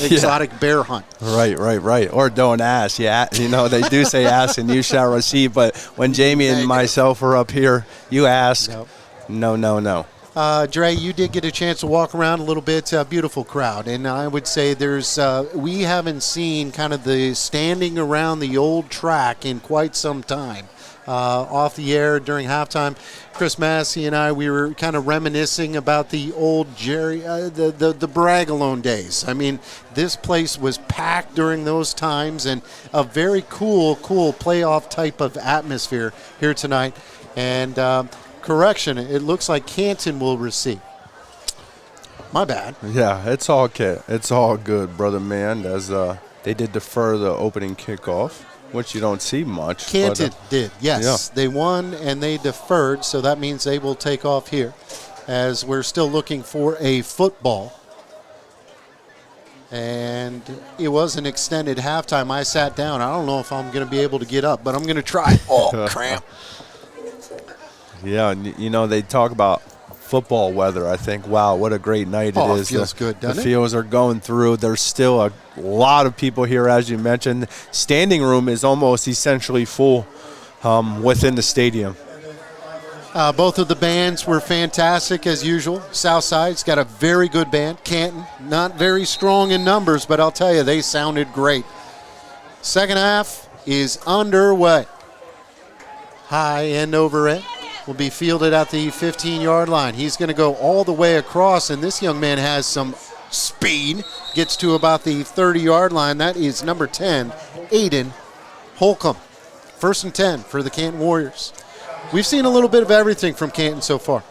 exotic bear hunt. Right. Or don't ask. Yeah, they do say ask and you shall receive. But when Jamie and myself are up here, you ask. No. Dre, you did get a chance to walk around a little bit. Beautiful crowd. And I would say we haven't seen kind of the standing around the old track in quite some time. Off the air during halftime, Chris Massey and I, we were kind of reminiscing about the old the Bragalone days. I mean, this place was packed during those times, and a very cool playoff type of atmosphere here tonight. And correction, it looks like Canton will receive. My bad. Yeah, it's all okay. It's all good, brother man, as they did defer the opening kickoff, which you don't see much. Canton did, yes. Yeah. They won and they deferred, so that means they will take off here, as we're still looking for a football. And it was an extended halftime. I sat down. I don't know if I'm going to be able to get up, but I'm going to try. Oh, cramp. Yeah, they talk about football weather. I think, wow, what a great night it is. It feels good, doesn't it? The fields are going through. There's still a lot of people here, as you mentioned. Standing room is almost essentially full within the stadium. Both of the bands were fantastic, as usual. Southside's got a very good band. Canton, not very strong in numbers, but I'll tell you, they sounded great. Second half is underway. High end over end will be fielded at the 15-yard line. He's going to go all the way across, and this young man has some speed. Gets to about the 30-yard line. That is number 10, Aiden Holcomb. 1st and 10 for the Canton Warriors. We've seen a little bit of everything from Canton so far.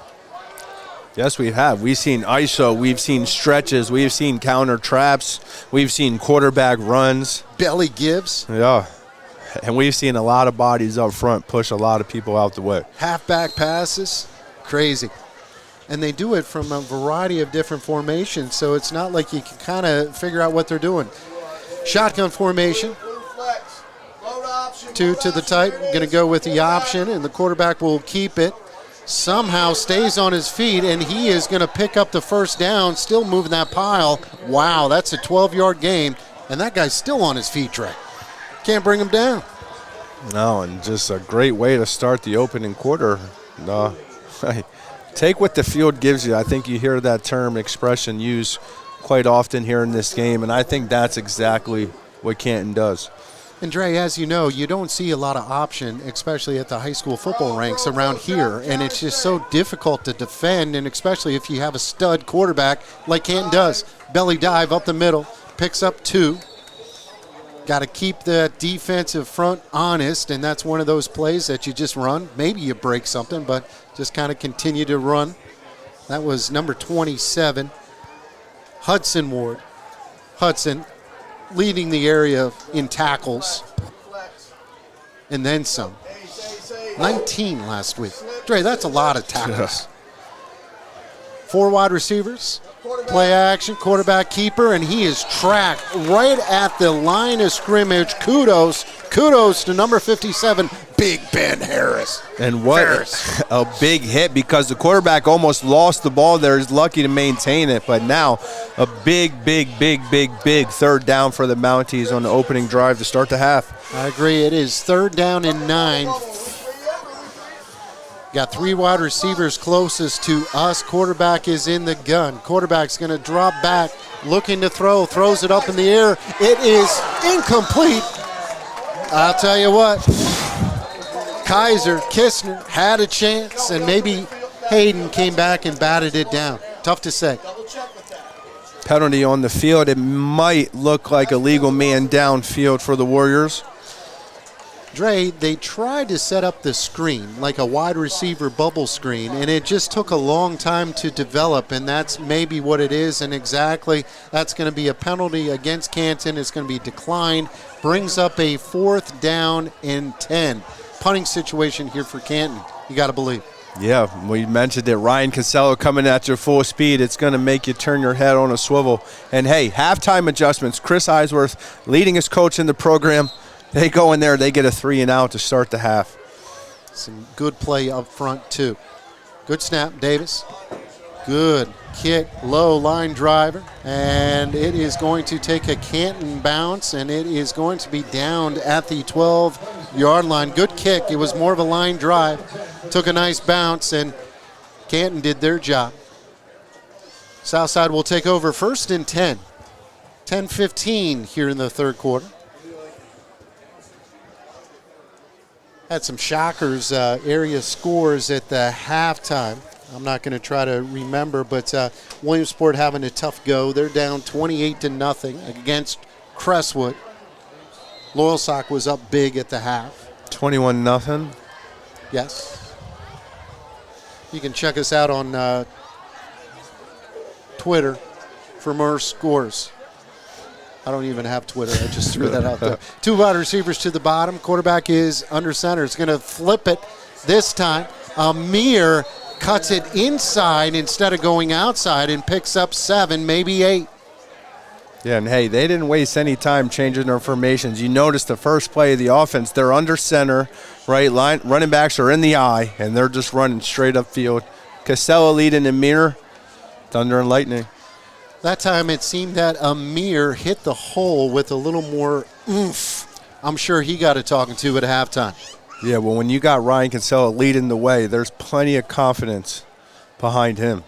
Yes, we have. We've seen ISO. We've seen stretches. We've seen counter traps. We've seen quarterback runs. Belly gives. Yeah. And we've seen a lot of bodies up front push a lot of people out the way. Halfback passes, crazy. And they do it from a variety of different formations, so it's not like you can kind of figure out what they're doing. Shotgun formation. 2 to the tight. Going to go with the option, and the quarterback will keep it. Somehow stays on his feet, and he is going to pick up the first down, still moving that pile. Wow, that's a 12-yard gain, and that guy's still on his feet, Trey. Can't bring him down. No, and just a great way to start the opening quarter. Take what the field gives you. I think you hear that term expression used quite often here in this game, and I think that's exactly what Canton does. And Dre, as you know, you don't see a lot of option, especially at the high school football ranks around here, and it's just so difficult to defend, and especially if you have a stud quarterback like Canton does. Belly dive up the middle, picks up 2. Got to keep the defensive front honest, and that's one of those plays that you just run. Maybe you break something, but just kind of continue to run. That was number 27, Hudson Ward. Hudson leading the area in tackles, and then some. 19 last week. Dre, that's a lot of tackles. 4 wide receivers, play action, quarterback keeper, and he is tracked right at the line of scrimmage. Kudos to number 57, Big Ben Harris. And what a big hit, because the quarterback almost lost the ball there. He's lucky to maintain it, but now a big third down for the Mounties on the opening drive to start the half. I agree. It is 3rd down and 9. Got 3 wide receivers closest to us. Quarterback is in the gun. Quarterback's going to drop back, looking to throw. Throws it up in the air. It is incomplete. I'll tell you what. Kistner had a chance, and maybe Hayden came back and batted it down. Tough to say. Penalty on the field. It might look like a legal man downfield for the Warriors. Dre, they tried to set up the screen like a wide receiver bubble screen, and it just took a long time to develop, and that's maybe what it is, and exactly that's going to be a penalty against Canton. It's going to be declined. Brings up a 4th down and 10. Punting situation here for Canton, you got to believe. Yeah, we mentioned it. Ryan Casello coming at you full speed. It's going to make you turn your head on a swivel. And, hey, halftime adjustments. Chris Eisworth leading his coach in the program. They go in there, they get a 3 and out to start the half. Some good play up front, too. Good snap, Davis. Good kick, low line driver. And it is going to take a Canton bounce, and it is going to be downed at the 12-yard line. Good kick. It was more of a line drive. Took a nice bounce, and Canton did their job. Southside will take over 1st and 10. 10-15 here in the 3rd quarter. Had some shockers, area scores at the halftime. I'm not going to try to remember, but Williamsport having a tough go. They're down 28-0 against Crestwood. Loyalsock was up big at the half. 21-0. Yes. You can check us out on Twitter for more scores. I don't even have Twitter. I just threw that out there. 2 wide receivers to the bottom. Quarterback is under center. It's going to flip it this time. Amir cuts it inside instead of going outside and picks up 7, maybe 8. Yeah, and, hey, they didn't waste any time changing their formations. You notice the first play of the offense, they're under center, right? Running backs are in the eye, and they're just running straight up field. Casella leading Amir, thunder and lightning. That time it seemed that Amir hit the hole with a little more oomph. I'm sure he got a talking to at halftime. Yeah, well, when you got Ryan Kinsella leading the way, there's plenty of confidence behind him.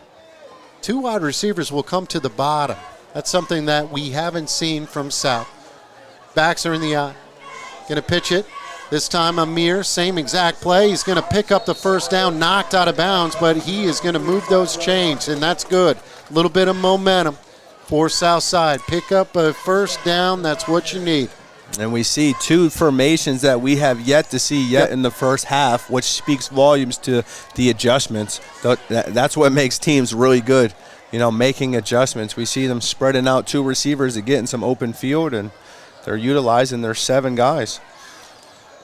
2 wide receivers will come to the bottom. That's something that we haven't seen from South. Backs are in the eye. Going to pitch it. This time Amir, same exact play. He's going to pick up the 1st down, knocked out of bounds, but he is going to move those chains, and that's good. A little bit of momentum for Southside. Pick up a 1st down. That's what you need. And we see 2 formations that we have yet to see in the first half, which speaks volumes to the adjustments. That's what makes teams really good, making adjustments. We see them spreading out 2 receivers to get in some open field, and they're utilizing their 7 guys.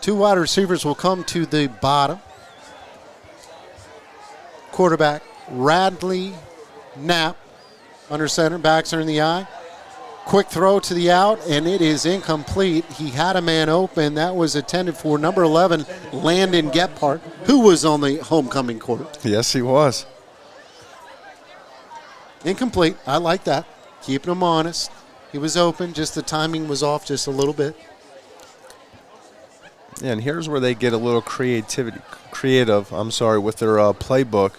2 wide receivers will come to the bottom. Quarterback, Radley Knapp, under center. Backs are in the eye. Quick throw to the out, and it is incomplete. He had a man open. That was intended for number 11, Landon Gephardt, who was on the homecoming court. Yes, he was. Incomplete. I like that. Keeping him honest. He was open, just the timing was off just a little bit. Yeah, and here's where they get a little creative, with their playbook,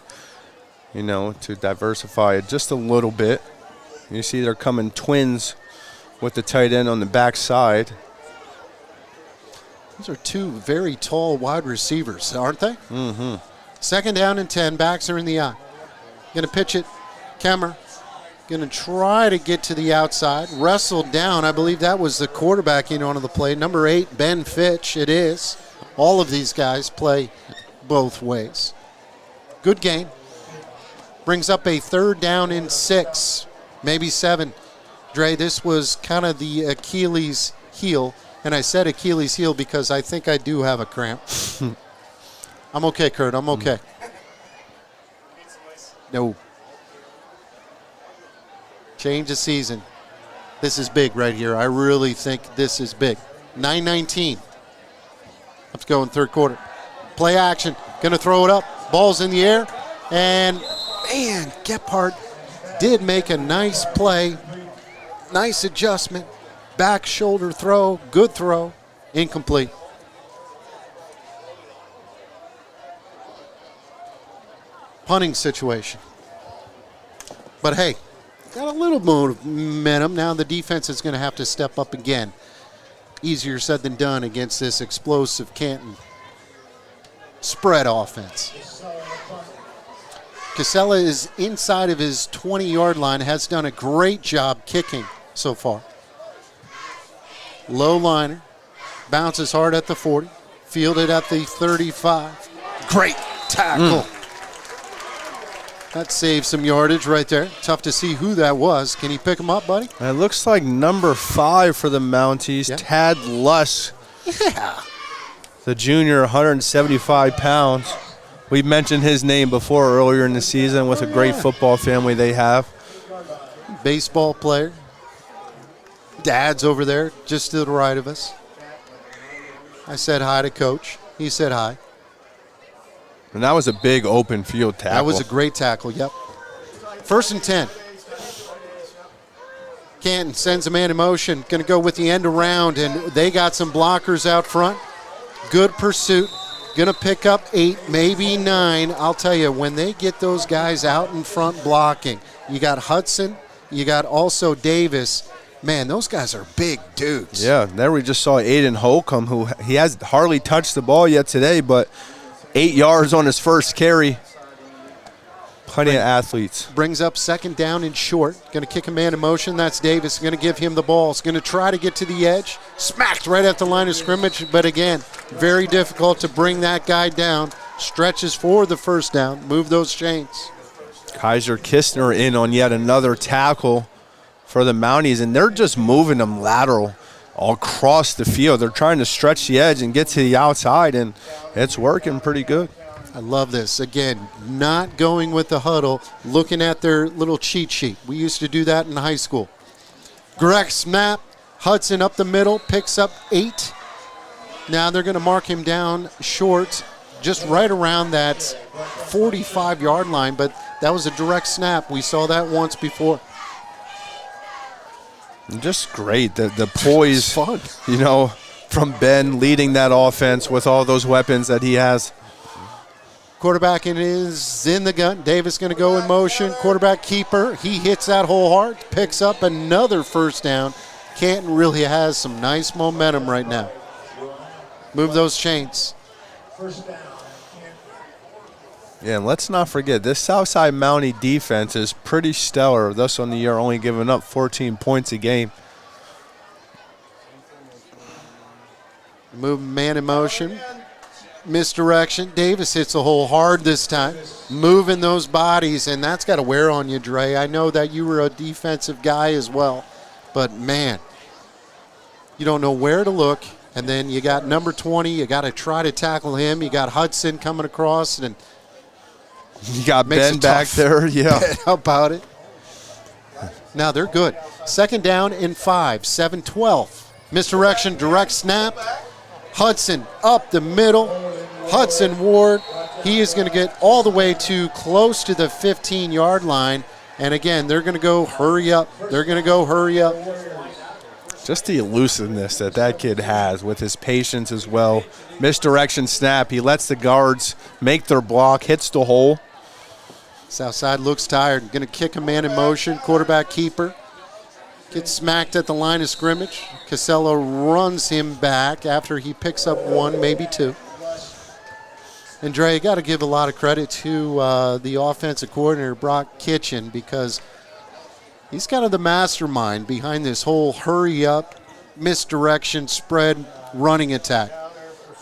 to diversify it just a little bit. You see they're coming twins with the tight end on the back side. Those are two very tall wide receivers, aren't they? Mm-hmm. 2nd down and 10. Backs are in the eye. Going to pitch it. Kemmer going to try to get to the outside. Wrestled down. I believe that was the quarterback onto the play. Number 8, Ben Fitch. It is. All of these guys play both ways. Good game. Brings up a 3rd down and 6, maybe 7. Dre, this was kind of the Achilles heel. And I said Achilles heel because I think I do have a cramp. I'm okay, Kurt. I'm okay. No. Change of season. This is big right here. I really think this is big. 9:19. Let's go in 3rd quarter. Play action. Going to throw it up. Ball's in the air. And, man, Gephardt did make a nice play. Nice adjustment. Back shoulder throw. Good throw. Incomplete. Punting situation. But hey, got a little momentum. Now the defense is going to have to step up again. Easier said than done against this explosive Canton spread offense. Casella is inside of his 20-yard line, has done a great job kicking so far. Low liner, bounces hard at the 40, fielded at the 35. Great tackle. That saved some yardage right there. Tough to see who that was. Can you pick him up, buddy? It looks like number 5 for the Mounties, Tad Luss. Yeah. The junior, 175 pounds. We mentioned his name before earlier in the season with a great football family they have. Baseball player. Dad's over there just to the right of us. I said hi to Coach. He said hi. And that was a big open field tackle. That was a great tackle, yep. 1st and 10. Canton sends a man in motion. Going to go with the end around, and they got some blockers out front. Good pursuit. Going to pick up 8, maybe 9. I'll tell you, when they get those guys out in front blocking, you got Hudson, you got also Davis. Man, those guys are big dudes. Yeah, there we just saw Aiden Holcomb, who he has hardly touched the ball yet today, but 8 yards on his first carry. Plenty of athletes. Brings up 2nd down and short. Going to kick a man in motion. That's Davis. Going to give him the ball. He's going to try to get to the edge. Smacked right at the line of scrimmage. But again, very difficult to bring that guy down. Stretches for the 1st down. Move those chains. Kaiser Kistner in on yet another tackle for the Mounties. And they're just moving them lateral all across the field. They're trying to stretch the edge and get to the outside, and it's working pretty good. I love this. Again, not going with the huddle, looking at their little cheat sheet. We used to do that in high school. Direct snap. Hudson up the middle, picks up 8. Now they're going to mark him down short, just right around that 45-yard line, but that was a direct snap. We saw that once before. Just great, the poise, fun. From Ben leading that offense with all those weapons that he has. Quarterback is in the gun. Davis going to go in motion. Quarterback keeper. He hits that hole hard. Picks up another 1st down. Canton really has some nice momentum right now. Move those chains. Yeah, and let's not forget, this Southside Mountie defense is pretty stellar. Thus on the year, only giving up 14 points a game. Move man in motion. Misdirection. Davis hits a hole hard this time. Moving those bodies, and that's got to wear on you, Dre. I know that you were a defensive guy as well, but, man, you don't know where to look. And then you got number 20. You got to try to tackle him. You got Hudson coming across, and you got Ben back there. Yeah. How about it? Now they're good. 2nd down and 5. 7-12. Misdirection, direct snap. Hudson up the middle. Hudson Ward, he is going to get all the way to close to the 15-yard line. And again, they're going to go hurry up. They're going to go hurry up. Just the elusiveness that kid has with his patience as well. Misdirection snap. He lets the guards make their block, hits the hole. Southside looks tired. Going to kick a man in motion. Quarterback keeper. Gets smacked at the line of scrimmage. Casella runs him back after he picks up one, maybe two. And Dre, you got to give a lot of credit to the offensive coordinator, Brock Kitchen, because he's kind of the mastermind behind this whole hurry-up, misdirection, spread, running attack.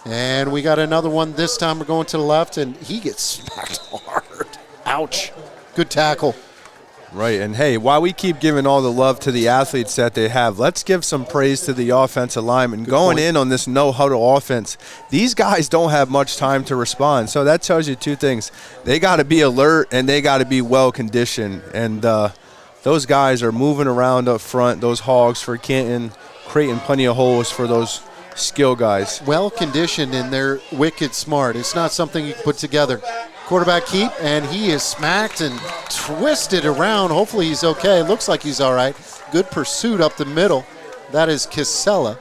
And we got another one. This time we're going to the left, and he gets smacked hard. Ouch. Good tackle. Right, and hey, while we keep giving all the love to the athletes that they have, let's give some praise to the offensive linemen. Going in on this no-huddle offense, these guys don't have much time to respond. So that tells you two things. They got to be alert, and they got to be well-conditioned. And those guys are moving around up front, those hogs for Canton, creating plenty of holes for those skill guys. Well-conditioned, and they're wicked smart. It's not something you can put together. Quarterback keep, and he is smacked and twisted around. Hopefully he's okay. Looks like he's all right. Good pursuit up the middle. That is Casella.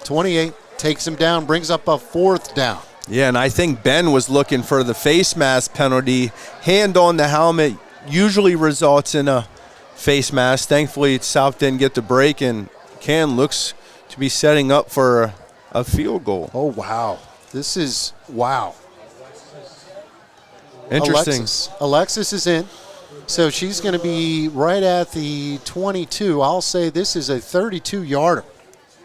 28 takes him down, brings up a fourth down. Yeah, and I think Ben was looking for the face mask penalty. Hand on the helmet usually results in a face mask. Thankfully, South didn't get the break, and Can looks to be setting up for a field goal. Oh, wow. This is, wow. Interesting. Alexis is in, so she's going to be right at the 22. I'll say this is a 32-yarder.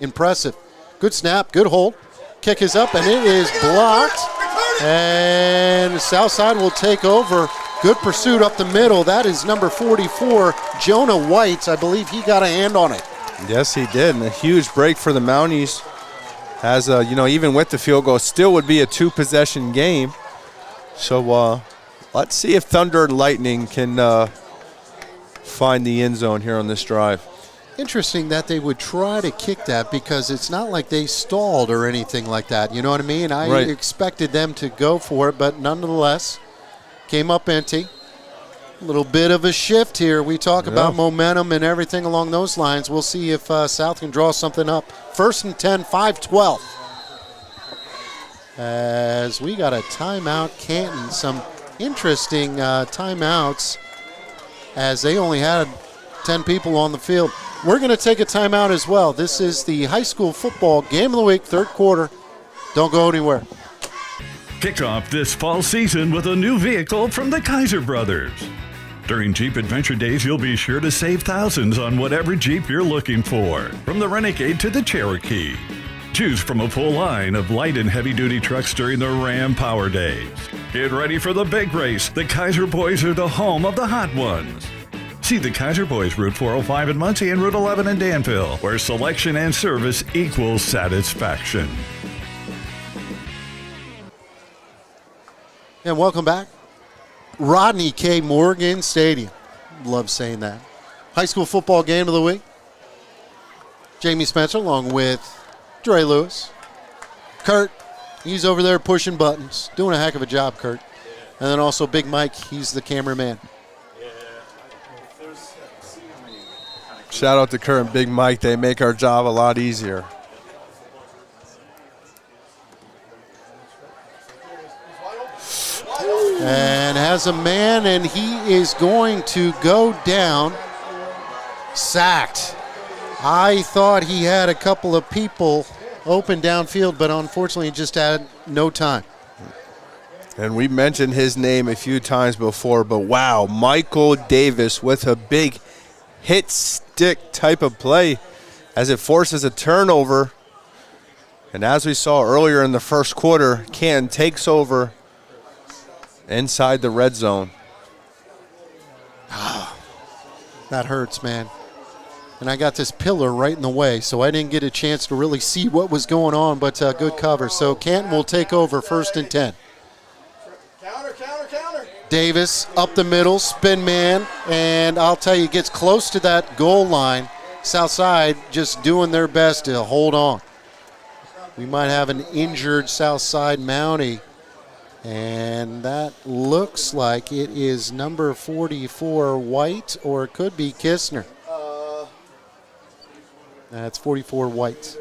Impressive. Good snap, good hold. Kick is up, and it is blocked. And Southside will take over. Good pursuit up the middle. That is number 44, Jonah White. I believe he got a hand on it. Yes, he did, and a huge break for the Mounties. As even with the field goal, still would be a two-possession game. So let's see if Thunder and Lightning can find the end zone here on this drive. Interesting that they would try to kick that because it's not like they stalled or anything like that. You know what I mean? I expected them to go for it, but nonetheless, came up empty. A little bit of a shift here. We talk about momentum and everything along those lines. We'll see if South can draw something up. 1st and 10, 5-12. As we got a timeout, Canton. Some interesting timeouts as they only had 10 people on the field. We're going to take a timeout as well. This is the high school football game of the week, third quarter. Don't go anywhere. Kick off this fall season with a new vehicle from the Kaiser Brothers. During Jeep Adventure Days, you'll be sure to save thousands on whatever Jeep you're looking for, from the Renegade to the Cherokee. Choose from a full line of light and heavy-duty trucks during the Ram Power Days. Get ready for the big race. The Kaiser Boys are the home of the hot ones. See the Kaiser Boys Route 405 in Muncie and Route 11 in Danville, where selection and service equals satisfaction. And welcome back. Rodney K. Morgan Stadium. Love saying that. High school football game of the week. Jamie Spencer along with Dre Lewis. Kurt, he's over there pushing buttons. Doing a heck of a job, Kurt. And then also Big Mike, he's the cameraman. Shout out to Kurt and Big Mike. They make our job a lot easier. And has a man, and he is going to go down. Sacked. I thought he had a couple of people open downfield, but unfortunately just had no time. And we mentioned his name a few times before, but wow, Michael Davis with a big hit stick type of play as it forces a turnover. And as we saw earlier in the first quarter, Canton takes over inside the red zone. That hurts, man. And I got this pillar right in the way, so I didn't get a chance to really see what was going on, but good cover. So Canton will take over 1st and 10. Counter. Davis up the middle, spin man, and I'll tell you, gets close to that goal line. Southside just doing their best to hold on. We might have an injured Southside Mountie. And that looks like it is number 44, White, or it could be Kistner. That's 44 White.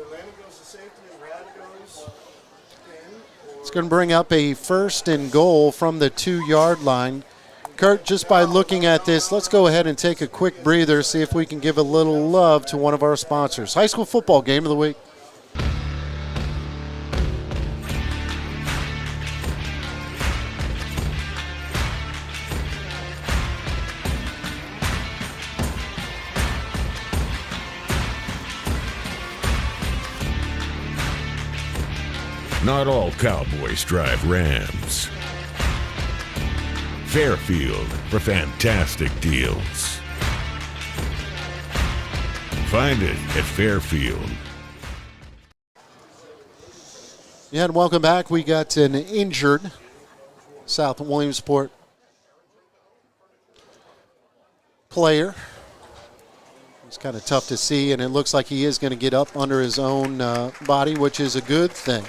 It's going to bring up a 1st and goal from the 2-yard line. Kurt, just by looking at this, let's go ahead and take a quick breather, see if we can give a little love to one of our sponsors. High school football game of the week. Not all cowboys drive Rams. Fairfield for fantastic deals. Find it at Fairfield. Yeah, and welcome back. We got an injured South Williamsport player. It's kind of tough to see, and it looks like he is going to get up under his own body, which is a good thing.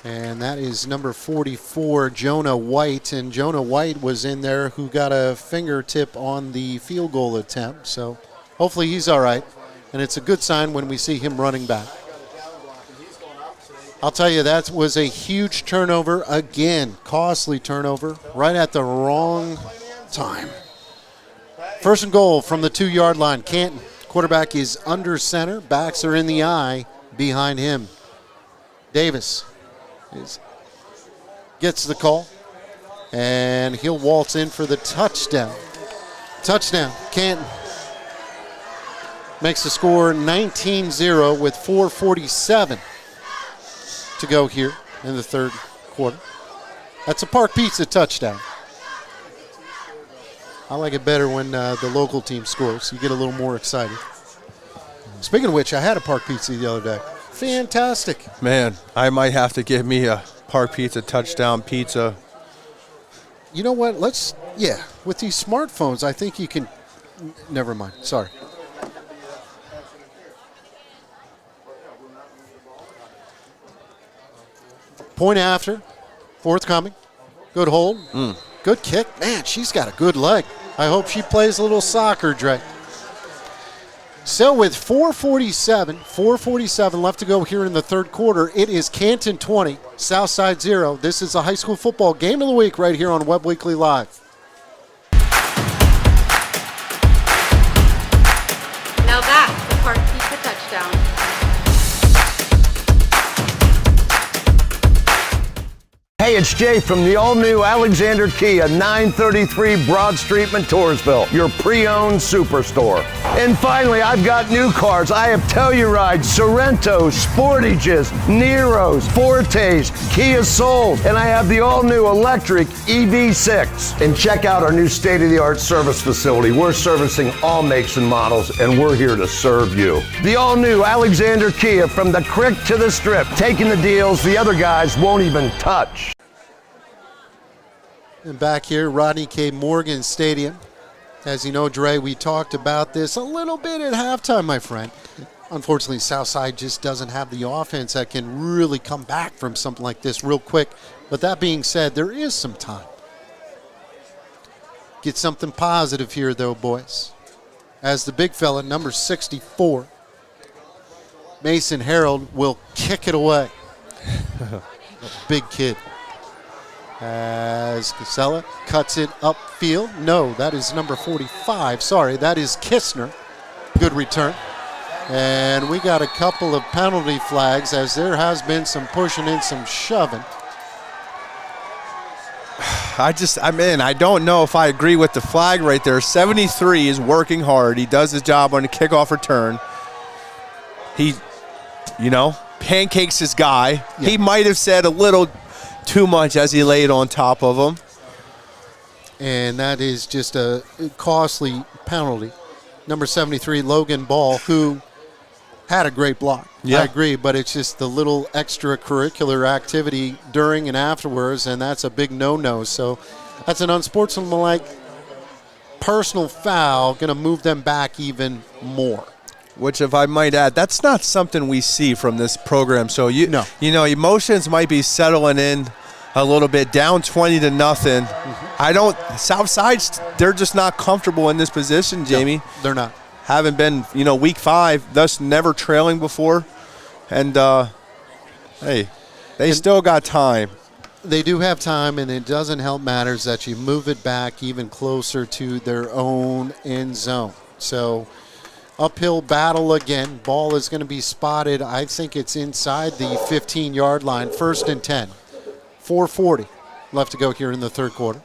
And that is number 44, Jonah White. And Jonah White was in there who got a fingertip on the field goal attempt. So hopefully he's all right. And it's a good sign when we see him running back. I'll tell you, that was a huge turnover. Again, costly turnover right at the wrong time. 1st and goal from the 2-yard line. Canton, quarterback is under center. Backs are in the eye behind him. Davis gets the call, and he'll waltz in for the touchdown. Touchdown, Canton. Makes the score 19-0 with 4:47 to go here in the 3rd quarter. That's a Park Pizza touchdown. I like it better when the local team scores. You get a little more excited. Speaking of which, I had a Park Pizza the other day. Fantastic. Man, I might have to give me a Park Pizza touchdown pizza. You know what? With these smartphones, I think you can. Never mind. Sorry. Point after. Forthcoming. Good hold. Good kick. Man, she's got a good leg. I hope she plays a little soccer, Dre. So with 4:47 left to go here in the 3rd quarter, it is Canton 20, Southside 0. This is the high school football game of the week right here on Webb Weekly Live. Now that's the Park Pizza touchdown. Hey, it's Jay from the all-new Alexander Kia, 933 Broad Street, Montoursville, your pre-owned superstore. And finally, I've got new cars. I have Tellurides, Sorrentos, Sportages, Neros, Fortes, Kia Souls, and I have the all-new electric EV6. And check out our new state-of-the-art service facility. We're servicing all makes and models, and we're here to serve you. The all-new Alexander Kia, from the crick to the strip, taking the deals the other guys won't even touch. And back here, Rodney K. Morgan Stadium. As you know, Dre, we talked about this a little bit at halftime, my friend. Unfortunately, Southside just doesn't have the offense that can really come back from something like this real quick. But that being said, there is some time. Get something positive here, though, boys. As the big fella, number 64, Mason Harold, will kick it away. Big kid. As Casella cuts it upfield. No, that is number 45. Sorry, that is Kistner. Good return. And we got a couple of penalty flags as there has been some pushing and some shoving. I don't know if I agree with the flag right there. 73 is working hard. He does his job on the kickoff return. He, pancakes his guy. Yeah. He might have said a little too much as he laid on top of him. And that is just a costly penalty. Number 73, Logan Ball, who had a great block. Yeah. I agree, but it's just the little extracurricular activity during and afterwards, and that's a big no-no. So that's an unsportsmanlike personal foul, going to move them back even more. Which, if I might add, that's not something we see from this program. So, emotions might be settling in a little bit, down 20-0. Southside's, they're just not comfortable in this position, Jamie. No, they're not. Haven't been, week 5, thus never trailing before. And, hey, they still got time. They do have time, and it doesn't help matters that you move it back even closer to their own end zone. So uphill battle again. Ball is going to be spotted. I think it's inside the 15-yard line. 1st and 10. 4:40 left to go here in the third quarter.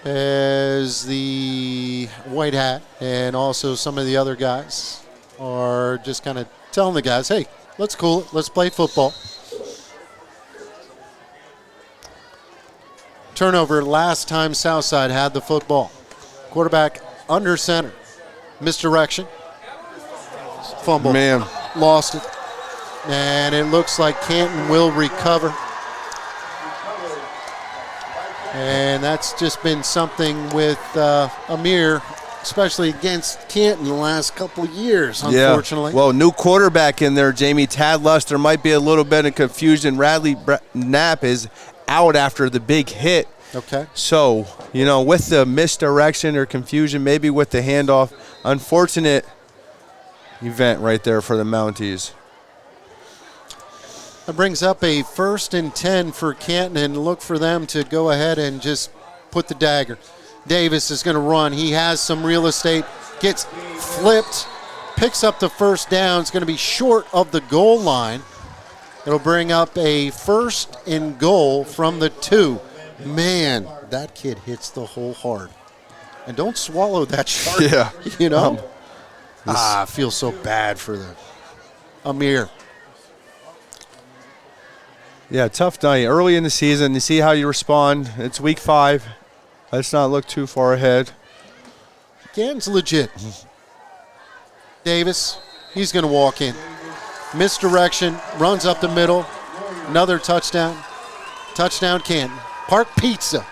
As the white hat and also some of the other guys are just kind of telling the guys, hey, let's cool it. Let's play football. Turnover last time Southside had the football. Quarterback under center. Misdirection. Fumble. Man. Lost it. And it looks like Canton will recover. And that's just been something with Amir, especially against Canton the last couple of years, unfortunately. Yeah. Well, new quarterback in there, Jamie. Tad Luster might be a little bit of confusion. Radley Knapp is out after the big hit. Okay. So, with the misdirection or confusion, maybe with the handoff, unfortunate event right there for the Mounties. That brings up a 1st and 10 for Canton, and look for them to go ahead and just put the dagger. Davis is going to run. He has some real estate, gets flipped, picks up the first down. It's going to be short of the goal line. It'll bring up a 1st and goal from the 2. Man, that kid hits the hole hard. And don't swallow that shark. Yeah. I feel so bad for them. Amir. Yeah, tough night. Early in the season, you see how you respond. It's week 5. Let's not look too far ahead. Canton's legit. Davis, he's going to walk in. Misdirection, runs up the middle. Another touchdown. Touchdown, Canton. Park Pizza.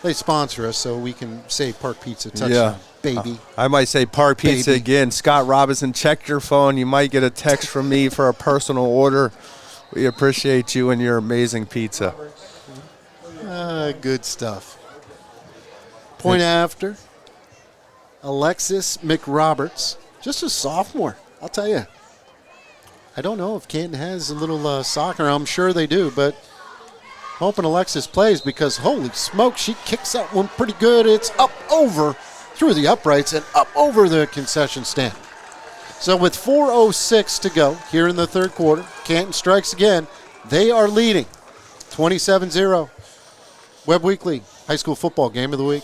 They sponsor us, so we can say Park Pizza touchdown, baby. I might say Park Pizza again. Scott Robinson, check your phone. You might get a text from me for a personal order. We appreciate you and your amazing pizza. Good stuff. Point after. Alexis McRoberts, just a sophomore, I'll tell you. I don't know if Canton has a little soccer. I'm sure they do, but hoping Alexis plays because, holy smoke, she kicks that one pretty good. It's up over through the uprights and up over the concession stand. So with 4:06 to go here in the third quarter, Canton strikes again. They are leading 27-0. Webb Weekly High School Football Game of the Week.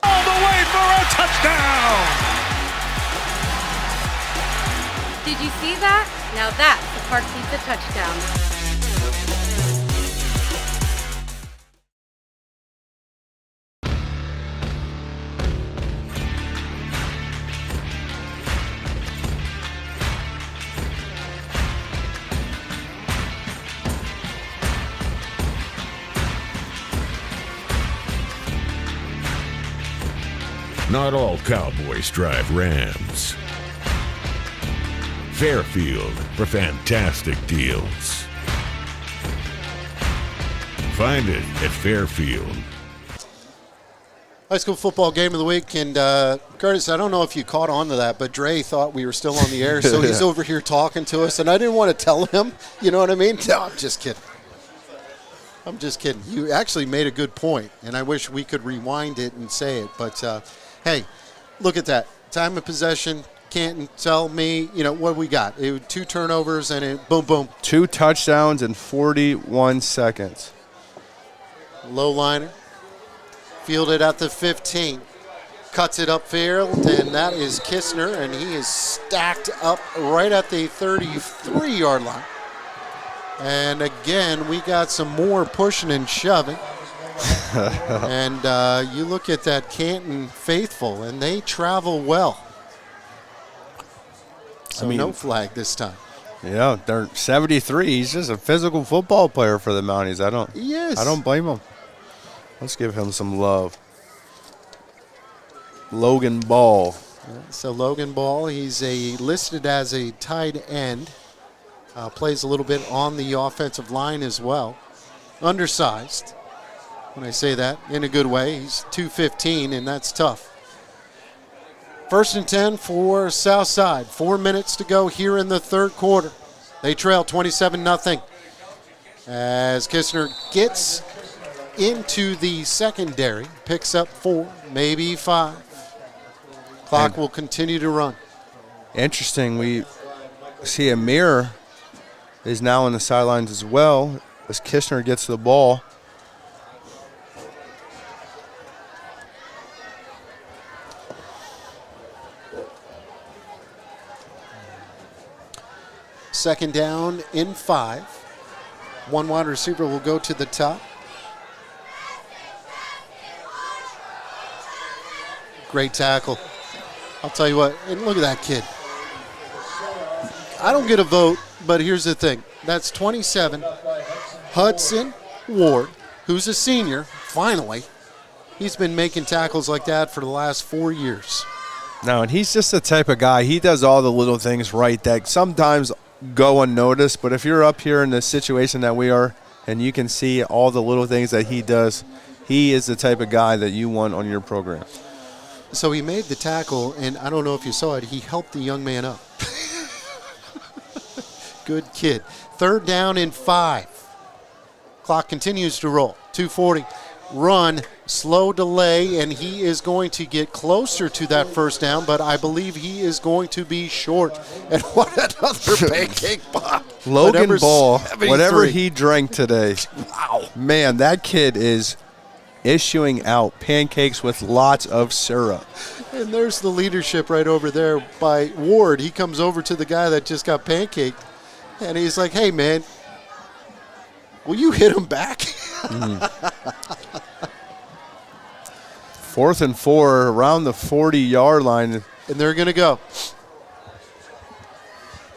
All the way for a touchdown! Did you see that? Now that's a Park Pizza touchdown. Not all Cowboys drive Rams. Fairfield for fantastic deals. Find it at Fairfield. High School Football Game of the Week. And Curtis, I don't know if you caught on to that, but Dre thought we were still on the air, so he's over here talking to us, and I didn't want to tell him. You know what I mean? No, I'm just kidding. I'm just kidding. You actually made a good point, and I wish we could rewind it and say it. But, hey, look at that. Time of possession. Can't tell me, what we got. It was 2 turnovers and it boom, boom. 2 touchdowns in 41 seconds. Low liner. Fielded at the 15. Cuts it upfield, and that is Kistner, and he is stacked up right at the 33-yard line. And again, we got some more pushing and shoving. And you look at that Canton faithful, and they travel well. So no flag this time. Yeah, they're 73. He's just a physical football player for the Mounties. I don't blame him. Let's give him some love. Logan Ball. So Logan Ball, he's listed as a tight end. Plays a little bit on the offensive line as well. Undersized, when I say that, in a good way. He's 215, and that's tough. 1st and 10 for Southside. 4 minutes to go here in the third quarter. They trail 27-0 as Kistner gets into the secondary, picks up 4, maybe 5. Clock will continue to run. Interesting. We see Amir is now on the sidelines as well as Kistner gets the ball. Second down in 5. One wide receiver will go to the top. Great tackle. I'll tell you what, and look at that kid. I don't get a vote, but here's the thing. That's 27. Hudson Ward, who's a senior, finally. He's been making tackles like that for the last 4 years. No, and he's just the type of guy, he does all the little things right that sometimes go unnoticed, but if you're up here in the situation that we are and you can see all the little things that he does, he is the type of guy that you want on your program. So he made the tackle, and I don't know if you saw it, he helped the young man up. Good kid. Third down in 5. Clock continues to roll. 2:40. Run, slow delay, and he is going to get closer to that first down, but I believe he is going to be short. And what another pancake pop. Logan Ball, 73. whatever he drank today. Wow. Man, that kid is issuing out pancakes with lots of syrup. And there's the leadership right over there by Ward. He comes over to the guy that just got pancaked, and he's like, hey, man, will you hit him back? 4th and 4 around the 40-yard line. And they're going to go.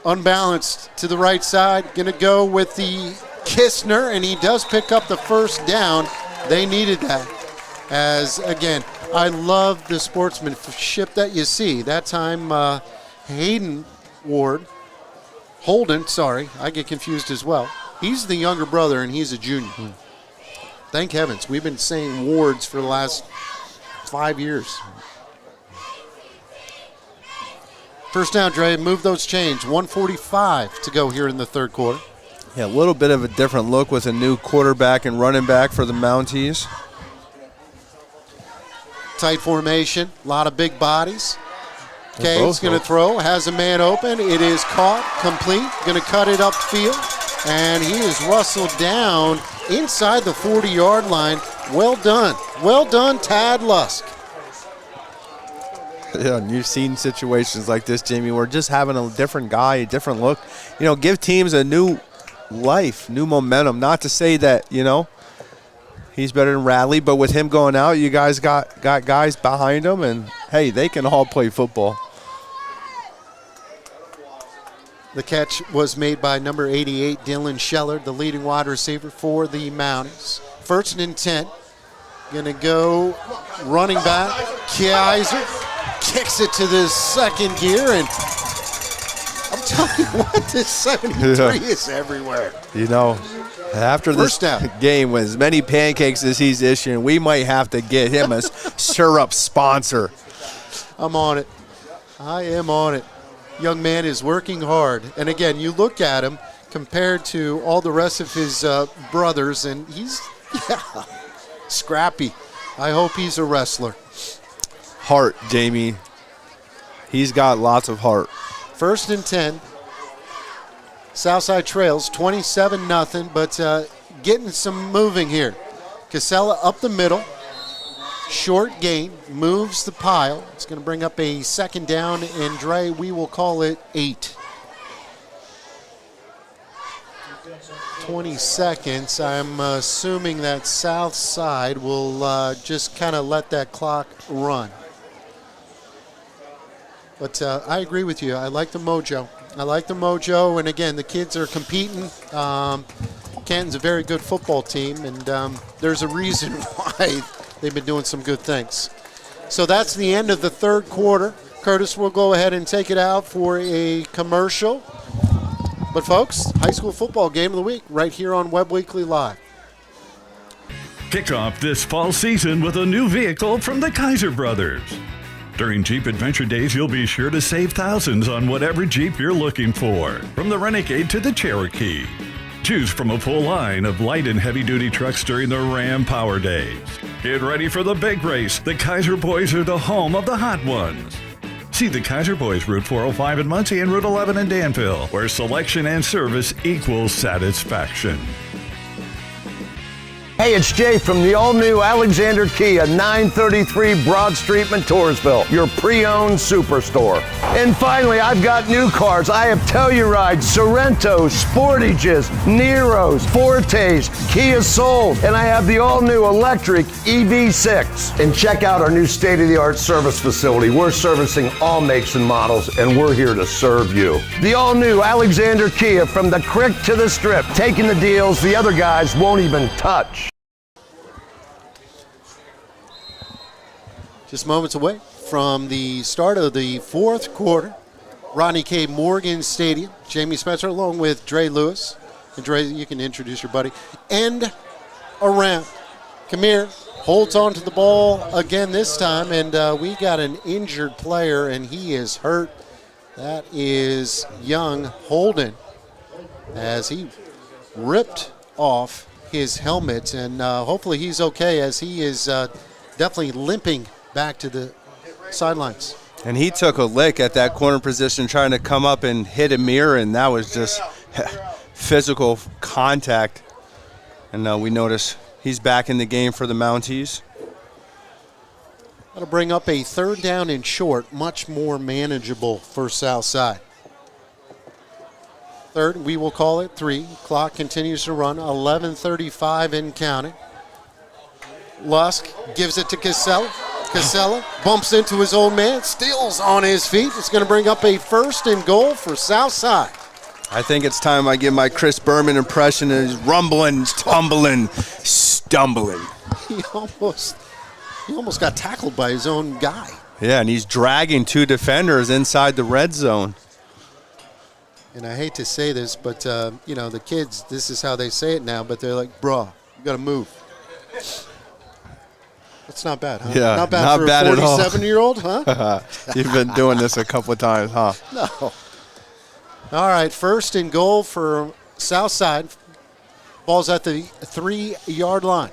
Unbalanced to the right side. Going to go with the Kistner, and he does pick up the first down. They needed that. As, again, I love the sportsmanship that you see. That time, Holden, I get confused as well. He's the younger brother, and he's a junior. Thank heavens. We've been saying Wards for the last 5 years. First down, Dre. Move those chains. 1:45 to go here in the third quarter. Yeah, a little bit of a different look with a new quarterback and running back for the Mounties. Tight formation. A lot of big bodies. Cade's going to throw. Has a man open. It is caught. Complete. Going to cut it upfield. And he is rustled down inside the 40-yard line. Well done. Well done, Tad Lusk. Yeah, and you've seen situations like this, Jamie, where just having a different guy, a different look, give teams a new life, new momentum. Not to say that, he's better than Radley, but with him going out, you guys got guys behind him, and, hey, they can all play football. The catch was made by number 88, Dylan Scheller, the leading wide receiver for the Mounties. 1st and 10. Going to go running back. Kaiser kicks it to the second gear, and I'm telling you what, this 73 is everywhere. After this game, with as many pancakes as he's issuing, we might have to get him a syrup sponsor. I'm on it. I am on it. Young man is working hard. And again, you look at him compared to all the rest of his brothers, and he's scrappy. I hope he's a wrestler. Heart, Jamie. He's got lots of heart. 1st and 10. Southside trails 27-0, but getting some moving here. Casella up the middle. Short gain, moves the pile. It's going to bring up a second down, and Dre, we will call it 8. 20 seconds. I'm assuming that South Side will just kind of let that clock run. But I agree with you. I like the mojo. And again, the kids are competing. Canton's a very good football team, and there's a reason why they've been doing some good things. So that's the end of the third quarter. Curtis will go ahead and take it out for a commercial. But folks, high school football game of the week right here on Webb Weekly Live. Kick off this fall season with a new vehicle from the Kaiser Brothers. During Jeep Adventure Days, you'll be sure to save thousands on whatever Jeep you're looking for, from the Renegade to the Cherokee. Choose from a full line of light and heavy-duty trucks during the Ram Power Days. Get ready for the big race. The Kaiser Boys are the home of the hot ones. See the Kaiser Boys Route 405 in Muncie and Route 11 in Danville, where selection and service equals satisfaction. Hey, it's Jay from the all-new Alexander Kia, 933 Broad Street, Montoursville, your pre-owned superstore. And finally, I've got new cars. I have Tellurides, Sorrentos, Sportages, Neros, Fortes, Kia Souls, and I have the all-new electric EV6. And check out our new state-of-the-art service facility. We're servicing all makes and models, and we're here to serve you. The all-new Alexander Kia, from the creek to the strip, taking the deals the other guys won't even touch. Just moments away from the start of the fourth quarter. Rodney K. Morgan Stadium. Jamie Spencer along with Dre Lewis. And Dre, you can introduce your buddy. End around. Come here. Holds on to the ball again this time. And we got an injured player, and he is hurt. That is young Holden, as he ripped off his helmet. And hopefully he's okay, as he is definitely limping back to the sidelines. And he took a lick at that corner position trying to come up and hit Amir, and that was just physical contact. And we notice he's back in the game for the Mounties. That'll bring up a third down and short, much more manageable for Southside. Third, we will call it 3. Clock continues to run, 11:35 and counting. Lusk gives it to Casella. Casella bumps into his old man, steals on his feet. It's going to bring up a 1st and goal for Southside. I think it's time I give my Chris Berman impression. Is rumbling, tumbling, stumbling. He almost got tackled by his own guy. Yeah, and he's dragging 2 defenders inside the red zone. And I hate to say this, but, the kids, this is how they say it now, but they're like, bruh, you got to move. That's not bad, huh? Yeah, not bad not for bad a at all. 47-year-old, huh? You've been doing this a couple of times, huh? No. All right, 1st and goal for Southside. Ball's at the 3-yard line.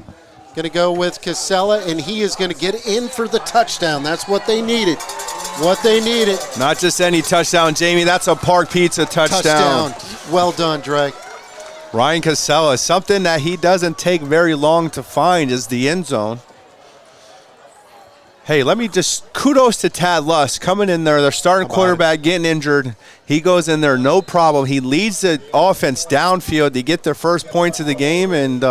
Going to go with Casella, and he is going to get in for the touchdown. That's what they needed. Not just any touchdown, Jamie. That's a Park Pizza touchdown. Well done, Drake. Ryan Casella, something that he doesn't take very long to find is the end zone. Hey, let me just kudos to Tad Lusk coming in there. Their starting quarterback getting injured. He goes in there, no problem. He leads the offense downfield to get their first points of the game, and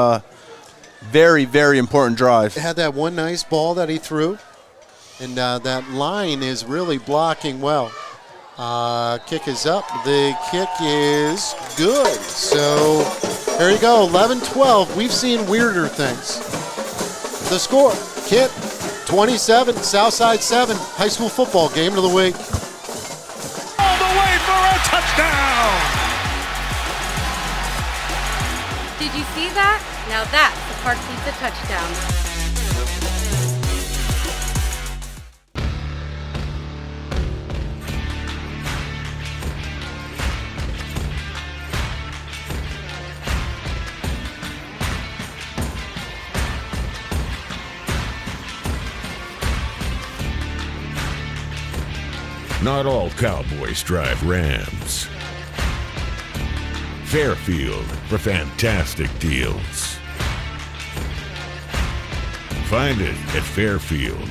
very, very important drive. Had that one nice ball that he threw, and that line is really blocking well. Kick is up. The kick is good. So there you go, 11-12. We've seen weirder things. The score, Kit 27, Southside 7, high school football game of the week. All the way for a touchdown! Did you see that? Now that's the Park Pizza touchdown. Not all cowboys drive Rams. Fairfield for fantastic deals. Find it at Fairfield.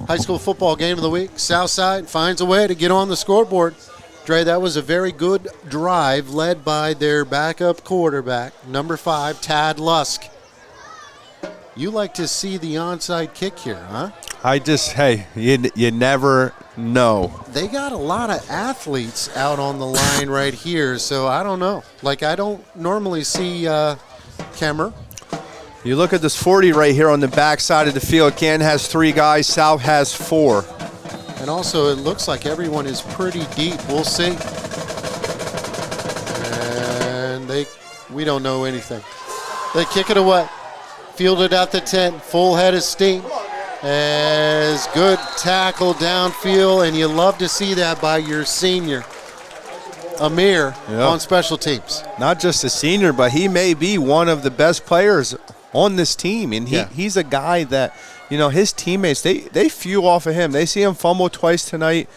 High school football game of the week. Southside finds a way to get on the scoreboard. Dre, that was a very good drive led by their backup quarterback, number 5, Tad Lusk. You like to see the onside kick here, huh? You never know. They got a lot of athletes out on the line right here, so I don't know. I don't normally see Kemmer. You look at this 40 right here on the back side of the field. Canton has 3 guys. South has 4. And also, it looks like everyone is pretty deep. We'll see. And we don't know anything. They kick it away. Fielded at the 10. Full head of steam. As good tackle downfield, and you love to see that by your senior, Amir, on special teams. Not just a senior, but he may be one of the best players on this team. And he's a guy that, his teammates, they fuel off of him. They see him fumble twice tonight.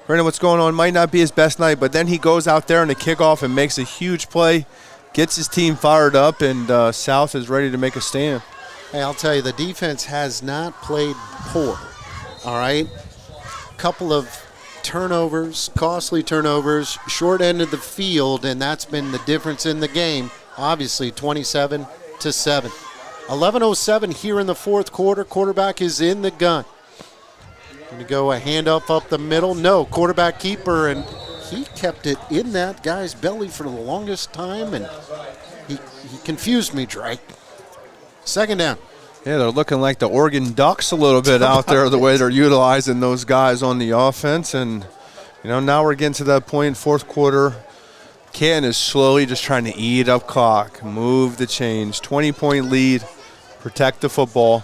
Granted, what's going on might not be his best night, but then he goes out there in the kickoff and makes a huge play, gets his team fired up, and South is ready to make a stand. Hey, I'll tell you, the defense has not played poor, all right? Couple of turnovers, costly turnovers, short end of the field, and that's been the difference in the game, obviously 27-7. 11:07 here in the fourth quarter. Quarterback is in the gun. Going to go a handoff up the middle. No, quarterback keeper, and he kept it in that guy's belly for the longest time, and he confused me, Drake. Second down. Yeah, they're looking like the Oregon Ducks a little bit out there, the way they're utilizing those guys on the offense. And, now we're getting to that point, fourth quarter. Canton is slowly just trying to eat up clock, move the chains. 20-point lead, protect the football.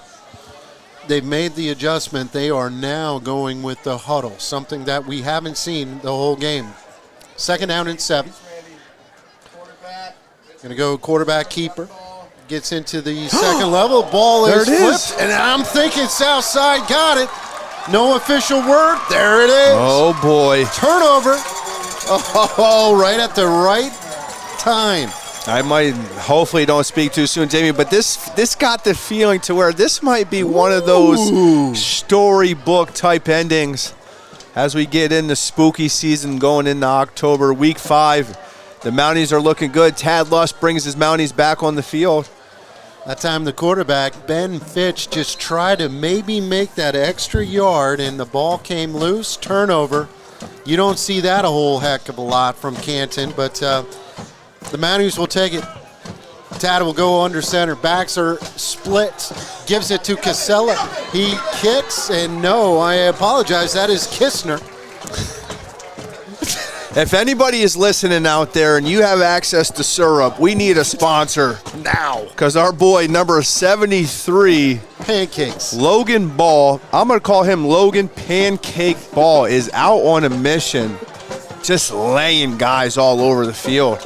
They've made the adjustment. They are now going with the huddle, something that we haven't seen the whole game. Second down and 7. Going to go quarterback keeper. Gets into the second level. Ball is flipped, and I'm thinking Southside got it. No official word. There it is. Oh, boy. Turnover. Oh, right at the right time. I might, hopefully don't speak too soon, Jamie, but this got the feeling to where this might be one of those storybook type endings as we get into spooky season going into October. Week 5, the Mounties are looking good. Tad Lust brings his Mounties back on the field. That time the quarterback, Ben Fitch, just tried to maybe make that extra yard, and the ball came loose. Turnover. You don't see that a whole heck of a lot from Canton, but the Mounties will take it. Tad will go under center. Backs are split. Gives it to Casella. He kicks, and no, I apologize. That is Kistner. If anybody is listening out there and you have access to syrup, we need a sponsor now. Because our boy, number 73, Pancakes, Logan Ball, I'm going to call him Logan Pancake Ball, is out on a mission, just laying guys all over the field.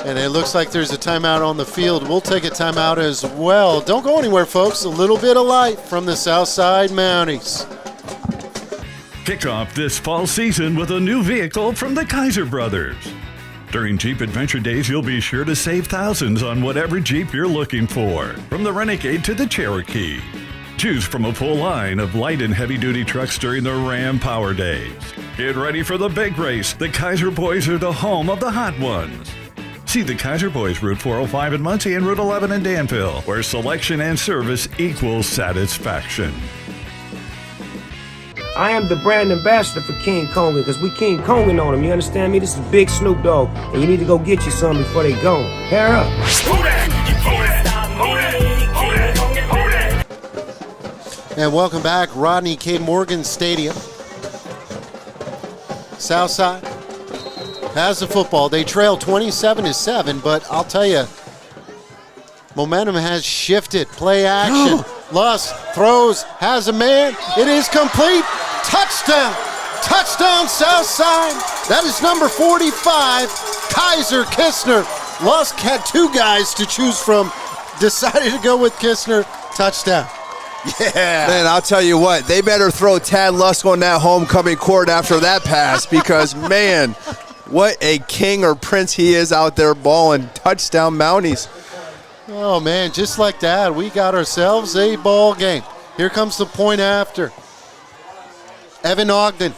And it looks like there's a timeout on the field. We'll take a timeout as well. Don't go anywhere, folks. A little bit of light from the Southside Mounties. Kick off this fall season with a new vehicle from the Kaiser Brothers. During Jeep Adventure Days, you'll be sure to save thousands on whatever Jeep you're looking for, from the Renegade to the Cherokee. Choose from a full line of light and heavy-duty trucks during the Ram Power Days. Get ready for the big race. The Kaiser Boys are the home of the hot ones. See the Kaiser Boys, Route 405 in Muncie and Route 11 in Danville, where selection and service equals satisfaction. I am the brand ambassador for King Kongan because we King Kongan on them, you understand me? This is Big Snoop Dogg, and you need to go get you some before they go. Hair up. And welcome back, Rodney K. Morgan Stadium. Southside has the football. They trail 27-7, but I'll tell you, momentum has shifted. Play action. Lust throws, has a man. It is complete. Touchdown. Touchdown, Southside. That is number 45, Kaiser Kistner. Lust had two guys to choose from. Decided to go with Kistner. Touchdown. Yeah. Man, I'll tell you what, they better throw Tad Lusk on that homecoming court after that pass because, man, what a king or prince he is out there balling. Touchdown Mounties. Oh, man, just like that, we got ourselves a ball game. Here comes the point after. Evan Ogden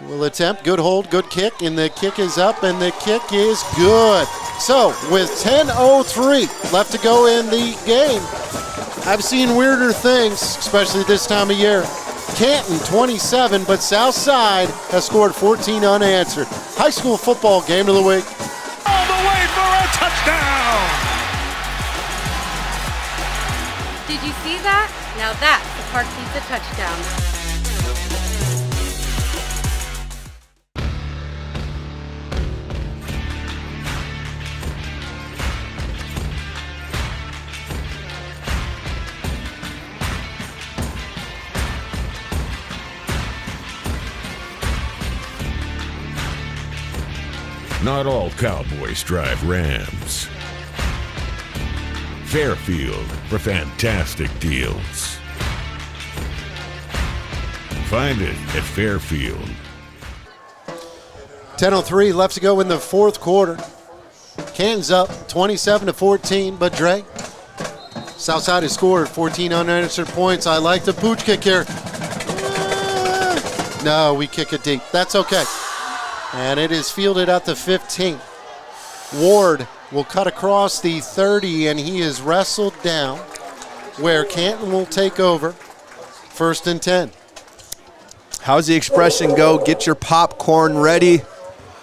will attempt. Good hold, good kick, and the kick is up, and the kick is good. So, with 10:03 left to go in the game, I've seen weirder things, especially this time of year. Canton 27, but Southside has scored 14 unanswered. High school football game of the week. All the way for a touchdown! Did you see that? Now that's a Park Pizza touchdown. Not all cowboys drive Rams. Fairfield for fantastic deals. Find it at Fairfield. 10:03 left to go in the fourth quarter. Canton's up 27-14, but Dre, Southside has scored 14 unanswered points. I like the pooch kick here. No, we kick it deep. That's okay. And it is fielded at the 15. Ward will cut across the 30, and he is wrestled down where Canton will take over. 1st and 10. How's the expression go? Get your popcorn ready.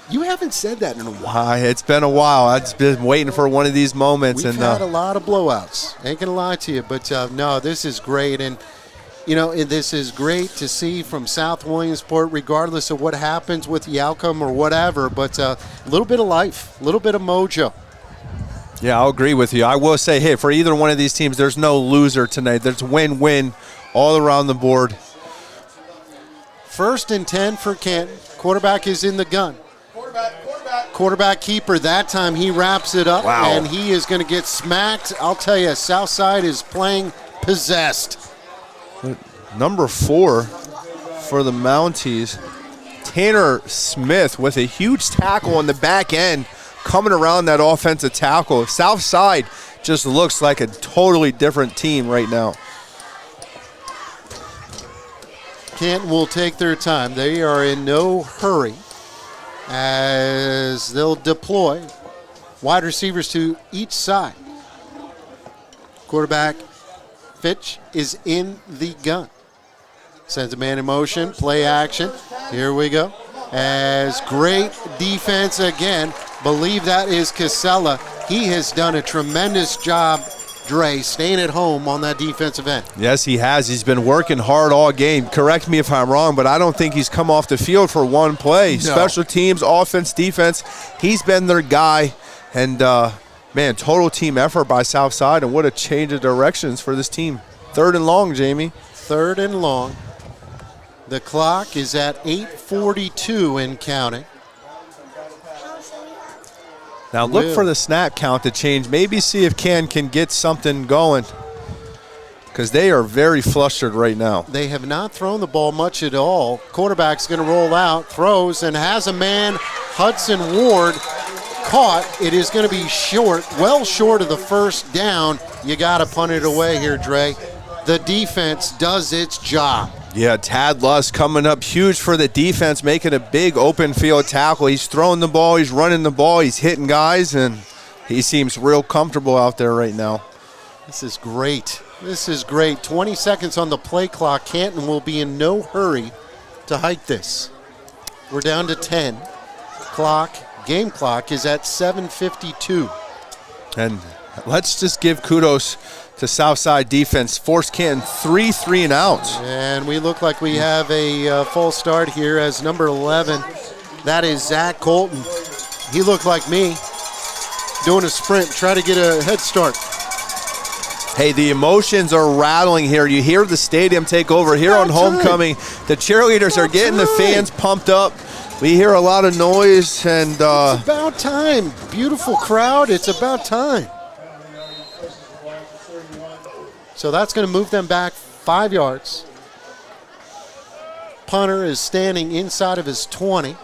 You haven't said that in a while. It's been a while. I've been waiting for one of these moments. We've had a lot of blowouts. Ain't going to lie to you. But, no, this is great. And, you know, this is great to see from South Williamsport, regardless of what happens with the outcome or whatever. But a little bit of life, a little bit of mojo. Yeah, I'll agree with you. I will say, hey, for either one of these teams, there's no loser tonight. There's win-win all around the board. 1st and 10 for Canton. Quarterback is in the gun. Quarterback keeper. That time he wraps it up. Wow. And he is going to get smacked. I'll tell you, Southside is playing possessed. Number 4 for the Mounties, Tanner Smith with a huge tackle on the back end coming around that offensive tackle. Southside just looks like a totally different team right now. Canton will take their time. They are in no hurry as they'll deploy wide receivers to each side. Quarterback Fitch is in the gun. Sends a man in motion, play action. Here we go. As great defense again. Believe that is Casella. He has done a tremendous job, Dre, staying at home on that defensive end. Yes, he has. He's been working hard all game. Correct me if I'm wrong, but I don't think he's come off the field for one play. No. Special teams, offense, defense, he's been their guy. And, man, total team effort by Southside, and what a change of directions for this team. 3rd and long, Jamie. 3rd and long. The clock is at 8:42 and counting. Now look for the snap count to change. Maybe see if can get something going, because they are very flustered right now. They have not thrown the ball much at all. Quarterback's going to roll out, throws, and has a man, Hudson Ward, caught. It is going to be short, well short of the 1st down. You got to punt it away here, Dre. The defense does its job. Yeah, Tad Luss coming up huge for the defense, making a big open field tackle. He's throwing the ball, he's running the ball, he's hitting guys, and he seems real comfortable out there right now. This is great. This is great. 20 seconds on the play clock. Canton will be in no hurry to hike this. We're down to 10. Game clock is at 7:52. And let's just give kudos to Southside defense. Force Canton 3 3-and-outs. And we look like we have a false start here as number 11. That is Zach Colton. He looked like me doing a sprint, try to get a head start. Hey, the emotions are rattling here. You hear the stadium take over here on homecoming. The cheerleaders are getting the fans pumped up. We hear a lot of noise, and it's about time. Beautiful crowd. It's about time. So that's going to move them back 5 yards. Punter is standing inside of his 20.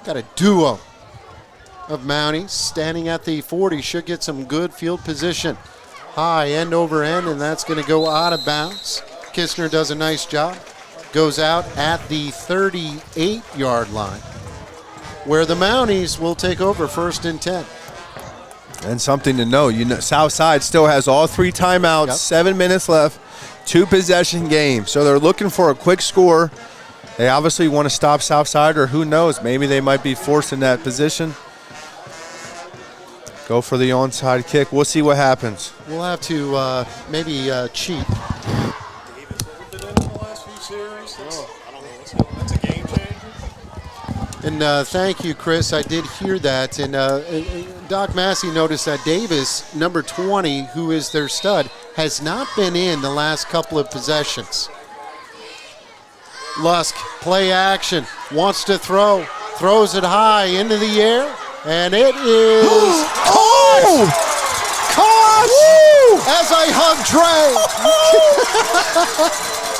Got a duo of Mounties standing at the 40. Should get some good field position. High end over end, and that's going to go out of bounds. Kistner does a nice job. Goes out at the 38-yard line, where the Mounties will take over 1st and 10. And something to know, Southside still has all 3 timeouts, 7 minutes left, 2-possession game. So they're looking for a quick score. They obviously want to stop Southside, or who knows, maybe they might be forced in that position. Go for the onside kick. We'll see what happens. We'll have to maybe cheat That's a game changer. And thank you, Chris. I did hear that. And Doc Massey noticed that Davis, number 20, who is their stud, has not been in the last couple of possessions. Lusk, play action, wants to throw, throws it high into the air, and it is caught as I hug Dre.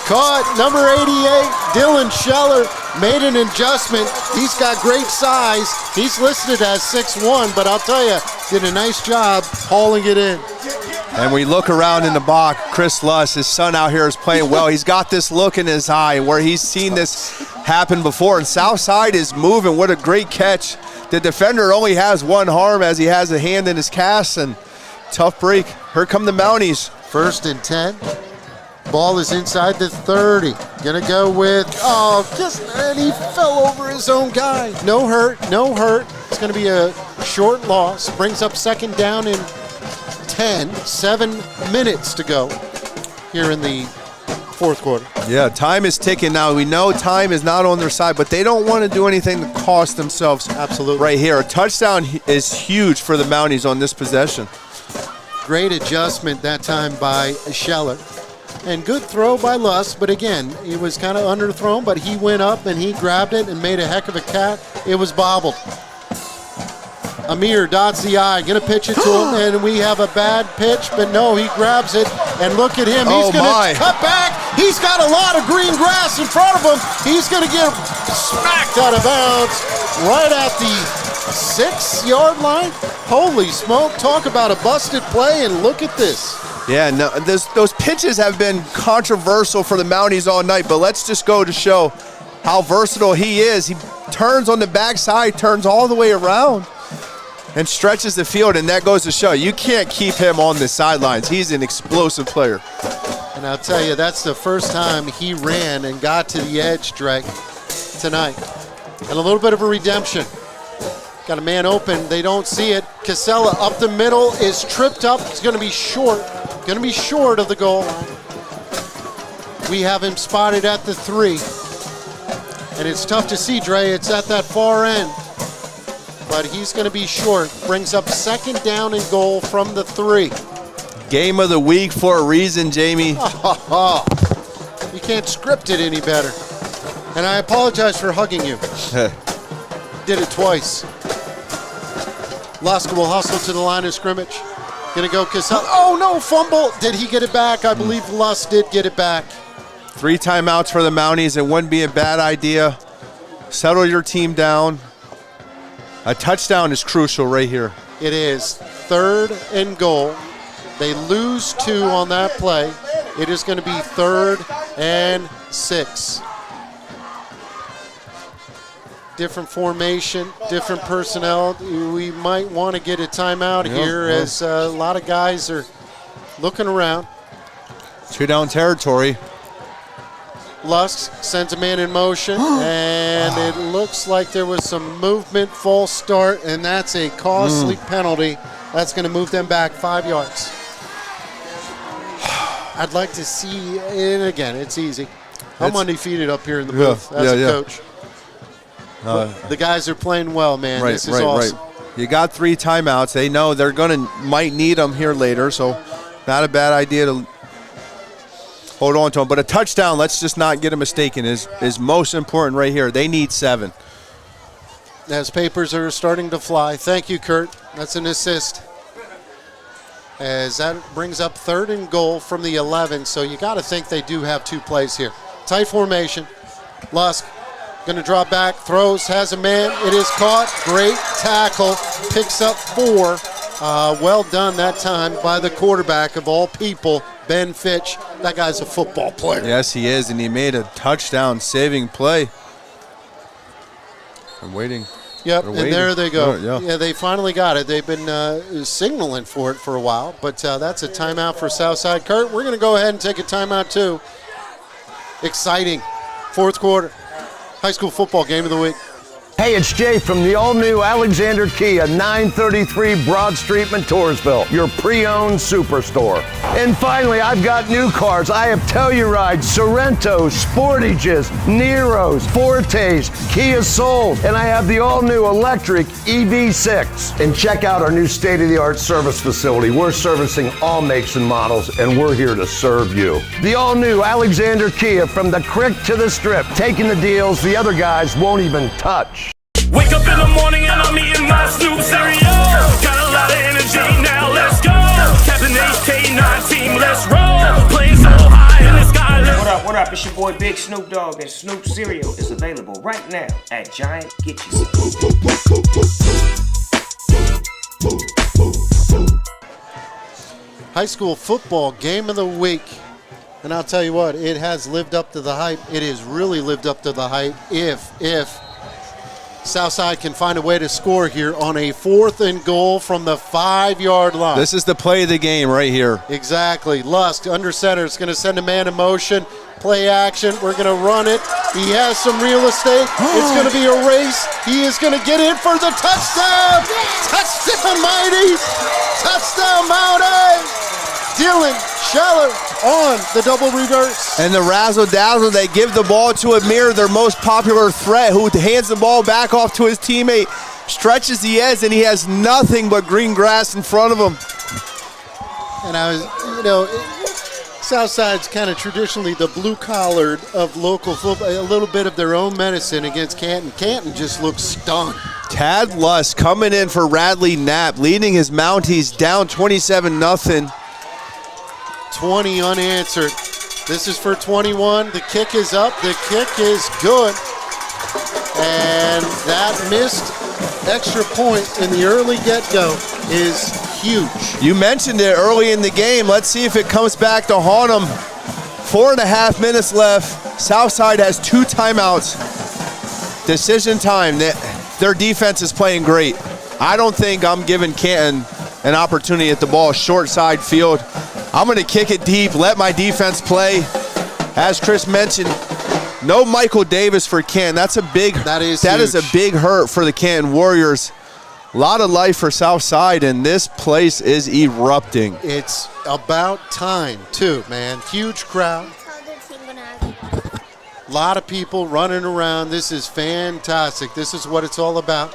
Caught, number 88, Dylan Scheller, made an adjustment. He's got great size. He's listed as 6'1", but I'll tell you, did a nice job hauling it in. And we look around in the box, Chris Luss, his son out here is playing well. He's got this look in his eye where he's seen this happen before. And Southside is moving. What a great catch. The defender only has one arm as he has a hand in his cast, and tough break. Here come the Mounties. 1st and 10. Ball is inside the 30. Gonna go with, and he fell over his own guy. No hurt. It's gonna be a short loss. Brings up 2nd down and 10. 7 minutes to go here in the 4th quarter. Yeah, time is ticking now. We know time is not on their side, but they don't want to do anything to cost themselves. Absolutely. Right here. A touchdown is huge for the Mounties on this possession. Great adjustment that time by Scheller. And good throw by Luss, but again, it was kind of underthrown, but he went up and he grabbed it and made a heck of a cat. It was bobbled. Amir dots the I, gonna pitch it to him, and we have a bad pitch, but no, he grabs it, and look at him. He's gonna cut back. He's got a lot of green grass in front of him. He's gonna get smacked out of bounds right at the 6-yard line. Holy smoke, talk about a busted play, and look at this. Yeah, no, those pitches have been controversial for the Mounties all night, but let's just go to show how versatile he is. He turns on the backside, turns all the way around, and stretches the field, and that goes to show you can't keep him on the sidelines. He's an explosive player. And I'll tell you, that's the first time he ran and got to the edge, Drake, tonight. And a little bit of a redemption. Got a man open, they don't see it. Casella up the middle is tripped up. It's gonna be short of the goal line. We have him spotted at the 3. And it's tough to see, Dre, it's at that far end. But he's gonna be short. Brings up 2nd down and goal from the 3. Game of the week for a reason, Jamie. You can't script it any better. And I apologize for hugging you. Did it twice. Lusk will hustle to the line of scrimmage. Gonna go Casella. Oh no, fumble. Did he get it back? I believe Lusk did get it back. 3 timeouts for the Mounties. It wouldn't be a bad idea. Settle your team down. A touchdown is crucial right here. It is. 3rd and goal. They lose 2 on that play. It is going to be 3rd and 6. Different formation, different personnel. We might want to get a timeout here as a lot of guys are looking around. 2 down territory. Lusk sends a man in motion, and it looks like there was some movement, false start, and that's a costly penalty. That's going to move them back 5 yards. I'd like to see, and again, it's easy. I'm undefeated up here in the booth as a coach. The guys are playing well, man. This is awesome. You got 3 timeouts. They know they're might need them here later, so not a bad idea to hold on to them. But a touchdown, let's just not get a mistaken, is most important right here. They need 7. As papers are starting to fly. Thank you, Kurt. That's an assist. As that brings up 3rd and goal from the 11, so you got to think they do have 2 plays here. Tight formation. Lusk going to drop back, throws, has a man. It is caught. Great tackle. Picks up 4. Well done that time by the quarterback of all people, Ben Fitch. That guy's a football player. Yes, he is, and he made a touchdown-saving play. I'm waiting. Yep, and there they go. Oh, yeah, they finally got it. They've been signaling for it for a while, but that's a timeout for Southside. Kurt, we're going to go ahead and take a timeout too. Exciting. 4th quarter. High school football game of the week. Hey, Hey, it's Jay from the all-new Alexander Kia, 933 Broad Street, Montoursville, your pre-owned superstore. And finally, I've got new cars. I have Tellurides, Sorrentos, Sportages, Neros, Fortes, Kia Souls, and I have the all-new electric EV6. And check out our new state-of-the-art service facility. We're servicing all makes and models, and we're here to serve you. The all-new Alexander Kia, from the creek to the strip, taking the deals the other guys won't even touch. Wake up in the morning and I'm eating my Snoop cereal. Got a lot of energy, now let's go. Captain HK9 team, let's roll. Playing so high in the sky. What up? It's your boy Big Snoop Dogg, and Snoop cereal is available right now at Giant. Get you some. High school football game of the week. And I'll tell you what, it has lived up to the hype. It has really lived up to the hype if Southside can find a way to score here on a 4th and goal from the 5-yard line. This is the play of the game right here. Exactly. Lusk under center is going to send a man in motion. Play action. We're going to run it. He has some real estate. It's going to be a race. He is going to get in for the touchdown. Touchdown, Mighty. Touchdown, Mountie. Dylan Scheller on the double reverse. And the razzle-dazzle, they give the ball to Amir, their most popular threat, who hands the ball back off to his teammate, stretches the edge, and he has nothing but green grass in front of him. And I was, Southside's kind of traditionally the blue-collared of local football, a little bit of their own medicine against Canton. Canton just looks stunned. Tad Lusk coming in for Radley Knapp, leading his Mounties down 27-0. 20 unanswered. This is for 21. The kick is up. The kick is good. And that missed extra point in the early get-go is huge. You mentioned it early in the game. Let's see if it comes back to haunt them. 4.5 minutes left. Southside has 2 timeouts. Decision time. Their defense is playing great. I don't think I'm giving Canton an opportunity at the ball, short side field. I'm going to kick it deep, let my defense play. As Chris mentioned, no Michael Davis for Canton. That is a big hurt for the Canton Warriors. A lot of life for Southside, and this place is erupting. It's about time, too, man. Huge crowd. A lot of people running around. This is fantastic. This is what it's all about.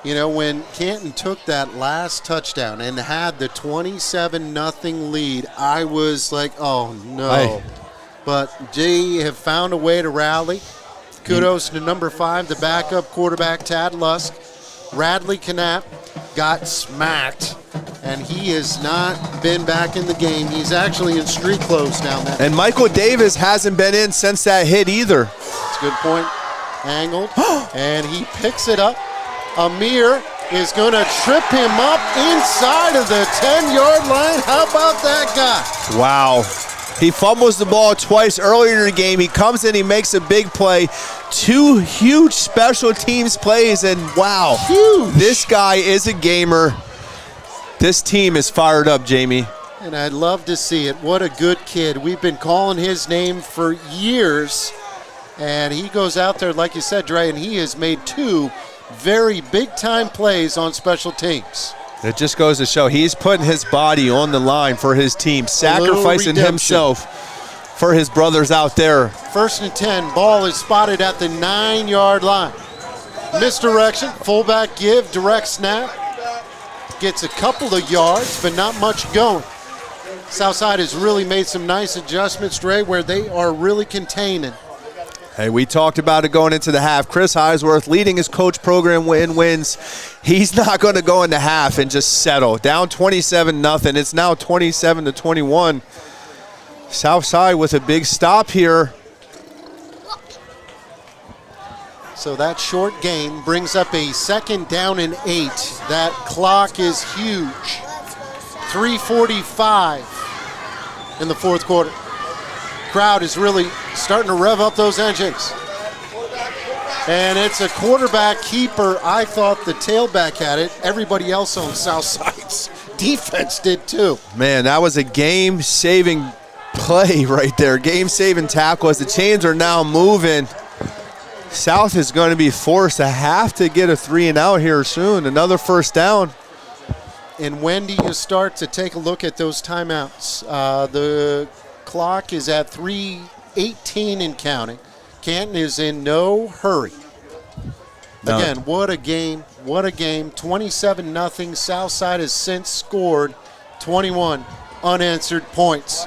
You know, when Canton took that last touchdown and had the 27-0 lead, I was like, oh, no. But they have found a way to rally. Kudos to number 5, the backup quarterback, Tad Lusk. Radley Knapp got smacked, and he has not been back in the game. He's actually in street clothes down there. And Michael Davis hasn't been in since that hit either. That's a good point. Angled, and he picks it up. Amir is going to trip him up inside of the 10-yard line. How about that guy? Wow. He fumbles the ball twice earlier in the game. He comes in, he makes a big play. 2 huge special teams plays, and wow. Huge. This guy is a gamer. This team is fired up, Jamie. And I'd love to see it. What a good kid. We've been calling his name for years, and he goes out there, like you said, Dre, and he has made 2 very big-time plays on special teams. It just goes to show he's putting his body on the line for his team, sacrificing himself for his brothers out there. 1st and 10, ball is spotted at the 9-yard line. Misdirection, fullback give, direct snap. Gets a couple of yards, but not much going. Southside has really made some nice adjustments, Dre, where they are really containing. Hey, we talked about it going into the half. Chris Eisworth leading his coach program wins. He's not going to go into half and just settle. Down 27-0. It's now 27-21. Southside with a big stop here. So that short gain brings up a 2nd down and 8. That clock is huge. 3:45 in the 4th quarter. Crowd is really starting to rev up those engines. And it's a quarterback keeper. I thought the tailback had it. Everybody else on Southside's defense did too. Man, that was a game-saving play right there. Game-saving tackle as the chains are now moving. South is going to be forced to have to get a 3 and out here soon. Another first down. And when do you start to take a look at those timeouts? The clock is at 3:18 and counting. Canton is in no hurry. No. Again, what a game. What a game. 27-0. Southside has since scored 21 unanswered points.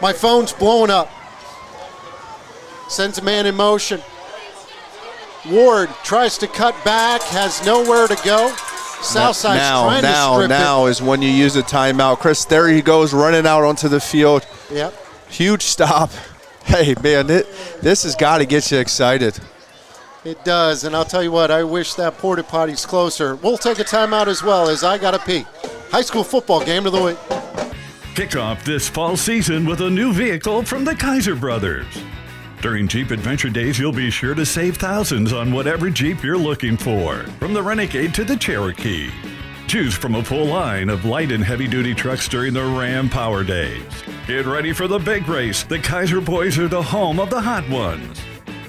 My phone's blowing up. Sends a man in motion. Ward tries to cut back, has nowhere to go. Southside's trying to strip Now is when you use a timeout. Chris, there he goes running out onto the field. Yep. Huge stop. Hey, man, this has got to get you excited. It does, and I'll tell you what, I wish that porta potty's closer. We'll take a timeout as well, as I got to pee. High school football game of the week. Kick off this fall season with a new vehicle from the Kaiser Brothers. During Jeep Adventure Days, you'll be sure to save thousands on whatever Jeep you're looking for, from the Renegade to the Cherokee. Choose from a full line of light and heavy-duty trucks during the Ram Power Days. Get ready for the big race. The Kaiser Boys are the home of the hot ones.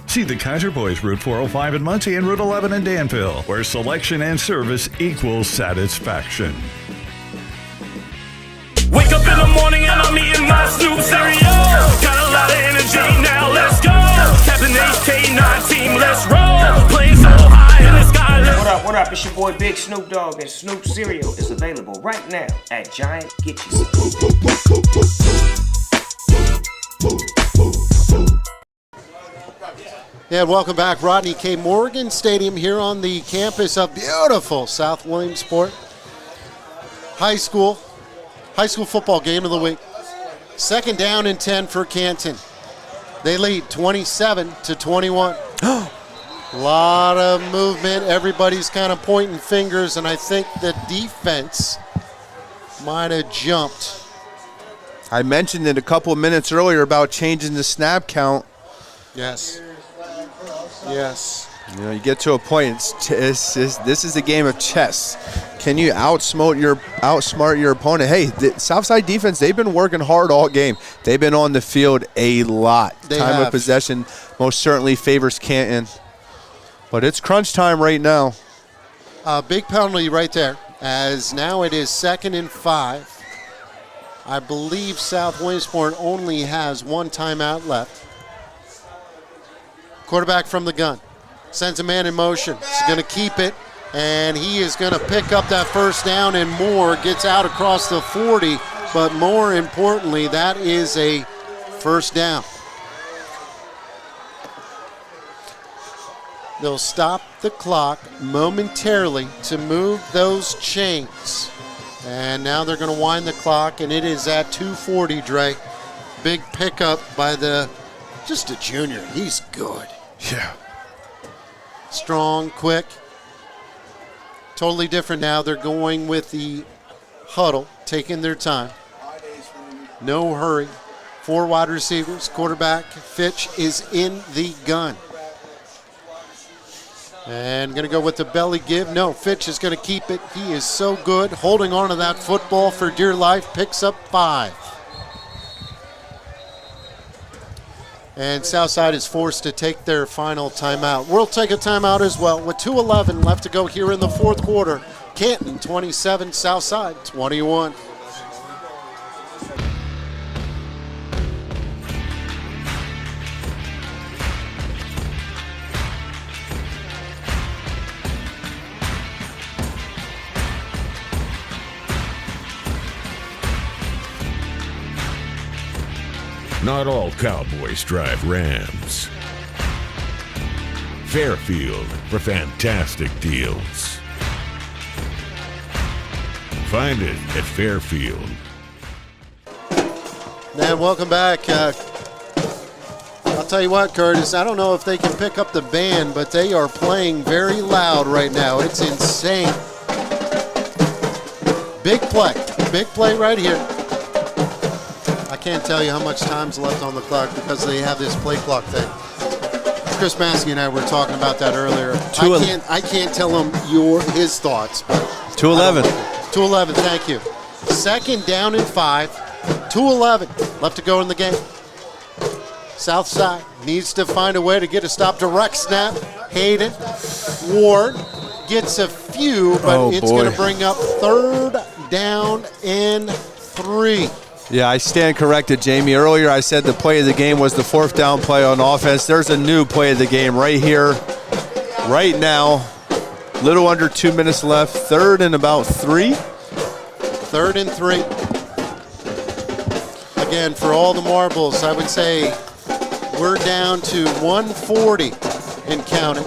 See the Kaiser Boys Route 405 in Muncie and Route 11 in Danville, where selection and service equals satisfaction. Wake up in the morning and I'm eating my Snoop cereal. Got a lot of energy, now let's go. Captain HK9 team, let's roll. Playing so high in the sky. What up? It's your boy Big Snoop Dogg, and Snoop cereal is available right now at Giant. Get you some. Yeah, welcome back. Rodney K. Morgan Stadium here on the campus of beautiful South Williamsport. High school football game of the week. 2nd down and 10 for Canton. They lead 27-21. A lot of movement. Everybody's kind of pointing fingers, and I think the defense might have jumped. I mentioned it a couple of minutes earlier about changing the snap count. Yes. You know, you get to a point. This is a game of chess. Can you outsmart your opponent? Hey, the Southside defense, they've been working hard all game. They've been on the field a lot. Time of possession most certainly favors Canton. But it's crunch time right now. Big penalty right there, as now it is 2nd and 5. I believe South Williamsport only has one timeout left. Quarterback from the gun. Sends a man in motion. He's going to keep it, and he is going to pick up that first down, and Moore gets out across the 40. But more importantly, that is a first down. They'll stop the clock momentarily to move those chains. And now they're going to wind the clock, and it is at 2:40, Dre. Big pickup by just a junior. He's good. Yeah. Strong, quick. Totally different now. They're going with the huddle, taking their time. No hurry. 4 wide receivers. Quarterback Fitch is in the gun. And going to go with the belly give. No, Fitch is going to keep it. He is so good. Holding on to that football for dear life. Picks up 5. And Southside is forced to take their final timeout. We'll take a timeout as well with 2:11 left to go here in the 4th quarter. Canton 27, Southside 21. Not all Cowboys drive Rams. Fairfield for fantastic deals. Find it at Fairfield. And welcome back. I'll tell you what, Curtis, I don't know if they can pick up the band, but they are playing very loud right now. It's insane. Big play right here. I can't tell you how much time's left on the clock because they have this play clock thing. Chris Maskey and I were talking about that earlier. I can't tell him his thoughts. 2:11. 2:11, thank you. 2nd down and 5. 2:11 left to go in the game. Southside needs to find a way to get a stop. Direct snap. Hayden Ward gets a few, but it's going to bring up 3rd down and 3. Yeah, I stand corrected, Jamie. Earlier I said the play of the game was the 4th down play on offense. There's a new play of the game right here, right now. Little under 2 minutes left. 3rd and about 3. 3rd and 3. Again, for all the marbles, I would say we're down to 140 and counting.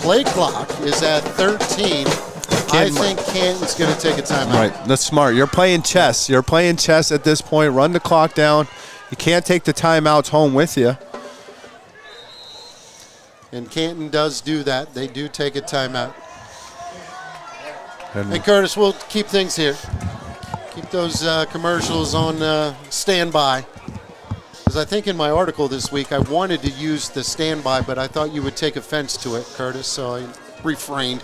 Play clock is at 13. I think Canton's going to take a timeout. Right, that's smart. You're playing chess. You're playing chess at this point. Run the clock down. You can't take the timeouts home with you. And Canton does do that. They do take a timeout. Hey, Curtis, we'll keep things here. Keep those commercials on standby. Because I think in my article this week, I wanted to use the standby, but I thought you would take offense to it, Curtis, so I refrained.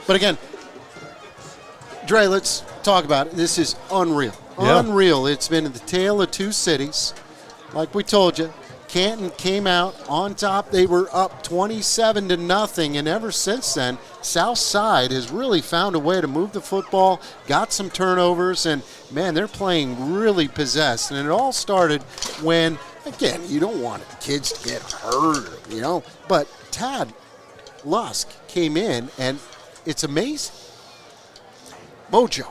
But again, Dre, let's talk about it. This is unreal. Yeah. Unreal. It's been the tale of two cities. Like we told you, Canton came out on top. They were up 27-0, and ever since then, Southside has really found a way to move the football, got some turnovers, and, man, they're playing really possessed. And it all started when, again, you don't want kids to get hurt, but Tad Lusk came in, and it's amazing. Mojo.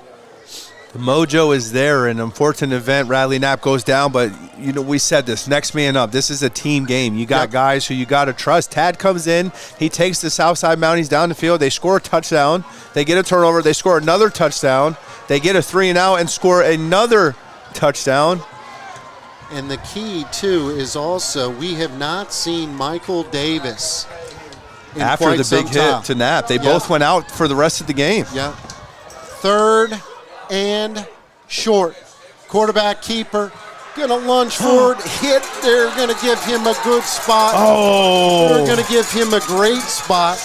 The mojo is there. An unfortunate event, Radley Knapp goes down, but we said this, next man up. This is a team game. You got guys who you got to trust. Tad comes in, he takes the Southside Mounties down the field. They score a touchdown. They get a turnover. They score another touchdown. They get a 3-and-out and score another touchdown. And the key, too, is also we have not seen Michael Davis after the big hit to Knapp. They both went out for the rest of the game. Yeah. 3rd and short. Quarterback keeper gonna lunge forward, hit. They're gonna give him a good spot. They're gonna give him a great spot.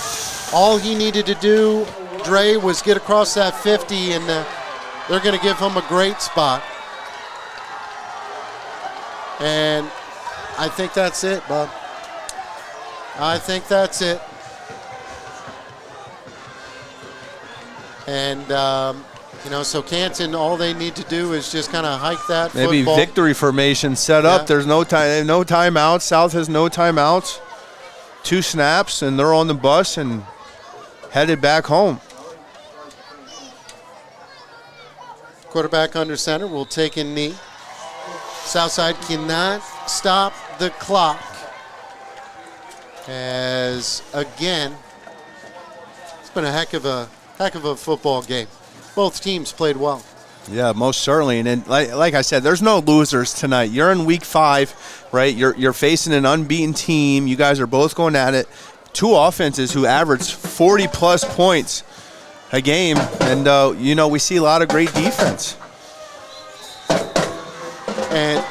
All he needed to do, Dre, was get across that 50, and they're gonna give him a great spot. And I think that's it, bub. I think that's it. And, so Canton, all they need to do is just kind of hike that Maybe football. Victory formation set up. There's no time, no timeouts. South has no timeouts. 2 snaps, and they're on the bus and headed back home. Quarterback under center will take a knee. Southside cannot stop the clock. As, again, it's been a heck of a football game. Both teams played well. Yeah, most certainly. And then, like I said, there's no losers tonight. You're in week 5, right? You're facing an unbeaten team. You guys are both going at it. 2 offenses who average 40-plus points a game. And, we see a lot of great defense. And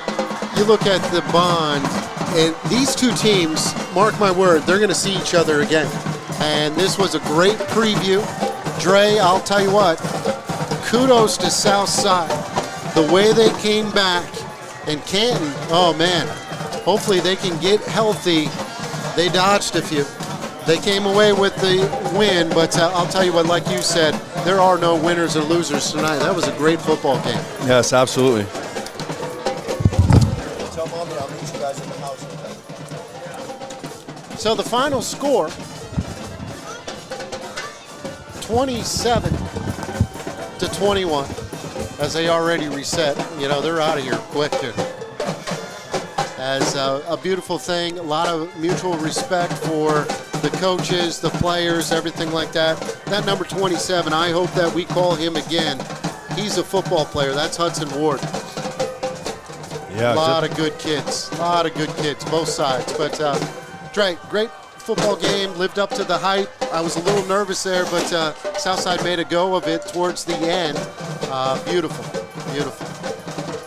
you look at the bond, and these 2 teams, mark my word, they're going to see each other again. And this was a great preview. Dre, I'll tell you what, kudos to Southside. The way they came back, and Canton, oh man, hopefully they can get healthy. They dodged a few. They came away with the win, but I'll tell you what, like you said, there are no winners or losers tonight. That was a great football game. Yes, absolutely. Tell Mommy I'll meet you guys in the house. So the final score, 27-21, as they already reset. They're out of here quick here. As a beautiful thing, a lot of mutual respect for the coaches, the players, everything like that. That number 27, I hope that we call him again. He's a football player. That's Hudson Ward. Yeah, a lot of good kids, both sides. But Dre, great football game, lived up to the hype. I was a little nervous there, but Southside made a go of it towards the end. Beautiful.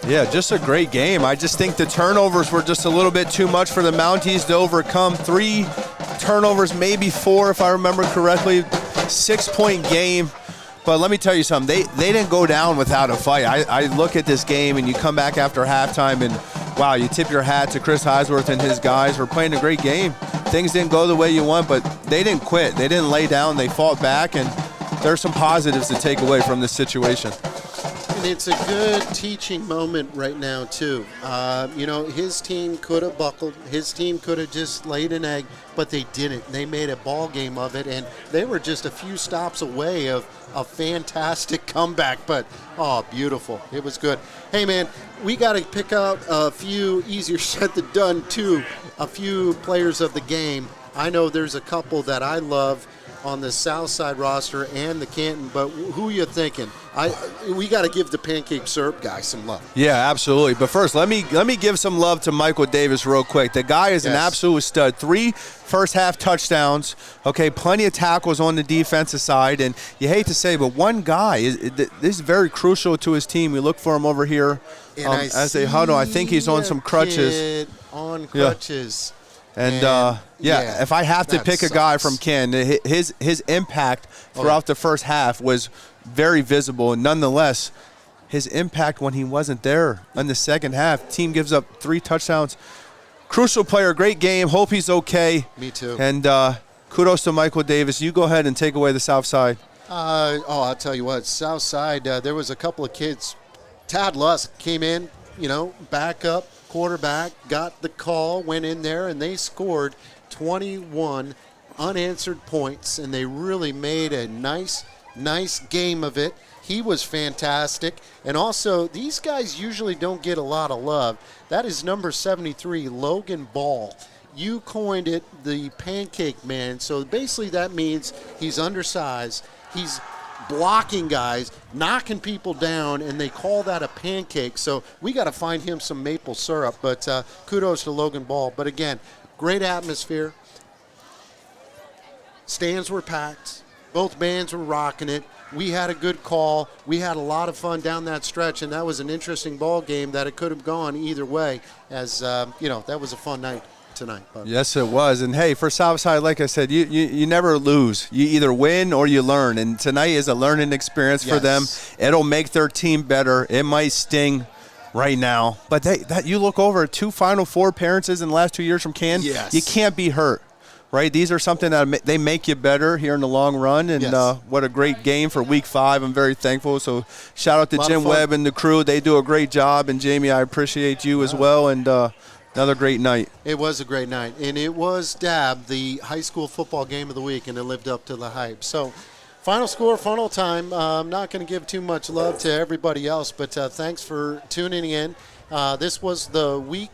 Yeah, just a great game. I just think the turnovers were just a little bit too much for the Mounties to overcome. 3 turnovers, maybe 4 if I remember correctly. 6-point game. But let me tell you something. They didn't go down without a fight. I look at this game, and you come back after halftime, and wow, you tip your hat to Chris Eisworth and his guys for playing a great game. Things didn't go the way you want, but they didn't quit. They didn't lay down. They fought back, and there's some positives to take away from this situation. And it's a good teaching moment right now, too. His team could have buckled. His team could have just laid an egg, but they didn't. They made a ball game of it, and they were just a few stops away of a fantastic comeback. But, beautiful. It was good. Hey, man, we got to pick out a few, easier said than done, too, a few players of the game. I know there's a couple that I love on the South Side roster and the Canton, but who you thinking? We got to give the pancake syrup guy some love. Yeah, absolutely. But first, let me give some love to Michael Davis real quick. The guy is an absolute stud. 3 first-half touchdowns. Okay, plenty of tackles on the defensive side, and you hate to say, but one guy this is very crucial to his team. We look for him over here as they huddle. I think he's on some crutches. On crutches. Yeah. And if I have to pick a guy from Ken, his impact throughout the first half was very visible. And nonetheless, his impact when he wasn't there in the second half, team gives up 3 touchdowns. Crucial player, great game. Hope he's okay. Me too. And kudos to Michael Davis. You go ahead and take away the South Side. I'll tell you what, South Side, there was a couple of kids. Tad Lusk came in, backup quarterback, got the call, went in there, and they scored 21 unanswered points, and they really made a nice game of it. He was fantastic. And also, these guys usually don't get a lot of love. That is number 73, Logan Ball. You coined it the Pancake Man. So basically that means he's undersized. He's blocking guys, knocking people down, and they call that a pancake. So we got to find him some maple syrup. But kudos to Logan Ball. But again, great atmosphere. Stands were packed. Both bands were rocking it. We had a good call. We had a lot of fun down that stretch, and that was an interesting ball game that it could have gone either way. As that was a fun night tonight. But. Yes, it was. And hey, for Southside, like I said, you never lose. You either win or you learn. And tonight is a learning experience for them. It'll make their team better. It might sting right now, but you look over 2 Final Four appearances in the last 2 years from Canton. Yes. You can't be hurt. Right, these are something that they make you better here in the long run, and what a great game for Week 5. I'm very thankful. So shout out to Jim Webb and the crew. They do a great job, and Jamie, I appreciate you as well. And another great night. It was a great night, and it was the high school football game of the week, and it lived up to the hype. So final score, final time. I'm not going to give too much love to everybody else, but thanks for tuning in. This was the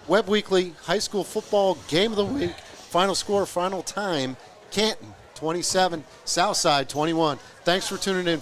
Webb Weekly High School Football Game of the Week. Final score, final time, Canton 27, Southside 21. Thanks for tuning in.